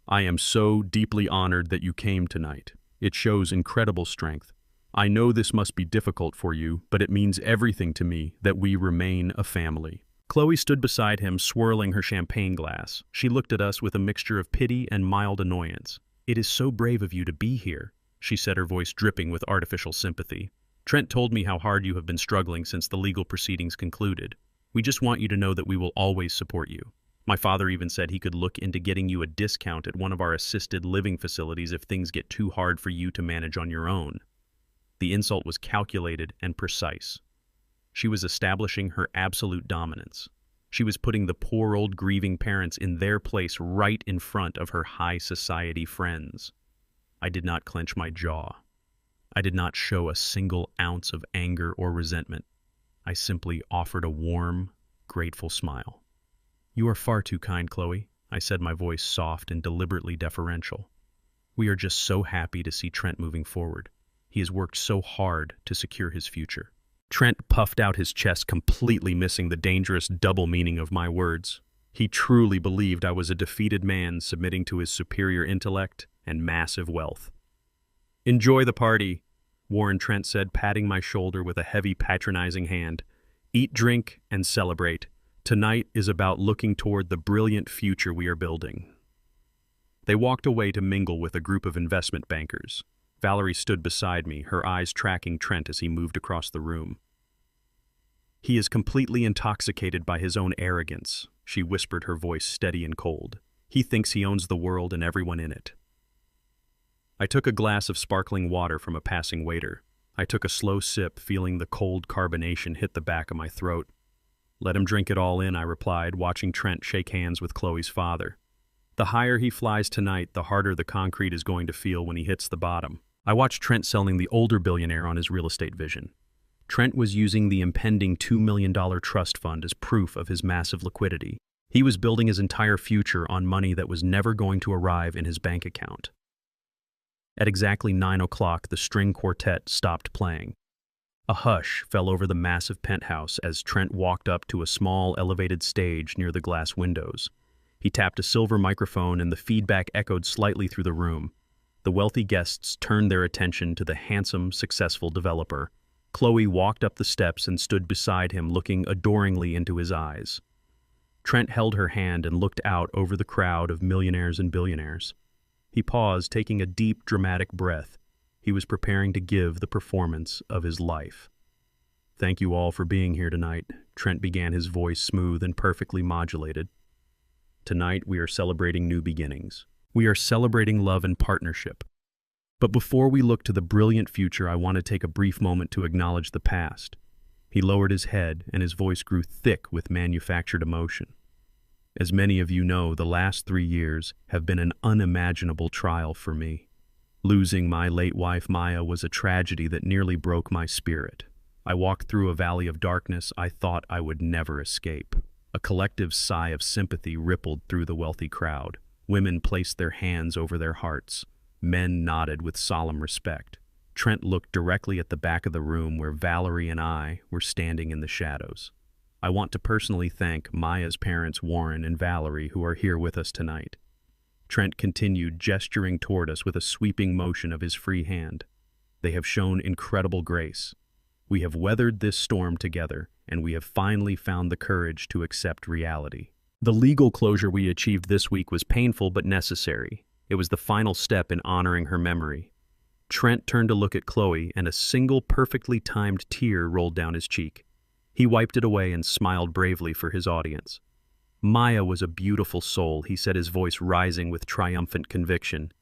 "I am so deeply honored that you came tonight. It shows incredible strength. I know this must be difficult for you, but it means everything to me that we remain a family." Chloe stood beside him, swirling her champagne glass. She looked at us with a mixture of pity and mild annoyance. "It is so brave of you to be here," she said, her voice dripping with artificial sympathy. "Trent told me how hard you have been struggling since the legal proceedings concluded. We just want you to know that we will always support you. My father even said he could look into getting you a discount at one of our assisted living facilities if things get too hard for you to manage on your own." The insult was calculated and precise. She was establishing her absolute dominance. She was putting the poor old grieving parents in their place right in front of her high society friends. I did not clench my jaw. I did not show a single ounce of anger or resentment. I simply offered a warm, grateful smile. "You are far too kind, Chloe," I said, my voice soft and deliberately deferential. "We are just so happy to see Trent moving forward. He has worked so hard to secure his future." Trent puffed out his chest, completely missing the dangerous double meaning of my words. He truly believed I was a defeated man submitting to his superior intellect and massive wealth. "Enjoy the party," Warren Trent said, patting my shoulder with a heavy, patronizing hand. "Eat, drink, and celebrate. Tonight is about looking toward the brilliant future we are building." They walked away to mingle with a group of investment bankers. Valerie stood beside me, her eyes tracking Trent as he moved across the room. "He is completely intoxicated by his own arrogance," she whispered, her voice steady and cold. "He thinks he owns the world and everyone in it." I took a glass of sparkling water from a passing waiter. I took a slow sip, feeling the cold carbonation hit the back of my throat. "Let him drink it all in," I replied, watching Trent shake hands with Chloe's father. "The higher he flies tonight, the harder the concrete is going to feel when he hits the bottom." I watched Trent selling the older billionaire on his real estate vision. Trent was using the impending $2 million trust fund as proof of his massive liquidity. He was building his entire future on money that was never going to arrive in his bank account. At exactly 9 o'clock, the string quartet stopped playing. A hush fell over the massive penthouse as Trent walked up to a small elevated stage near the glass windows. He tapped a silver microphone and the feedback echoed slightly through the room. The wealthy guests turned their attention to the handsome, successful developer. Chloe walked up the steps and stood beside him, looking adoringly into his eyes. Trent held her hand and looked out over the crowd of millionaires and billionaires. He paused, taking a deep, dramatic breath. He was preparing to give the performance of his life. "Thank you all for being here tonight," Trent began, his voice smooth and perfectly modulated. "Tonight we are celebrating new beginnings. We are celebrating love and partnership. But before we look to the brilliant future, I want to take a brief moment to acknowledge the past." He lowered his head, and his voice grew thick with manufactured emotion. "As many of you know, the last 3 years have been an unimaginable trial for me. Losing my late wife Maya was a tragedy that nearly broke my spirit. I walked through a valley of darkness I thought I would never escape." A collective sigh of sympathy rippled through the wealthy crowd. Women placed their hands over their hearts. Men nodded with solemn respect. Trent looked directly at the back of the room where Valerie and I were standing in the shadows. "I want to personally thank Maya's parents, Warren and Valerie, who are here with us tonight." Trent continued, gesturing toward us with a sweeping motion of his free hand. "They have shown incredible grace. We have weathered this storm together, and we have finally found the courage to accept reality." The legal closure we achieved this week was painful but necessary. It was the final step in honoring her memory. Trent turned to look at Chloe, and a single perfectly timed tear rolled down his cheek. He wiped it away and smiled bravely for his audience. "Maya was a beautiful soul," he said, his voice rising with triumphant conviction.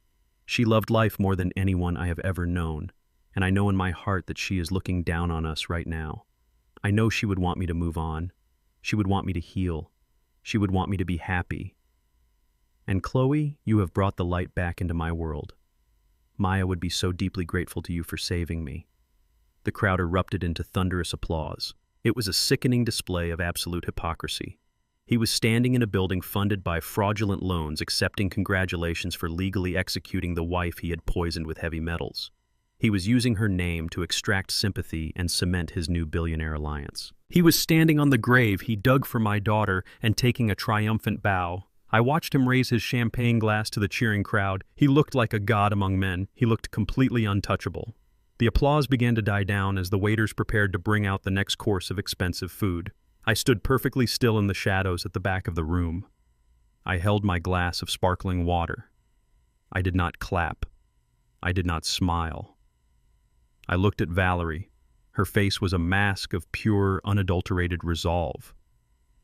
"She loved life more than anyone I have ever known. and I know in my heart that she is looking down on us right now. I know she would want me to move on. She would want me to heal. She would want me to be happy. And Chloe, you have brought the light back into my world. Maya would be so deeply grateful to you for saving me. The crowd erupted into thunderous applause. It was a sickening display of absolute hypocrisy. He was standing in a building funded by fraudulent loans, accepting congratulations for legally executing the wife he had poisoned with heavy metals. He was using her name to extract sympathy and cement his new billionaire alliance. He was standing on the grave he dug for my daughter and taking a triumphant bow. I watched him raise his champagne glass to the cheering crowd. He looked like a god among men. He looked completely untouchable. The applause began to die down as the waiters prepared to bring out the next course of expensive food. I stood perfectly still in the shadows at the back of the room. I held my glass of sparkling water. I did not clap. I did not smile. I looked at Valerie. Her face was a mask of pure, unadulterated resolve.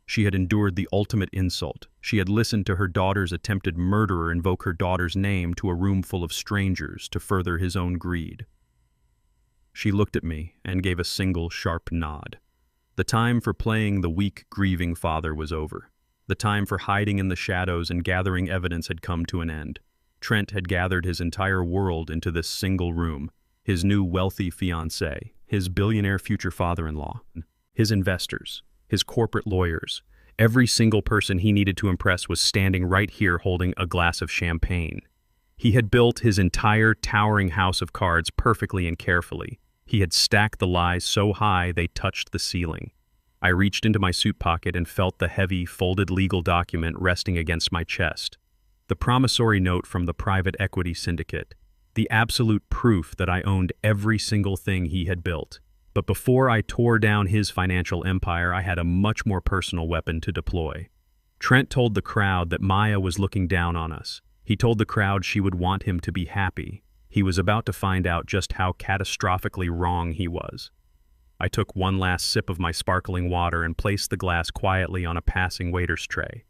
She had endured the ultimate insult. She had listened to her daughter's attempted murderer invoke her daughter's name to a room full of strangers to further his own greed. She looked at me and gave a single sharp nod. The time for playing the weak, grieving father was over. The time for hiding in the shadows and gathering evidence had come to an end. Trent had gathered his entire world into this single room. His new wealthy fiancé, his billionaire future father-in-law, his investors, his corporate lawyers. Every single person he needed to impress was standing right here holding a glass of champagne. He had built his entire towering house of cards perfectly and carefully. He had stacked the lies so high they touched the ceiling. I reached into my suit pocket and felt the heavy, folded legal document resting against my chest. The promissory note from the private equity syndicate. The absolute proof that I owned every single thing he had built. But before I tore down his financial empire, I had a much more personal weapon to deploy. Trent told the crowd that Maya was looking down on us. He told the crowd she would want him to be happy. He was about to find out just how catastrophically wrong he was. I took one last sip of my sparkling water and placed the glass quietly on a passing waiter's tray.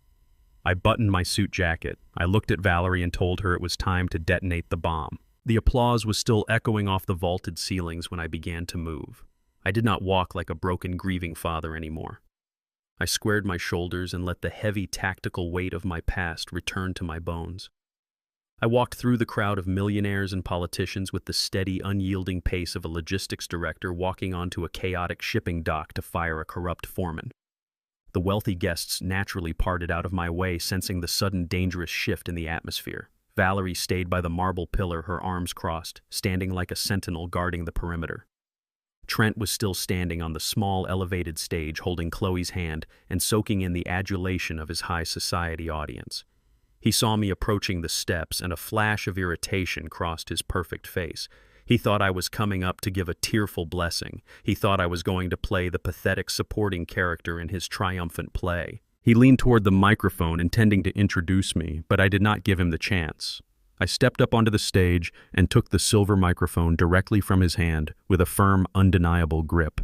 I buttoned my suit jacket. I looked at Valerie and told her it was time to detonate the bomb. The applause was still echoing off the vaulted ceilings when I began to move. I did not walk like a broken, grieving father anymore. I squared my shoulders and let the heavy, tactical weight of my past return to my bones. I walked through the crowd of millionaires and politicians with the steady, unyielding pace of a logistics director walking onto a chaotic shipping dock to fire a corrupt foreman. The wealthy guests naturally parted out of my way, sensing the sudden dangerous shift in the atmosphere. Valerie stayed by the marble pillar, her arms crossed, standing like a sentinel guarding the perimeter. Trent was still standing on the small, elevated stage, holding Chloe's hand and soaking in the adulation of his high society audience. He saw me approaching the steps, and a flash of irritation crossed his perfect face. He thought I was coming up to give a tearful blessing. He thought I was going to play the pathetic supporting character in his triumphant play. He leaned toward the microphone, intending to introduce me, but I did not give him the chance. I stepped up onto the stage and took the silver microphone directly from his hand with a firm, undeniable grip.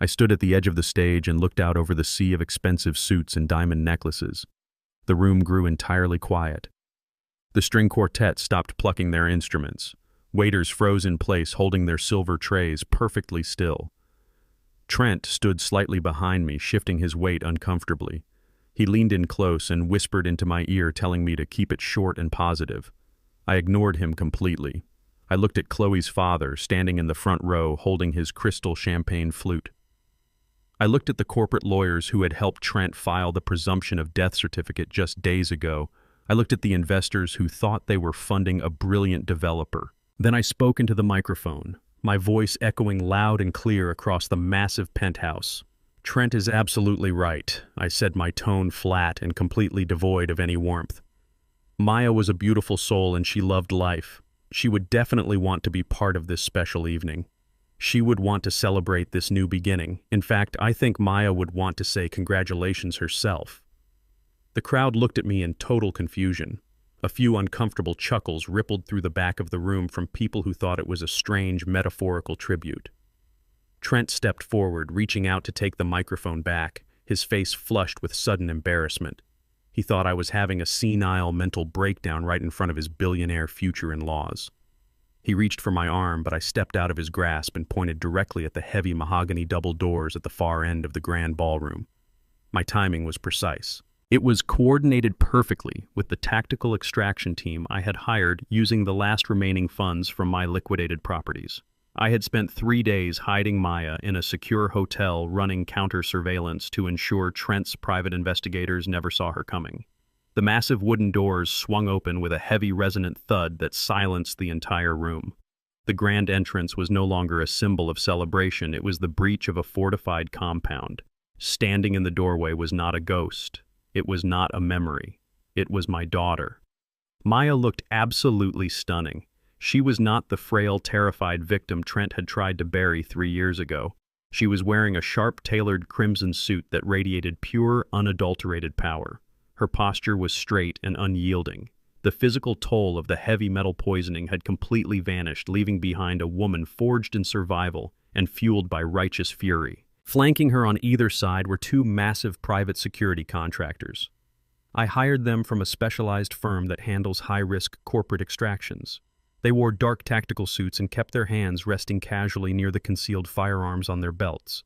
I stood at the edge of the stage and looked out over the sea of expensive suits and diamond necklaces. The room grew entirely quiet. The string quartet stopped plucking their instruments. Waiters froze in place, holding their silver trays perfectly still. Trent stood slightly behind me, shifting his weight uncomfortably. He leaned in close and whispered into my ear, telling me to keep it short and positive. I ignored him completely. I looked at Chloe's father, standing in the front row, holding his crystal champagne flute. I looked at the corporate lawyers who had helped Trent file the presumption of death certificate just days ago. I looked at the investors who thought they were funding a brilliant developer. Then I spoke into the microphone, my voice echoing loud and clear across the massive penthouse. Trent is absolutely right, I said, my tone flat and completely devoid of any warmth. Maya was a beautiful soul and she loved life. She would definitely want to be part of this special evening. She would want to celebrate this new beginning. In fact, I think Maya would want to say congratulations herself. The crowd looked at me in total confusion. A few uncomfortable chuckles rippled through the back of the room from people who thought it was a strange, metaphorical tribute. Trent stepped forward, reaching out to take the microphone back, his face flushed with sudden embarrassment. He thought I was having a senile mental breakdown right in front of his billionaire future-in-laws. He reached for my arm, but I stepped out of his grasp and pointed directly at the heavy mahogany double doors at the far end of the grand ballroom. My timing was precise. It was coordinated perfectly with the tactical extraction team I had hired using the last remaining funds from my liquidated properties. I had spent 3 days hiding Maya in a secure hotel running counter-surveillance to ensure Trent's private investigators never saw her coming. The massive wooden doors swung open with a heavy resonant thud that silenced the entire room. The grand entrance was no longer a symbol of celebration, it was the breach of a fortified compound. Standing in the doorway was not a ghost. It was not a memory. It was my daughter. Maya looked absolutely stunning. She was not the frail, terrified victim Trent had tried to bury 3 years ago. She was wearing a sharp-tailored crimson suit that radiated pure, unadulterated power. Her posture was straight and unyielding. The physical toll of the heavy metal poisoning had completely vanished, leaving behind a woman forged in survival and fueled by righteous fury. Flanking her on either side were 2 massive private security contractors. I hired them from a specialized firm that handles high-risk corporate extractions. They wore dark tactical suits and kept their hands resting casually near the concealed firearms on their belts.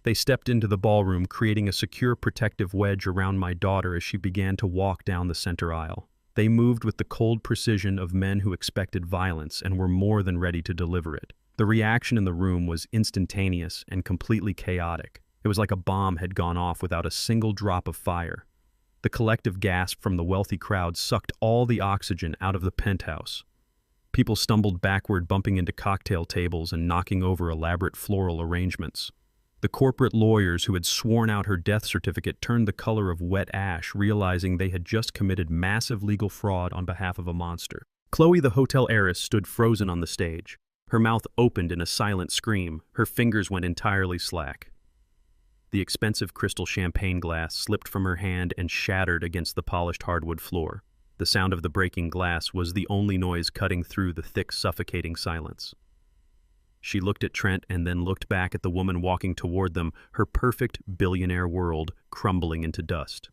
They stepped into the ballroom, creating a secure protective wedge around my daughter as she began to walk down the center aisle. They moved with the cold precision of men who expected violence and were more than ready to deliver it. The reaction in the room was instantaneous and completely chaotic. It was like a bomb had gone off without a single drop of fire. The collective gasp from the wealthy crowd sucked all the oxygen out of the penthouse. People stumbled backward, bumping into cocktail tables and knocking over elaborate floral arrangements. The corporate lawyers who had sworn out her death certificate turned the color of wet ash, realizing they had just committed massive legal fraud on behalf of a monster. Chloe, the hotel heiress, stood frozen on the stage. Her mouth opened in a silent scream. Her fingers went entirely slack. The expensive crystal champagne glass slipped from her hand and shattered against the polished hardwood floor. The sound of the breaking glass was the only noise cutting through the thick, suffocating silence. She looked at Trent and then looked back at the woman walking toward them, her perfect billionaire world crumbling into dust.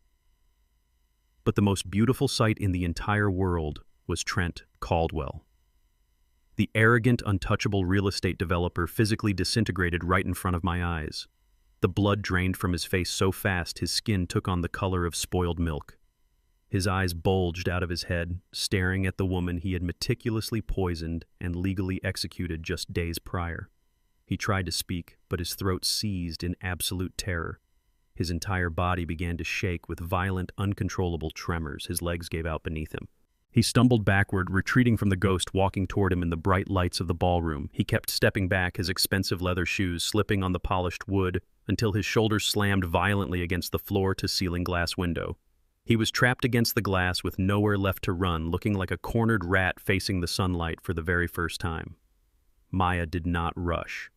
But the most beautiful sight in the entire world was Trent Caldwell. The arrogant, untouchable real estate developer physically disintegrated right in front of my eyes. The blood drained from his face so fast his skin took on the color of spoiled milk. His eyes bulged out of his head, staring at the woman he had meticulously poisoned and legally executed just days prior. He tried to speak, but his throat seized in absolute terror. His entire body began to shake with violent, uncontrollable tremors. His legs gave out beneath him. He stumbled backward, retreating from the ghost walking toward him in the bright lights of the ballroom. He kept stepping back, his expensive leather shoes slipping on the polished wood until his shoulders slammed violently against the floor-to-ceiling glass window. He was trapped against the glass with nowhere left to run, looking like a cornered rat facing the sunlight for the very first time. Maya did not rush.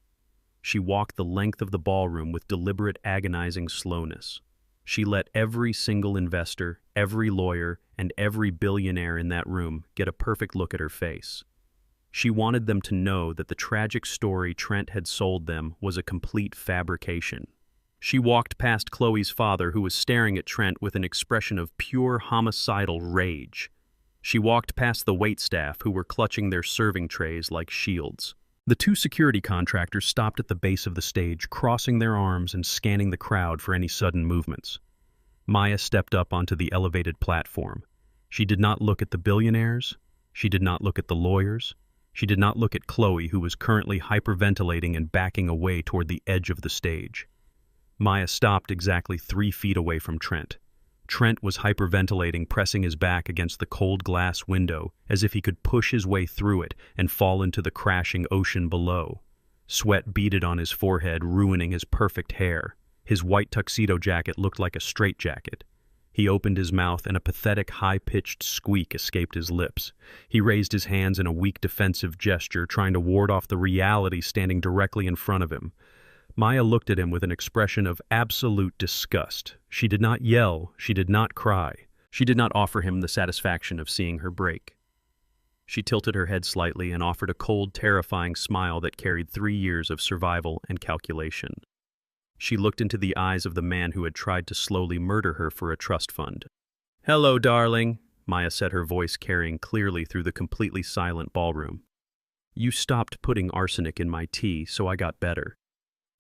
She walked the length of the ballroom with deliberate, agonizing slowness. She let every single investor, every lawyer, and every billionaire in that room get a perfect look at her face. She wanted them to know that the tragic story Trent had sold them was a complete fabrication. She walked past Chloe's father, who was staring at Trent with an expression of pure homicidal rage. She walked past the waitstaff, who were clutching their serving trays like shields. The 2 security contractors stopped at the base of the stage, crossing their arms and scanning the crowd for any sudden movements. Maya stepped up onto the elevated platform. She did not look at the billionaires. She did not look at the lawyers. She did not look at Chloe, who was currently hyperventilating and backing away toward the edge of the stage. Maya stopped exactly 3 feet away from Trent. Trent was hyperventilating, pressing his back against the cold glass window as if he could push his way through it and fall into the crashing ocean below. Sweat beaded on his forehead, ruining his perfect hair. His white tuxedo jacket looked like a straitjacket. He opened his mouth and a pathetic, high-pitched squeak escaped his lips. He raised his hands in a weak defensive gesture, trying to ward off the reality standing directly in front of him. Maya looked at him with an expression of absolute disgust. She did not yell. She did not cry. She did not offer him the satisfaction of seeing her break. She tilted her head slightly and offered a cold, terrifying smile that carried 3 years of survival and calculation. She looked into the eyes of the man who had tried to slowly murder her for a trust fund. "Hello, darling," Maya said, her voice carrying clearly through the completely silent ballroom. You stopped putting arsenic in my tea, so I got better."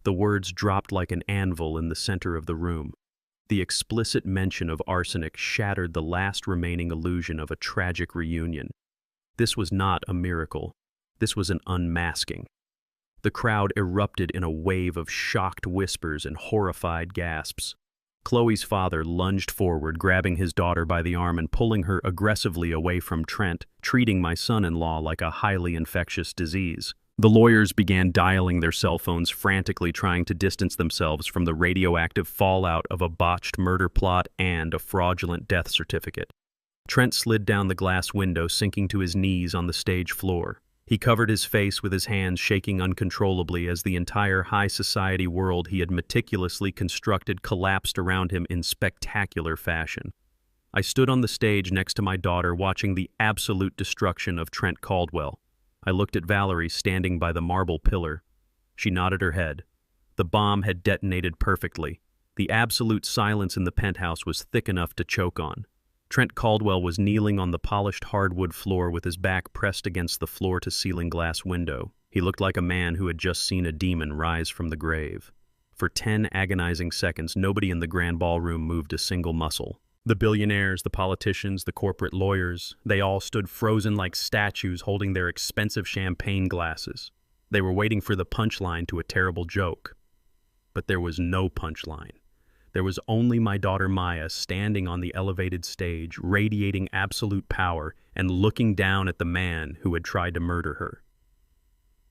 The words dropped like an anvil in the center of the room. The explicit mention of arsenic shattered the last remaining illusion of a tragic reunion. This was not a miracle. This was an unmasking. The crowd erupted in a wave of shocked whispers and horrified gasps. Chloe's father lunged forward, grabbing his daughter by the arm and pulling her aggressively away from Trent, treating my son-in-law like a highly infectious disease. The lawyers began dialing their cell phones, frantically trying to distance themselves from the radioactive fallout of a botched murder plot and a fraudulent death certificate. Trent slid down the glass window, sinking to his knees on the stage floor. He covered his face with his hands, shaking uncontrollably as the entire high society world he had meticulously constructed collapsed around him in spectacular fashion. I stood on the stage next to my daughter, watching the absolute destruction of Trent Caldwell. I looked at Valerie standing by the marble pillar. She nodded her head. The bomb had detonated perfectly. The absolute silence in the penthouse was thick enough to choke on. Trent Caldwell was kneeling on the polished hardwood floor with his back pressed against the floor-to-ceiling glass window. He looked like a man who had just seen a demon rise from the grave. For 10 agonizing seconds, nobody in the grand ballroom moved a single muscle. The billionaires, the politicians, the corporate lawyers, they all stood frozen like statues holding their expensive champagne glasses. They were waiting for the punchline to a terrible joke. But there was no punchline. There was only my daughter Maya standing on the elevated stage, radiating absolute power and looking down at the man who had tried to murder her.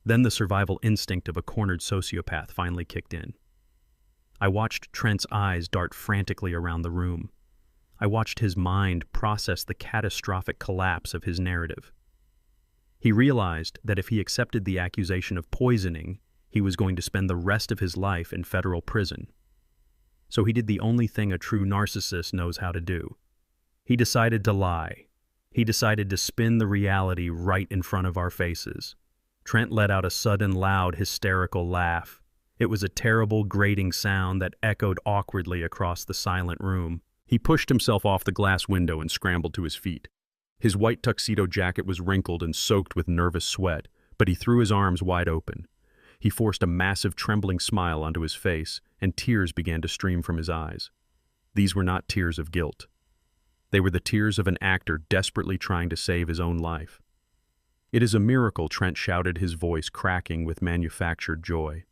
Then the survival instinct of a cornered sociopath finally kicked in. I watched Trent's eyes dart frantically around the room. I watched his mind process the catastrophic collapse of his narrative. He realized that if he accepted the accusation of poisoning, he was going to spend the rest of his life in federal prison. So he did the only thing a true narcissist knows how to do. He decided to lie. He decided to spin the reality right in front of our faces. Trent let out a sudden, loud, hysterical laugh. It was a terrible, grating sound that echoed awkwardly across the silent room. He pushed himself off the glass window and scrambled to his feet. His white tuxedo jacket was wrinkled and soaked with nervous sweat, but he threw his arms wide open. He forced a massive, trembling smile onto his face, and tears began to stream from his eyes. These were not tears of guilt. They were the tears of an actor desperately trying to save his own life. "It is a miracle," Trent shouted, his voice cracking with manufactured joy.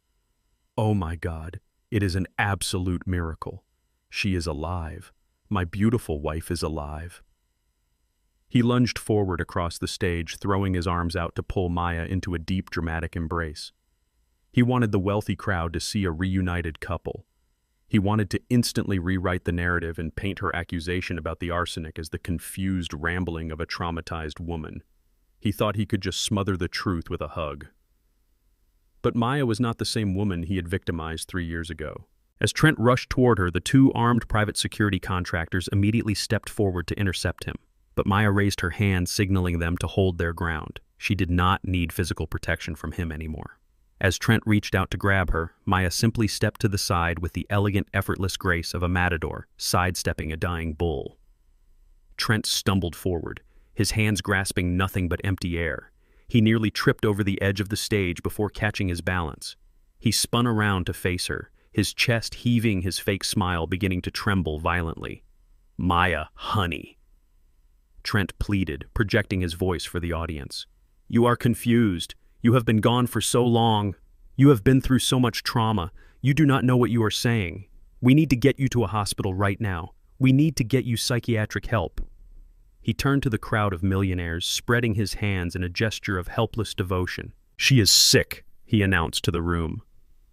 "Oh my God, it is an absolute miracle. She is alive. My beautiful wife is alive." He lunged forward across the stage, throwing his arms out to pull Maya into a deep, dramatic embrace. He wanted the wealthy crowd to see a reunited couple. He wanted to instantly rewrite the narrative and paint her accusation about the arsenic as the confused rambling of a traumatized woman. He thought he could just smother the truth with a hug. But Maya was not the same woman he had victimized 3 years ago. As Trent rushed toward her, the 2 armed private security contractors immediately stepped forward to intercept him. But Maya raised her hand, signaling them to hold their ground. She did not need physical protection from him anymore. As Trent reached out to grab her, Maya simply stepped to the side with the elegant, effortless grace of a matador, sidestepping a dying bull. Trent stumbled forward, his hands grasping nothing but empty air. He nearly tripped over the edge of the stage before catching his balance. He spun around to face her, his chest heaving, his fake smile beginning to tremble violently. "Maya, honey," Trent pleaded, projecting his voice for the audience. "You are confused. You have been gone for so long. You have been through so much trauma. You do not know what you are saying. We need to get you to a hospital right now. We need to get you psychiatric help." He turned to the crowd of millionaires, spreading his hands in a gesture of helpless devotion. "She is sick," he announced to the room.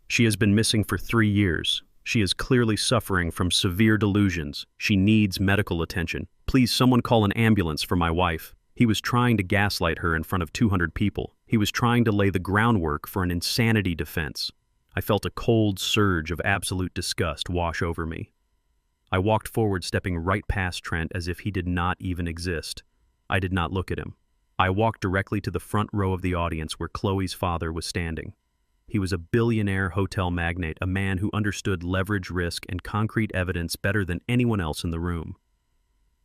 "She has been missing for 3 years. She is clearly suffering from severe delusions. She needs medical attention. Please, someone call an ambulance for my wife." He was trying to gaslight her in front of 200 people. He was trying to lay the groundwork for an insanity defense. I felt a cold surge of absolute disgust wash over me. I walked forward, stepping right past Trent as if he did not even exist. I did not look at him. I walked directly to the front row of the audience where Chloe's father was standing. He was a billionaire hotel magnate, a man who understood leverage, risk, and concrete evidence better than anyone else in the room.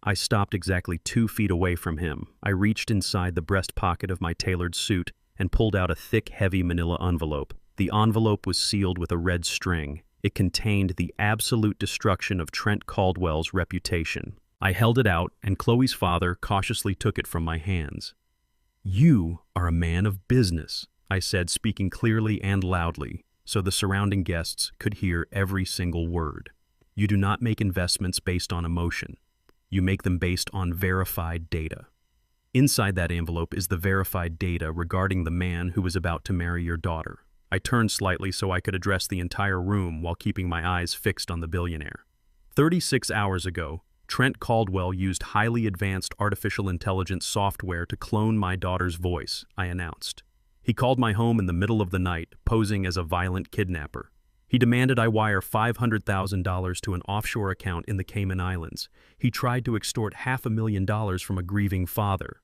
I stopped exactly 2 feet away from him. I reached inside the breast pocket of my tailored suit and pulled out a thick, heavy manila envelope. The envelope was sealed with a red string. It contained the absolute destruction of Trent Caldwell's reputation. I held it out, and Chloe's father cautiously took it from my hands. "You are a man of business," I said, speaking clearly and loudly, so the surrounding guests could hear every single word. "You do not make investments based on emotion. You make them based on verified data. Inside that envelope is the verified data regarding the man who was about to marry your daughter." I turned slightly so I could address the entire room while keeping my eyes fixed on the billionaire. 36 hours ago, Trent Caldwell used highly advanced artificial intelligence software to clone my daughter's voice, I announced. He called my home in the middle of the night, posing as a violent kidnapper. He demanded I wire $500,000 to an offshore account in the Cayman Islands. He tried to extort $500,000 from a grieving father.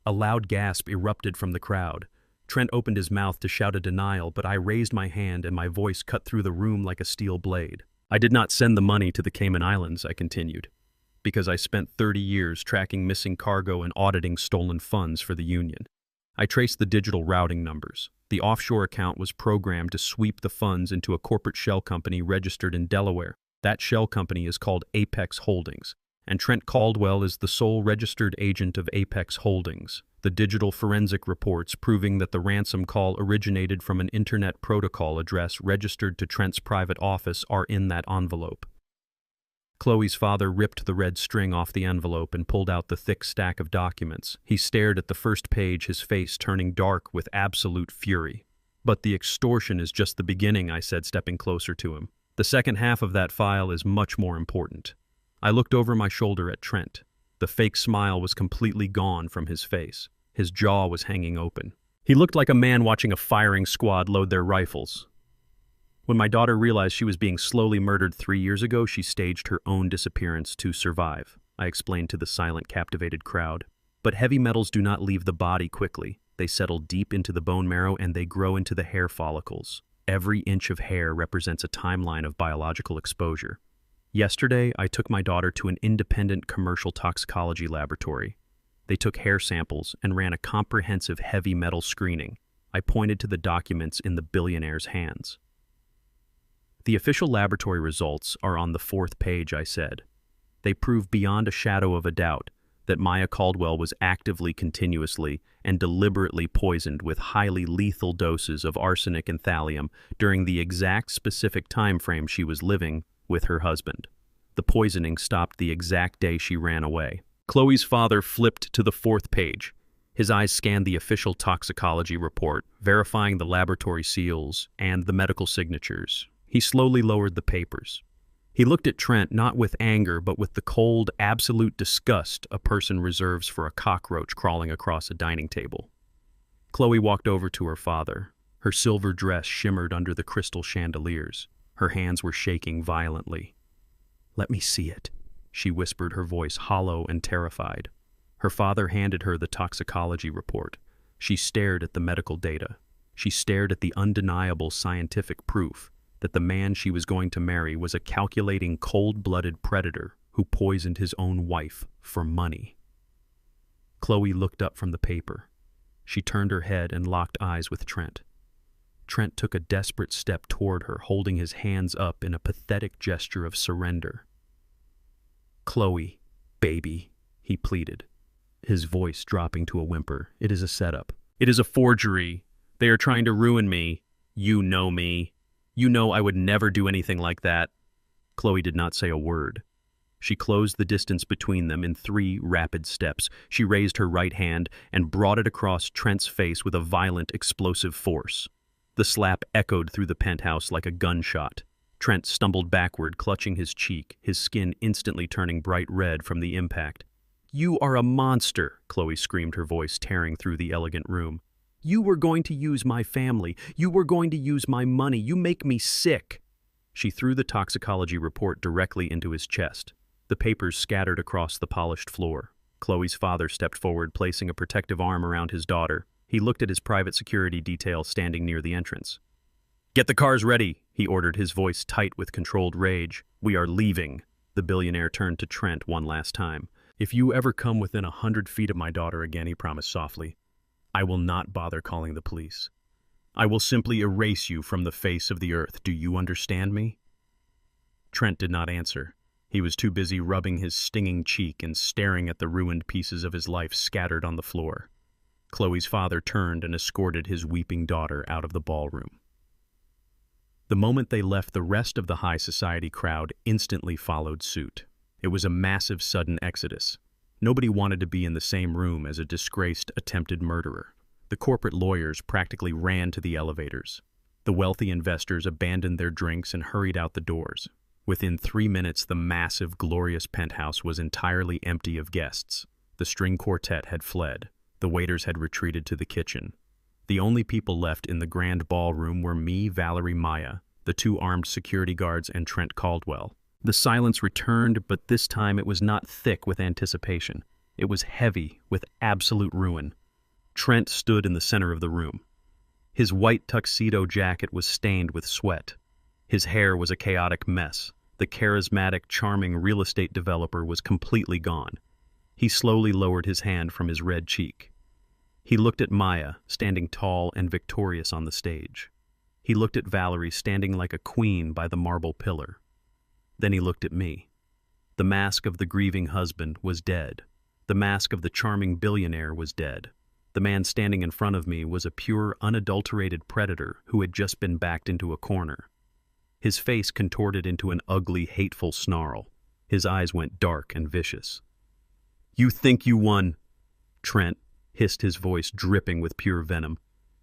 A loud gasp erupted from the crowd. Trent opened his mouth to shout a denial, but I raised my hand and my voice cut through the room like a steel blade. "I did not send the money to the Cayman Islands," I continued, "because I spent 30 years tracking missing cargo and auditing stolen funds for the union. I traced the digital routing numbers. The offshore account was programmed to sweep the funds into a corporate shell company registered in Delaware. That shell company is called Apex Holdings, and Trent Caldwell is the sole registered agent of Apex Holdings. The digital forensic reports proving that the ransom call originated from an internet protocol address registered to Trent's private office are in that envelope." Chloe's father ripped the red string off the envelope and pulled out the thick stack of documents. He stared at the first page, his face turning dark with absolute fury. "But the extortion is just the beginning," I said, stepping closer to him. "The second half of that file is much more important." I looked over my shoulder at Trent. The fake smile was completely gone from his face. His jaw was hanging open. He looked like a man watching a firing squad load their rifles. "When my daughter realized she was being slowly murdered 3 years ago, she staged her own disappearance to survive," I explained to the silent, captivated crowd. "But heavy metals do not leave the body quickly. They settle deep into the bone marrow and they grow into the hair follicles. Every inch of hair represents a timeline of biological exposure. Yesterday, I took my daughter to an independent commercial toxicology laboratory. They took hair samples and ran a comprehensive heavy metal screening." I pointed to the documents in the billionaire's hands. "The official laboratory results are on the 4th page," I said. "They prove beyond a shadow of a doubt that Maya Caldwell was actively, continuously, and deliberately poisoned with highly lethal doses of arsenic and thallium during the exact specific time frame she was living with her husband. The poisoning stopped the exact day she ran away." Chloe's father flipped to the 4th page. His eyes scanned the official toxicology report, verifying the laboratory seals and the medical signatures. He slowly lowered the papers. He looked at Trent not with anger, but with the cold, absolute disgust a person reserves for a cockroach crawling across a dining table. Chloe walked over to her father. Her silver dress shimmered under the crystal chandeliers. Her hands were shaking violently. "Let me see it," she whispered, her voice hollow and terrified. Her father handed her the toxicology report. She stared at the medical data. She stared at the undeniable scientific proof that the man she was going to marry was a calculating, cold-blooded predator who poisoned his own wife for money. Chloe looked up from the paper. She turned her head and locked eyes with Trent. Trent took a desperate step toward her, holding his hands up in a pathetic gesture of surrender. "Chloe, baby," he pleaded, his voice dropping to a whimper. "It is a setup. It is a forgery. They are trying to ruin me. You know me. You know I would never do anything like that." Chloe did not say a word. She closed the distance between them in 3 rapid steps. She raised her right hand and brought it across Trent's face with a violent, explosive force. The slap echoed through the penthouse like a gunshot. Trent stumbled backward, clutching his cheek, his skin instantly turning bright red from the impact. "You are a monster," Chloe screamed, her voice tearing through the elegant room. "You were going to use my family. You were going to use my money. You make me sick." She threw the toxicology report directly into his chest. The papers scattered across the polished floor. Chloe's father stepped forward, placing a protective arm around his daughter. He looked at his private security detail standing near the entrance. "Get the cars ready," he ordered, his voice tight with controlled rage. "We are leaving." The billionaire turned to Trent one last time. "If you ever come within 100 feet of my daughter again," he promised softly, I will not bother calling the police. I will simply erase you from the face of the earth. Do you understand me? Trent did not answer. He was too busy rubbing his stinging cheek and staring at the ruined pieces of his life scattered on the floor. Chloe's father turned and escorted his weeping daughter out of the ballroom. The moment they left, the rest of the high society crowd instantly followed suit. It was a massive sudden exodus. Nobody wanted to be in the same room as a disgraced attempted murderer. The corporate lawyers practically ran to the elevators. The wealthy investors abandoned their drinks and hurried out the doors. Within 3 minutes, the massive, glorious penthouse was entirely empty of guests. The string quartet had fled. The waiters had retreated to the kitchen. The only people left in the grand ballroom were me, Valerie, Maya, the 2 armed security guards, and Trent Caldwell. The silence returned, but this time it was not thick with anticipation. It was heavy with absolute ruin. Trent stood in the center of the room. His white tuxedo jacket was stained with sweat. His hair was a chaotic mess. The charismatic, charming real estate developer was completely gone. He slowly lowered his hand from his red cheek. He looked at Maya, standing tall and victorious on the stage. He looked at Valerie, standing like a queen by the marble pillar. Then he looked at me. The mask of the grieving husband was dead. The mask of the charming billionaire was dead. The man standing in front of me was a pure, unadulterated predator who had just been backed into a corner. His face contorted into an ugly, hateful snarl. His eyes went dark and vicious. "You think you won?" Trent hissed, his voice dripping with pure venom.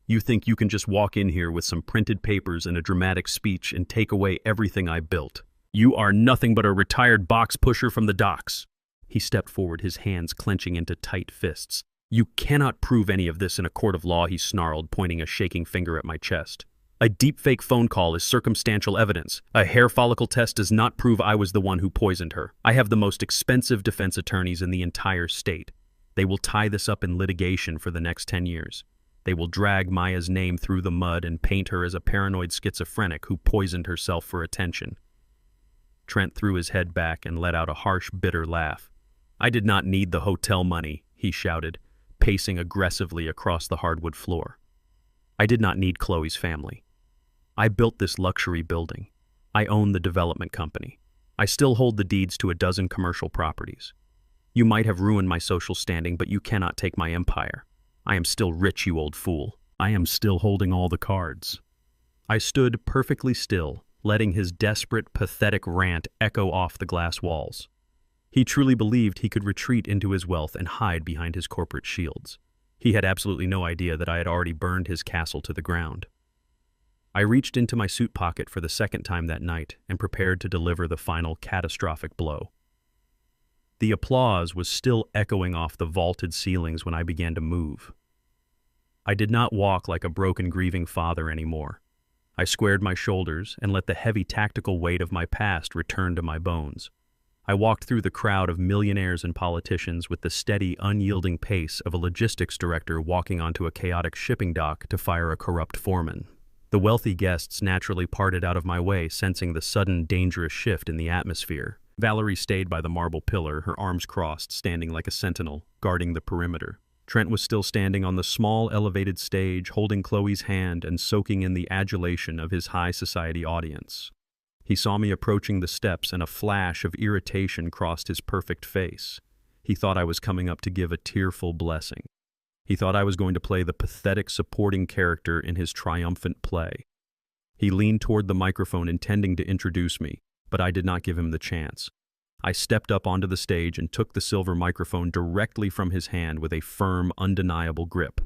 "You think you can just walk in here with some printed papers and a dramatic speech and take away everything I built? You are nothing but a retired box pusher from the docks." He stepped forward, his hands clenching into tight fists. "You cannot prove any of this in a court of law," he snarled, pointing a shaking finger at my chest. "A deepfake phone call is circumstantial evidence. A hair follicle test does not prove I was the one who poisoned her. I have the most expensive defense attorneys in the entire state. They will tie this up in litigation for the next 10 years. They will drag Maya's name through the mud and paint her as a paranoid schizophrenic who poisoned herself for attention." Trent threw his head back and let out a harsh, bitter laugh. "I did not need the hotel money," he shouted, pacing aggressively across the hardwood floor. "I did not need Chloe's family. I built this luxury building. I own the development company. I still hold the deeds to a dozen commercial properties. You might have ruined my social standing, but you cannot take my empire. I am still rich, you old fool. I am still holding all the cards." I stood perfectly still, letting his desperate, pathetic rant echo off the glass walls. He truly believed he could retreat into his wealth and hide behind his corporate shields. He had absolutely no idea that I had already burned his castle to the ground. I reached into my suit pocket for the second time that night and prepared to deliver the final catastrophic blow. The applause was still echoing off the vaulted ceilings when I began to move. I did not walk like a broken, grieving father anymore. I squared my shoulders and let the heavy tactical weight of my past return to my bones. I walked through the crowd of millionaires and politicians with the steady, unyielding pace of a logistics director walking onto a chaotic shipping dock to fire a corrupt foreman. The wealthy guests naturally parted out of my way, sensing the sudden, dangerous shift in the atmosphere. Valerie stayed by the marble pillar, her arms crossed, standing like a sentinel, guarding the perimeter. Trent was still standing on the small, elevated stage, holding Chloe's hand and soaking in the adulation of his high society audience. He saw me approaching the steps, and a flash of irritation crossed his perfect face. He thought I was coming up to give a tearful blessing. He thought I was going to play the pathetic supporting character in his triumphant play. He leaned toward the microphone, intending to introduce me, but I did not give him the chance. I stepped up onto the stage and took the silver microphone directly from his hand with a firm, undeniable grip.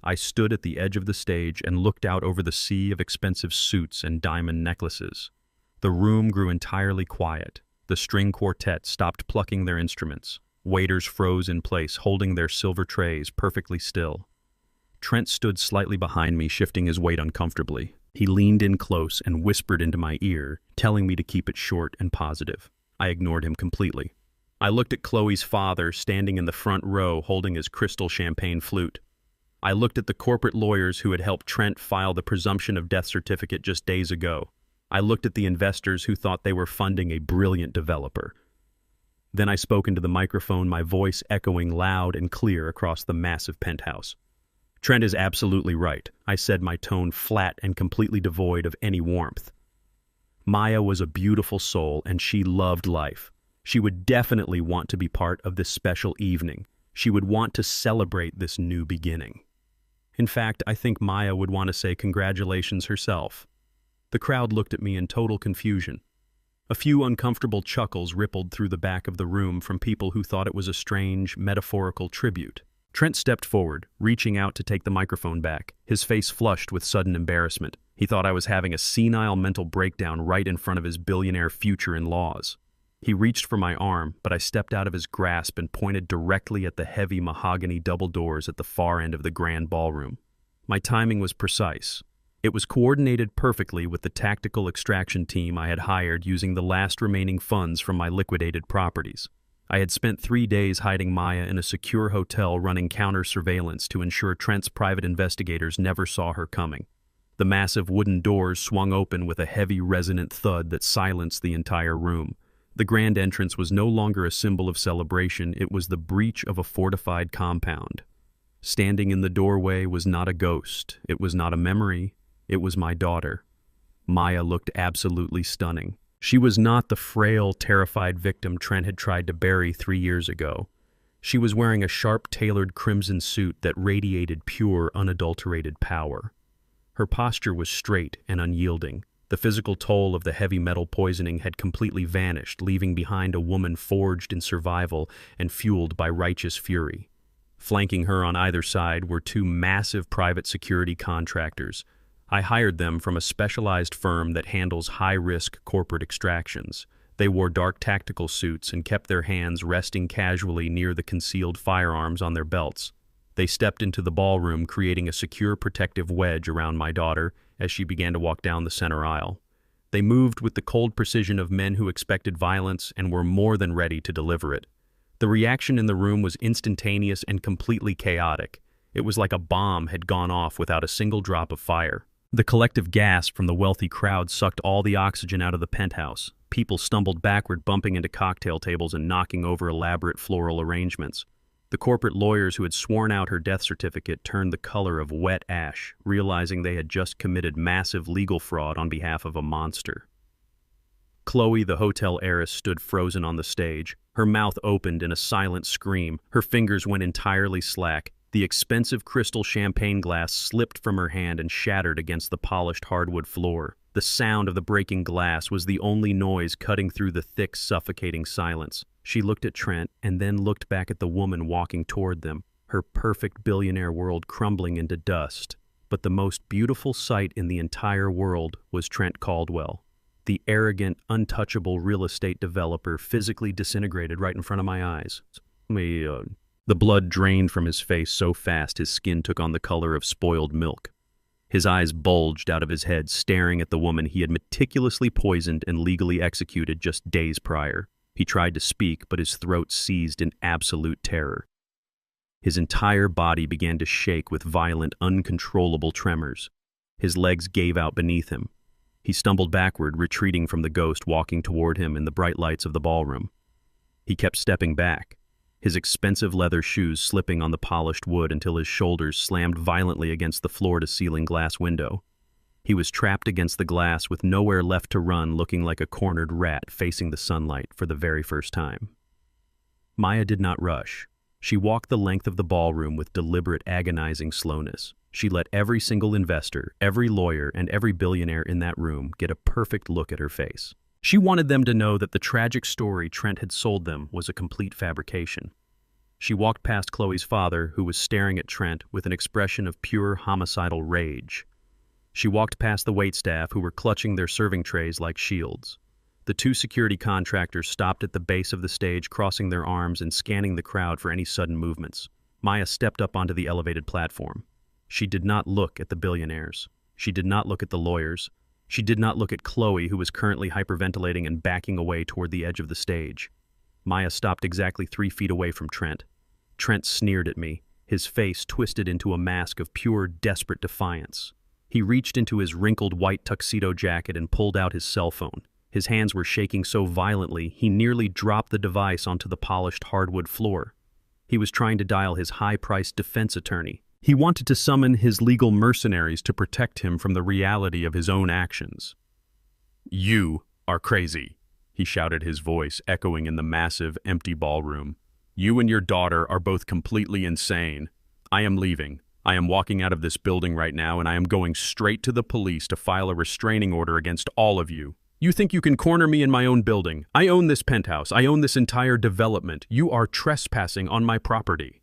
I stood at the edge of the stage and looked out over the sea of expensive suits and diamond necklaces. The room grew entirely quiet. The string quartet stopped plucking their instruments. Waiters froze in place, holding their silver trays perfectly still. Trent stood slightly behind me, shifting his weight uncomfortably. He leaned in close and whispered into my ear, telling me to keep it short and positive. I ignored him completely. I looked at Chloe's father, standing in the front row, holding his crystal champagne flute. I looked at the corporate lawyers who had helped Trent file the presumption of death certificate just days ago. I looked at the investors who thought they were funding a brilliant developer. Then I spoke into the microphone, my voice echoing loud and clear across the massive penthouse. Trent is absolutely right, I said, my tone flat and completely devoid of any warmth. Maya was a beautiful soul and she loved life. She would definitely want to be part of this special evening. She would want to celebrate this new beginning. In fact, I think Maya would want to say congratulations herself. The crowd looked at me in total confusion. A few uncomfortable chuckles rippled through the back of the room from people who thought it was a strange, metaphorical tribute. Trent stepped forward, reaching out to take the microphone back, his face flushed with sudden embarrassment. He thought I was having a senile mental breakdown right in front of his billionaire future-in-laws. He reached for my arm, but I stepped out of his grasp and pointed directly at the heavy mahogany double doors at the far end of the grand ballroom. My timing was precise. It was coordinated perfectly with the tactical extraction team I had hired using the last remaining funds from my liquidated properties. I had spent 3 days hiding Maya in a secure hotel running counter-surveillance to ensure Trent's private investigators never saw her coming. The massive wooden doors swung open with a heavy resonant thud that silenced the entire room. The grand entrance was no longer a symbol of celebration, it was the breach of a fortified compound. Standing in the doorway was not a ghost, it was not a memory, it was my daughter. Maya looked absolutely stunning. She was not the frail, terrified victim Trent had tried to bury 3 years ago. She was wearing a sharp-tailored crimson suit that radiated pure, unadulterated power. Her posture was straight and unyielding. The physical toll of the heavy metal poisoning had completely vanished, leaving behind a woman forged in survival and fueled by righteous fury. Flanking her on either side were 2 massive private security contractors. I hired them from a specialized firm that handles high-risk corporate extractions. They wore dark tactical suits and kept their hands resting casually near the concealed firearms on their belts. They stepped into the ballroom, creating a secure protective wedge around my daughter as she began to walk down the center aisle. They moved with the cold precision of men who expected violence and were more than ready to deliver it. The reaction in the room was instantaneous and completely chaotic. It was like a bomb had gone off without a single drop of fire. The collective gasp from the wealthy crowd sucked all the oxygen out of the penthouse. People stumbled backward, bumping into cocktail tables and knocking over elaborate floral arrangements. The corporate lawyers who had sworn out her death certificate turned the color of wet ash, realizing they had just committed massive legal fraud on behalf of a monster. Chloe, the hotel heiress, stood frozen on the stage. Her mouth opened in a silent scream. Her fingers went entirely slack. The expensive crystal champagne glass slipped from her hand and shattered against the polished hardwood floor. The sound of the breaking glass was the only noise cutting through the thick, suffocating silence. She looked at Trent and then looked back at the woman walking toward them, her perfect billionaire world crumbling into dust. But the most beautiful sight in the entire world was Trent Caldwell. The arrogant, untouchable real estate developer physically disintegrated right in front of my eyes. The blood drained from his face so fast his skin took on the color of spoiled milk. His eyes bulged out of his head, staring at the woman he had meticulously poisoned and legally executed just days prior. He tried to speak, but his throat seized in absolute terror. His entire body began to shake with violent, uncontrollable tremors. His legs gave out beneath him. He stumbled backward, retreating from the ghost walking toward him in the bright lights of the ballroom. He kept stepping back, his expensive leather shoes slipping on the polished wood until his shoulders slammed violently against the floor-to-ceiling glass window. He was trapped against the glass with nowhere left to run, looking like a cornered rat facing the sunlight for the very first time. Maya did not rush. She walked the length of the ballroom with deliberate, agonizing slowness. She let every single investor, every lawyer, and every billionaire in that room get a perfect look at her face. She wanted them to know that the tragic story Trent had sold them was a complete fabrication. She walked past Chloe's father, who was staring at Trent with an expression of pure homicidal rage. She walked past the waitstaff, who were clutching their serving trays like shields. The 2 security contractors stopped at the base of the stage, crossing their arms and scanning the crowd for any sudden movements. Maya stepped up onto the elevated platform. She did not look at the billionaires. She did not look at the lawyers. She did not look at Chloe, who was currently hyperventilating and backing away toward the edge of the stage. Maya stopped exactly 3 feet away from Trent. Trent sneered at me, his face twisted into a mask of pure, desperate defiance. He reached into his wrinkled white tuxedo jacket and pulled out his cell phone. His hands were shaking so violently, he nearly dropped the device onto the polished hardwood floor. He was trying to dial his high-priced defense attorney, He wanted to summon his legal mercenaries to protect him from the reality of his own actions. "You are crazy," he shouted, his voice echoing in the massive, empty ballroom. "You and your daughter are both completely insane. I am leaving. I am walking out of this building right now, and I am going straight to the police to file a restraining order against all of you. You think you can corner me in my own building? I own this penthouse. I own this entire development. You are trespassing on my property."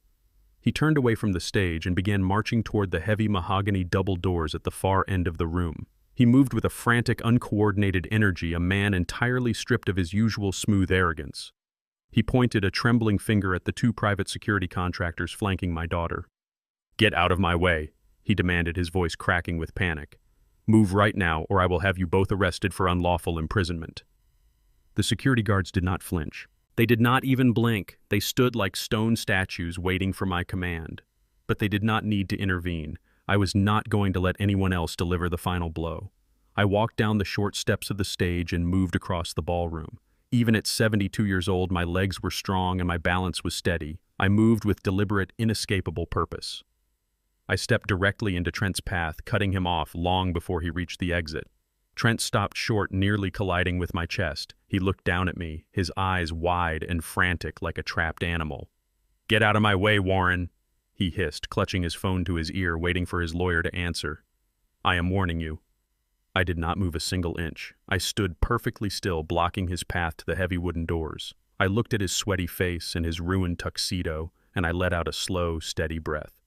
He turned away from the stage and began marching toward the heavy mahogany double doors at the far end of the room. He moved with a frantic, uncoordinated energy, a man entirely stripped of his usual smooth arrogance. He pointed a trembling finger at the two private security contractors flanking my daughter. "Get out of my way," he demanded, his voice cracking with panic. "Move right now, or I will have you both arrested for unlawful imprisonment." The security guards did not flinch. They did not even blink. They stood like stone statues waiting for my command. But they did not need to intervene. I was not going to let anyone else deliver the final blow. I walked down the short steps of the stage and moved across the ballroom. Even at 72 years old, my legs were strong and my balance was steady. I moved with deliberate, inescapable purpose. I stepped directly into Trent's path, cutting him off long before he reached the exit. Trent stopped short, nearly colliding with my chest. He looked down at me, his eyes wide and frantic like a trapped animal. "Get out of my way, Warren," he hissed, clutching his phone to his ear, waiting for his lawyer to answer. "I am warning you." I did not move a single inch. I stood perfectly still, blocking his path to the heavy wooden doors. I looked at his sweaty face and his ruined tuxedo, and I let out a slow, steady breath.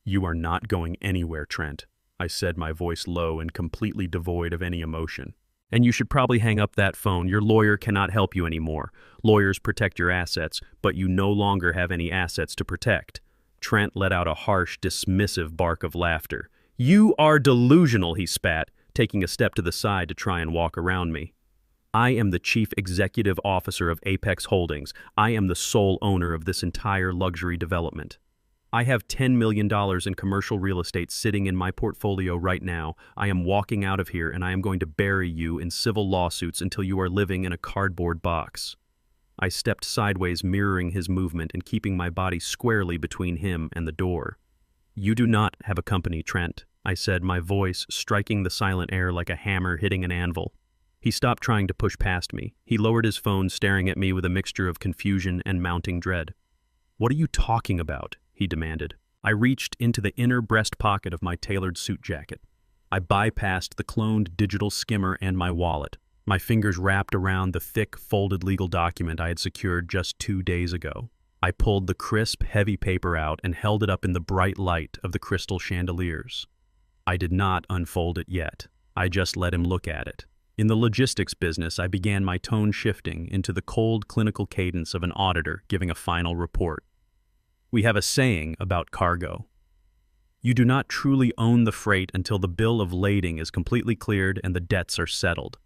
"You are not going anywhere, Trent," I said, my voice low and completely devoid of any emotion. "And you should probably hang up that phone. Your lawyer cannot help you anymore. Lawyers protect your assets, but you no longer have any assets to protect." Trent let out a harsh, dismissive bark of laughter. "You are delusional," he spat, taking a step to the side to try and walk around me. "I am the chief executive officer of Apex Holdings. I am the sole owner of this entire luxury development. I have $10 million in commercial real estate sitting in my portfolio right now. I am walking out of here and I am going to bury you in civil lawsuits until you are living in a cardboard box." I stepped sideways, mirroring his movement and keeping my body squarely between him and the door. "You do not have a company, Trent," I said, my voice striking the silent air like a hammer hitting an anvil. He stopped trying to push past me. He lowered his phone, staring at me with a mixture of confusion and mounting dread. "What are you talking about?" he demanded. I reached into the inner breast pocket of my tailored suit jacket. I bypassed the cloned digital skimmer and my wallet. My fingers wrapped around the thick, folded legal document I had secured just 2 days ago. I pulled the crisp, heavy paper out and held it up in the bright light of the crystal chandeliers. I did not unfold it yet. I just let him look at it. In the logistics business, I began my tone shifting into the cold, clinical cadence of an auditor giving a final report. We have a saying about cargo. You do not truly own the freight until the bill of lading is completely cleared and the debts are settled.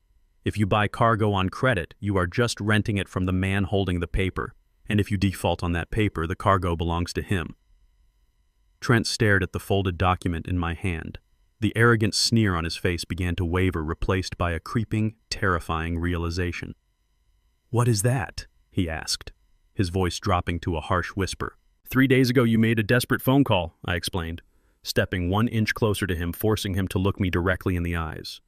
If you buy cargo on credit, you are just renting it from the man holding the paper, and if you default on that paper, the cargo belongs to him. Trent stared at the folded document in my hand. The arrogant sneer on his face began to waver, replaced by a creeping, terrifying realization. "What is that?" he asked, his voice dropping to a harsh whisper. 3 days ago you made a desperate phone call, I explained, stepping 1 inch closer to him, forcing him to look me directly in the eyes.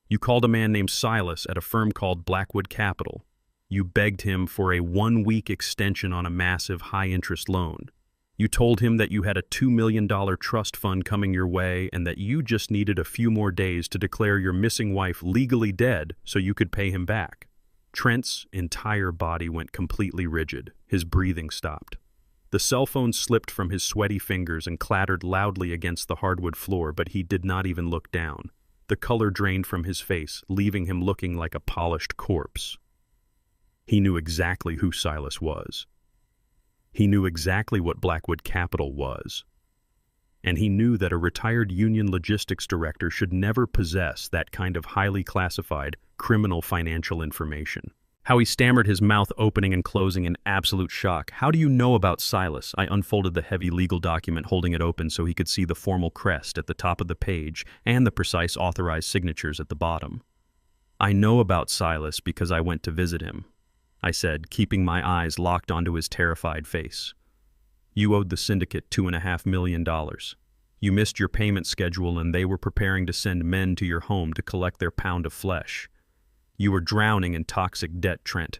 You called a man named Silas at a firm called Blackwood Capital. You begged him for a 1-week extension on a massive high-interest loan. You told him that you had a $2 million trust fund coming your way and that you just needed a few more days to declare your missing wife legally dead so you could pay him back. Trent's entire body went completely rigid. His breathing stopped. The cell phone slipped from his sweaty fingers and clattered loudly against the hardwood floor, but he did not even look down. The color drained from his face, leaving him looking like a polished corpse. He knew exactly who Silas was. He knew exactly what Blackwood Capital was. And he knew that a retired union logistics director should never possess that kind of highly classified criminal financial information. How he stammered, his mouth opening and closing in absolute shock. "How do you know about Silas?" I unfolded the heavy legal document, holding it open so he could see the formal crest at the top of the page and the precise authorized signatures at the bottom. "I know about Silas because I went to visit him," I said, keeping my eyes locked onto his terrified face. You owed the syndicate $2.5 million. You missed your payment schedule and they were preparing to send men to your home to collect their pound of flesh. You were drowning in toxic debt, Trent.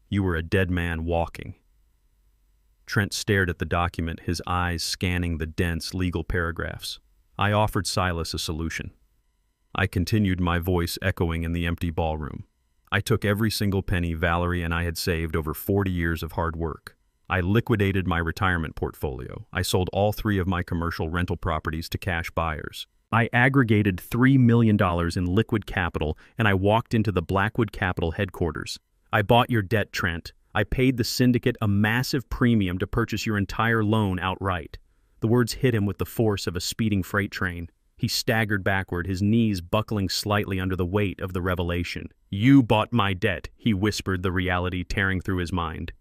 You were a dead man walking. Trent stared at the document, his eyes scanning the dense legal paragraphs. I offered Silas a solution. I continued, my voice echoing in the empty ballroom. I took every single penny Valerie and I had saved over 40 years of hard work. I liquidated my retirement portfolio. I sold all 3 of my commercial rental properties to cash buyers. I aggregated $3 million in liquid capital and I walked into the Blackwood Capital headquarters. I bought your debt, Trent. I paid the syndicate a massive premium to purchase your entire loan outright. The words hit him with the force of a speeding freight train. He staggered backward, his knees buckling slightly under the weight of the revelation. You bought my debt, he whispered, the reality tearing through his mind.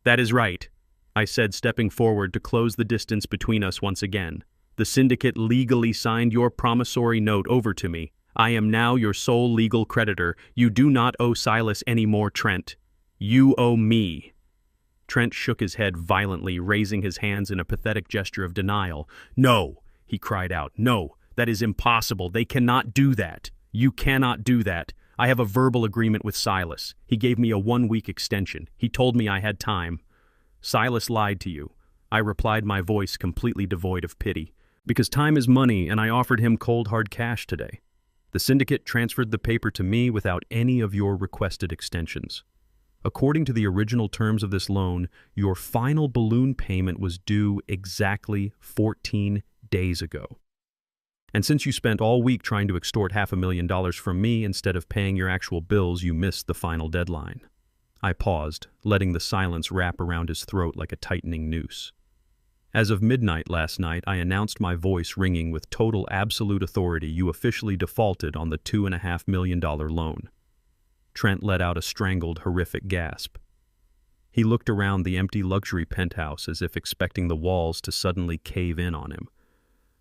That is right, I said, stepping forward to close the distance between us once again. The syndicate legally signed your promissory note over to me. I am now your sole legal creditor. You do not owe Silas any more, Trent. You owe me. Trent shook his head violently, raising his hands in a pathetic gesture of denial. No, he cried out. No, that is impossible. They cannot do that. You cannot do that. I have a verbal agreement with Silas. He gave me a 1-week extension. He told me I had time. Silas lied to you. I replied, my voice completely devoid of pity. Because time is money, and I offered him cold hard cash today. The syndicate transferred the paper to me without any of your requested extensions. According to the original terms of this loan, your final balloon payment was due exactly 14 days ago. And since you spent all week trying to extort $500,000 from me instead of paying your actual bills, you missed the final deadline. I paused, letting the silence wrap around his throat like a tightening noose. As of midnight last night, I announced, my voice ringing with total absolute authority, you officially defaulted on the $2.5 million loan. Trent let out a strangled, horrific gasp. He looked around the empty luxury penthouse as if expecting the walls to suddenly cave in on him.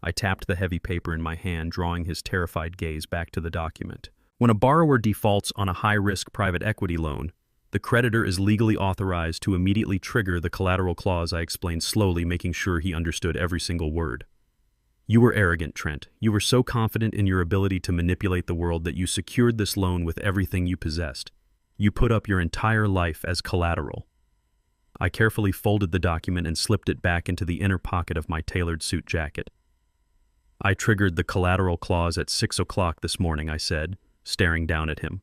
I tapped the heavy paper in my hand, drawing his terrified gaze back to the document. When a borrower defaults on a high-risk private equity loan, the creditor is legally authorized to immediately trigger the collateral clause, I explained slowly, making sure he understood every single word. You were arrogant, Trent. You were so confident in your ability to manipulate the world that you secured this loan with everything you possessed. You put up your entire life as collateral. I carefully folded the document and slipped it back into the inner pocket of my tailored suit jacket. I triggered the collateral clause at 6 o'clock this morning, I said, staring down at him.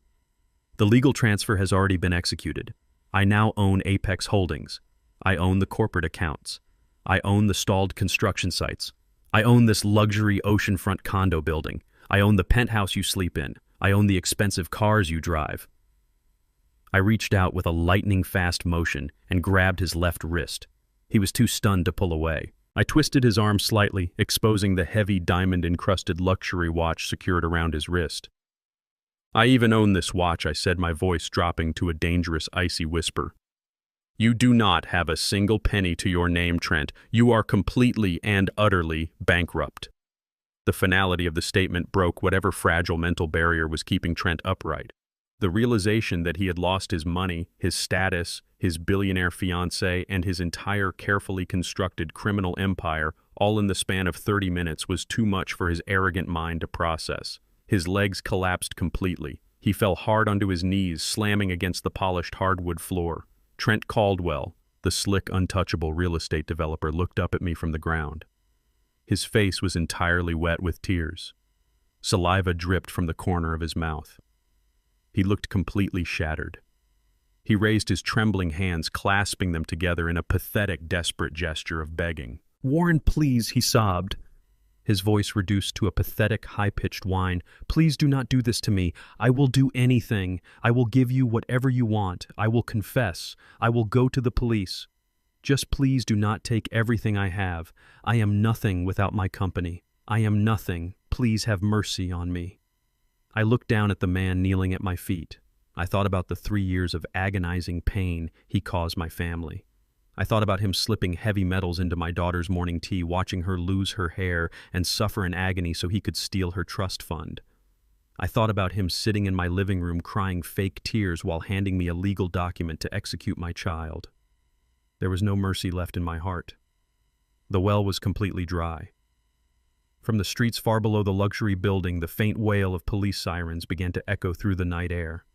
The legal transfer has already been executed. I now own Apex Holdings. I own the corporate accounts. I own the stalled construction sites. I own this luxury oceanfront condo building. I own the penthouse you sleep in. I own the expensive cars you drive. I reached out with a lightning-fast motion and grabbed his left wrist. He was too stunned to pull away. I twisted his arm slightly, exposing the heavy diamond-encrusted luxury watch secured around his wrist. I even own this watch, I said, my voice dropping to a dangerous, icy whisper. You do not have a single penny to your name, Trent. You are completely and utterly bankrupt. The finality of the statement broke whatever fragile mental barrier was keeping Trent upright. The realization that he had lost his money, his status, his billionaire fiancé, and his entire carefully constructed criminal empire, all in the span of 30 minutes, was too much for his arrogant mind to process. His legs collapsed completely. He fell hard onto his knees, slamming against the polished hardwood floor. Trent Caldwell, the slick, untouchable real estate developer, looked up at me from the ground. His face was entirely wet with tears. Saliva dripped from the corner of his mouth. He looked completely shattered. He raised his trembling hands, clasping them together in a pathetic, desperate gesture of begging. "Warren, please," he sobbed, his voice reduced to a pathetic, high-pitched whine. "Please do not do this to me. I will do anything. I will give you whatever you want. I will confess. I will go to the police. Just please do not take everything I have. I am nothing without my company. I am nothing. Please have mercy on me." I looked down at the man kneeling at my feet. I thought about the 3 years of agonizing pain he caused my family. I thought about him slipping heavy metals into my daughter's morning tea, watching her lose her hair and suffer in agony so he could steal her trust fund. I thought about him sitting in my living room crying fake tears while handing me a legal document to execute my child. There was no mercy left in my heart. The well was completely dry. From the streets far below the luxury building, the faint wail of police sirens began to echo through the night air.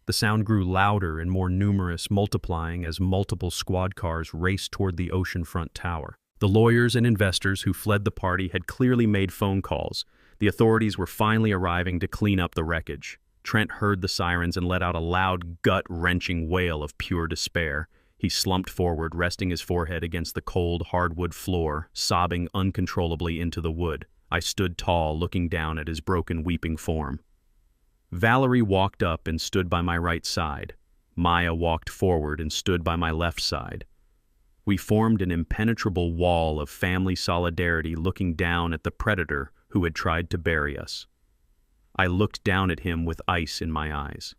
The sound grew louder and more numerous, multiplying as multiple squad cars raced toward the oceanfront tower. The lawyers and investors who fled the party had clearly made phone calls. The authorities were finally arriving to clean up the wreckage. Trent heard the sirens and let out a loud, gut-wrenching wail of pure despair. He slumped forward, resting his forehead against the cold, hardwood floor, sobbing uncontrollably into the wood. I stood tall, looking down at his broken, weeping form. Valerie walked up and stood by my right side. Maya walked forward and stood by my left side. We formed an impenetrable wall of family solidarity, looking down at the predator who had tried to bury us. I looked down at him with ice in my eyes.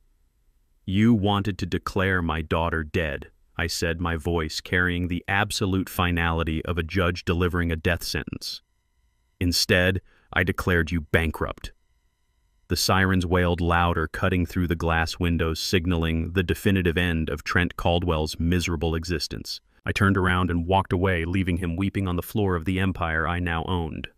"You wanted to declare my daughter dead," I said, my voice carrying the absolute finality of a judge delivering a death sentence. "Instead, I declared you bankrupt." The sirens wailed louder, cutting through the glass windows, signaling the definitive end of Trent Caldwell's miserable existence. I turned around and walked away, leaving him weeping on the floor of the empire I now owned.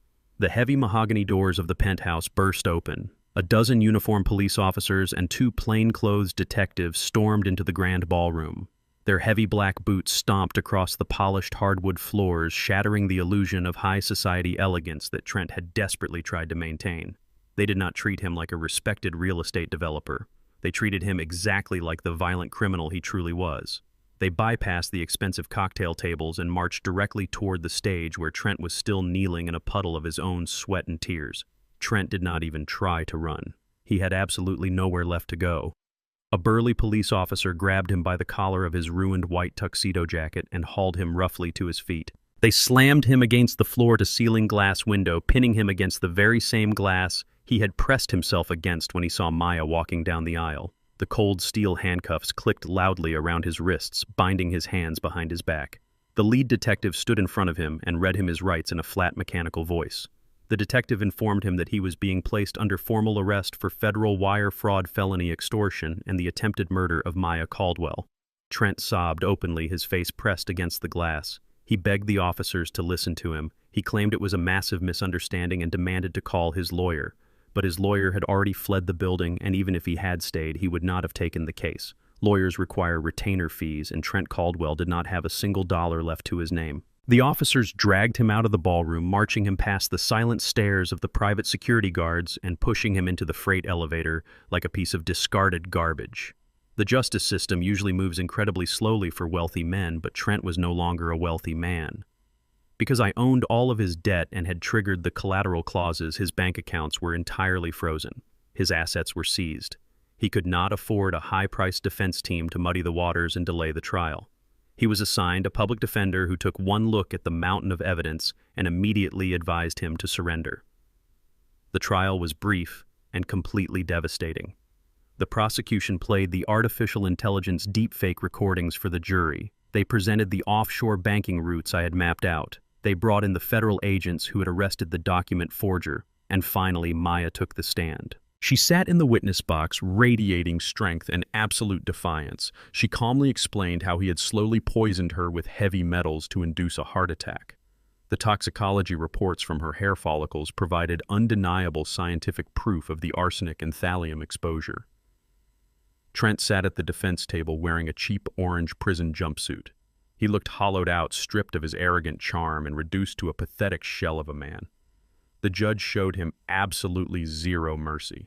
The heavy mahogany doors of the penthouse burst open. A dozen uniformed police officers and 2 plainclothes detectives stormed into the grand ballroom. Their heavy black boots stomped across the polished hardwood floors, shattering the illusion of high society elegance that Trent had desperately tried to maintain. They did not treat him like a respected real estate developer. They treated him exactly like the violent criminal he truly was. They bypassed the expensive cocktail tables and marched directly toward the stage where Trent was still kneeling in a puddle of his own sweat and tears. Trent did not even try to run. He had absolutely nowhere left to go. A burly police officer grabbed him by the collar of his ruined white tuxedo jacket and hauled him roughly to his feet. They slammed him against the floor-to-ceiling glass window, pinning him against the very same glass he had pressed himself against when he saw Maya walking down the aisle. The cold steel handcuffs clicked loudly around his wrists, binding his hands behind his back. The lead detective stood in front of him and read him his rights in a flat, mechanical voice. The detective informed him that he was being placed under formal arrest for federal wire fraud, felony extortion, and the attempted murder of Maya Caldwell. Trent sobbed openly, his face pressed against the glass. He begged the officers to listen to him. He claimed it was a massive misunderstanding and demanded to call his lawyer. But his lawyer had already fled the building, and even if he had stayed, he would not have taken the case. Lawyers require retainer fees, and Trent Caldwell did not have a single dollar left to his name. The officers dragged him out of the ballroom, marching him past the silent stares of the private security guards and pushing him into the freight elevator like a piece of discarded garbage. The justice system usually moves incredibly slowly for wealthy men, but Trent was no longer a wealthy man. Because I owned all of his debt and had triggered the collateral clauses, his bank accounts were entirely frozen. His assets were seized. He could not afford a high-priced defense team to muddy the waters and delay the trial. He was assigned a public defender who took one look at the mountain of evidence and immediately advised him to surrender. The trial was brief and completely devastating. The prosecution played the artificial intelligence deepfake recordings for the jury. They presented the offshore banking routes I had mapped out. They brought in the federal agents who had arrested the document forger, and finally Maya took the stand. She sat in the witness box, radiating strength and absolute defiance. She calmly explained how he had slowly poisoned her with heavy metals to induce a heart attack. The toxicology reports from her hair follicles provided undeniable scientific proof of the arsenic and thallium exposure. Trent sat at the defense table wearing a cheap orange prison jumpsuit. He looked hollowed out, stripped of his arrogant charm, and reduced to a pathetic shell of a man. The judge showed him absolutely zero mercy.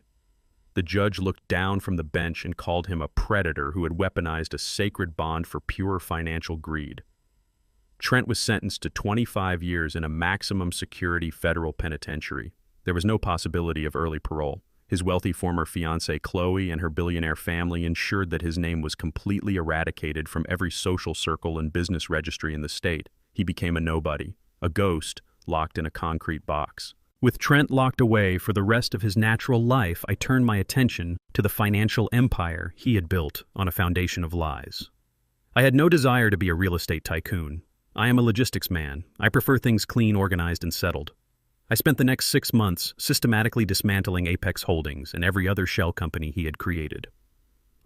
The judge looked down from the bench and called him a predator who had weaponized a sacred bond for pure financial greed. Trent was sentenced to 25 years in a maximum security federal penitentiary. There was no possibility of early parole. His wealthy former fiancée, Chloe, and her billionaire family ensured that his name was completely eradicated from every social circle and business registry in the state. He became a nobody, a ghost locked in a concrete box. With Trent locked away for the rest of his natural life, I turned my attention to the financial empire he had built on a foundation of lies. I had no desire to be a real estate tycoon. I am a logistics man. I prefer things clean, organized, and settled. I spent the next 6 months systematically dismantling Apex Holdings and every other shell company he had created.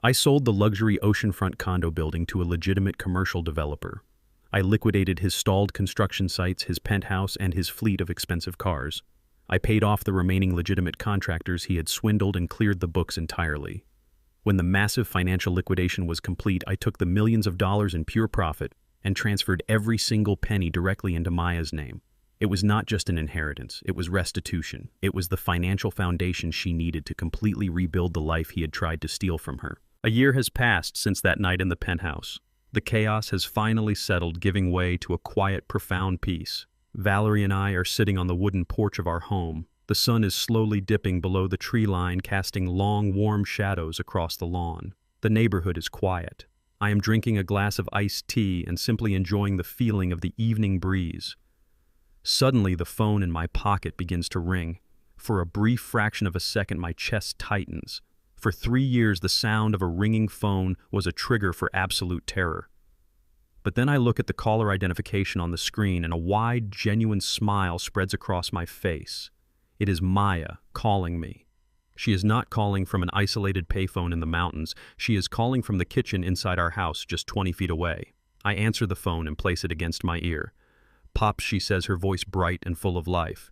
I sold the luxury oceanfront condo building to a legitimate commercial developer. I liquidated his stalled construction sites, his penthouse, and his fleet of expensive cars. I paid off the remaining legitimate contractors he had swindled and cleared the books entirely. When the massive financial liquidation was complete, I took the millions of dollars in pure profit and transferred every single penny directly into Maya's name. It was not just an inheritance, it was restitution. It was the financial foundation she needed to completely rebuild the life he had tried to steal from her. A year has passed since that night in the penthouse. The chaos has finally settled, giving way to a quiet, profound peace. Valerie and I are sitting on the wooden porch of our home. The sun is slowly dipping below the tree line, casting long, warm shadows across the lawn. The neighborhood is quiet. I am drinking a glass of iced tea and simply enjoying the feeling of the evening breeze. Suddenly, the phone in my pocket begins to ring. For a brief fraction of a second, my chest tightens. For 3 years, the sound of a ringing phone was a trigger for absolute terror. But then I look at the caller identification on the screen, and a wide, genuine smile spreads across my face. It is Maya calling me. She is not calling from an isolated payphone in the mountains. She is calling from the kitchen inside our house, just 20 feet away. I answer the phone and place it against my ear. "Pops," she says, her voice bright and full of life.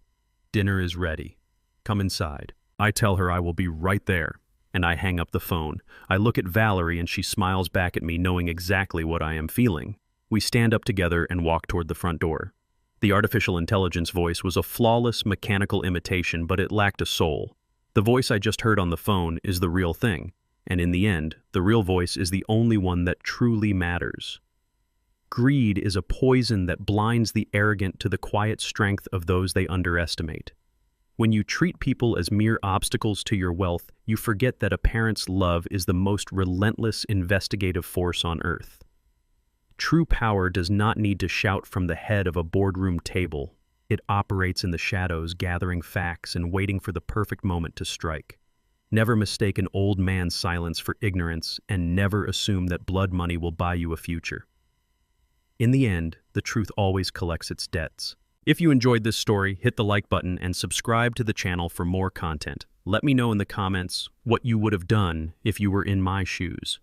"Dinner is ready. Come inside." I tell her I will be right there, and I hang up the phone. I look at Valerie, and she smiles back at me, knowing exactly what I am feeling. We stand up together and walk toward the front door. The artificial intelligence voice was a flawless mechanical imitation, but it lacked a soul. The voice I just heard on the phone is the real thing, and in the end, the real voice is the only one that truly matters. Greed is a poison that blinds the arrogant to the quiet strength of those they underestimate. When you treat people as mere obstacles to your wealth, you forget that a parent's love is the most relentless investigative force on earth. True power does not need to shout from the head of a boardroom table. It operates in the shadows, gathering facts and waiting for the perfect moment to strike. Never mistake an old man's silence for ignorance, and never assume that blood money will buy you a future. In the end, the truth always collects its debts. If you enjoyed this story, hit the like button and subscribe to the channel for more content. Let me know in the comments what you would have done if you were in my shoes.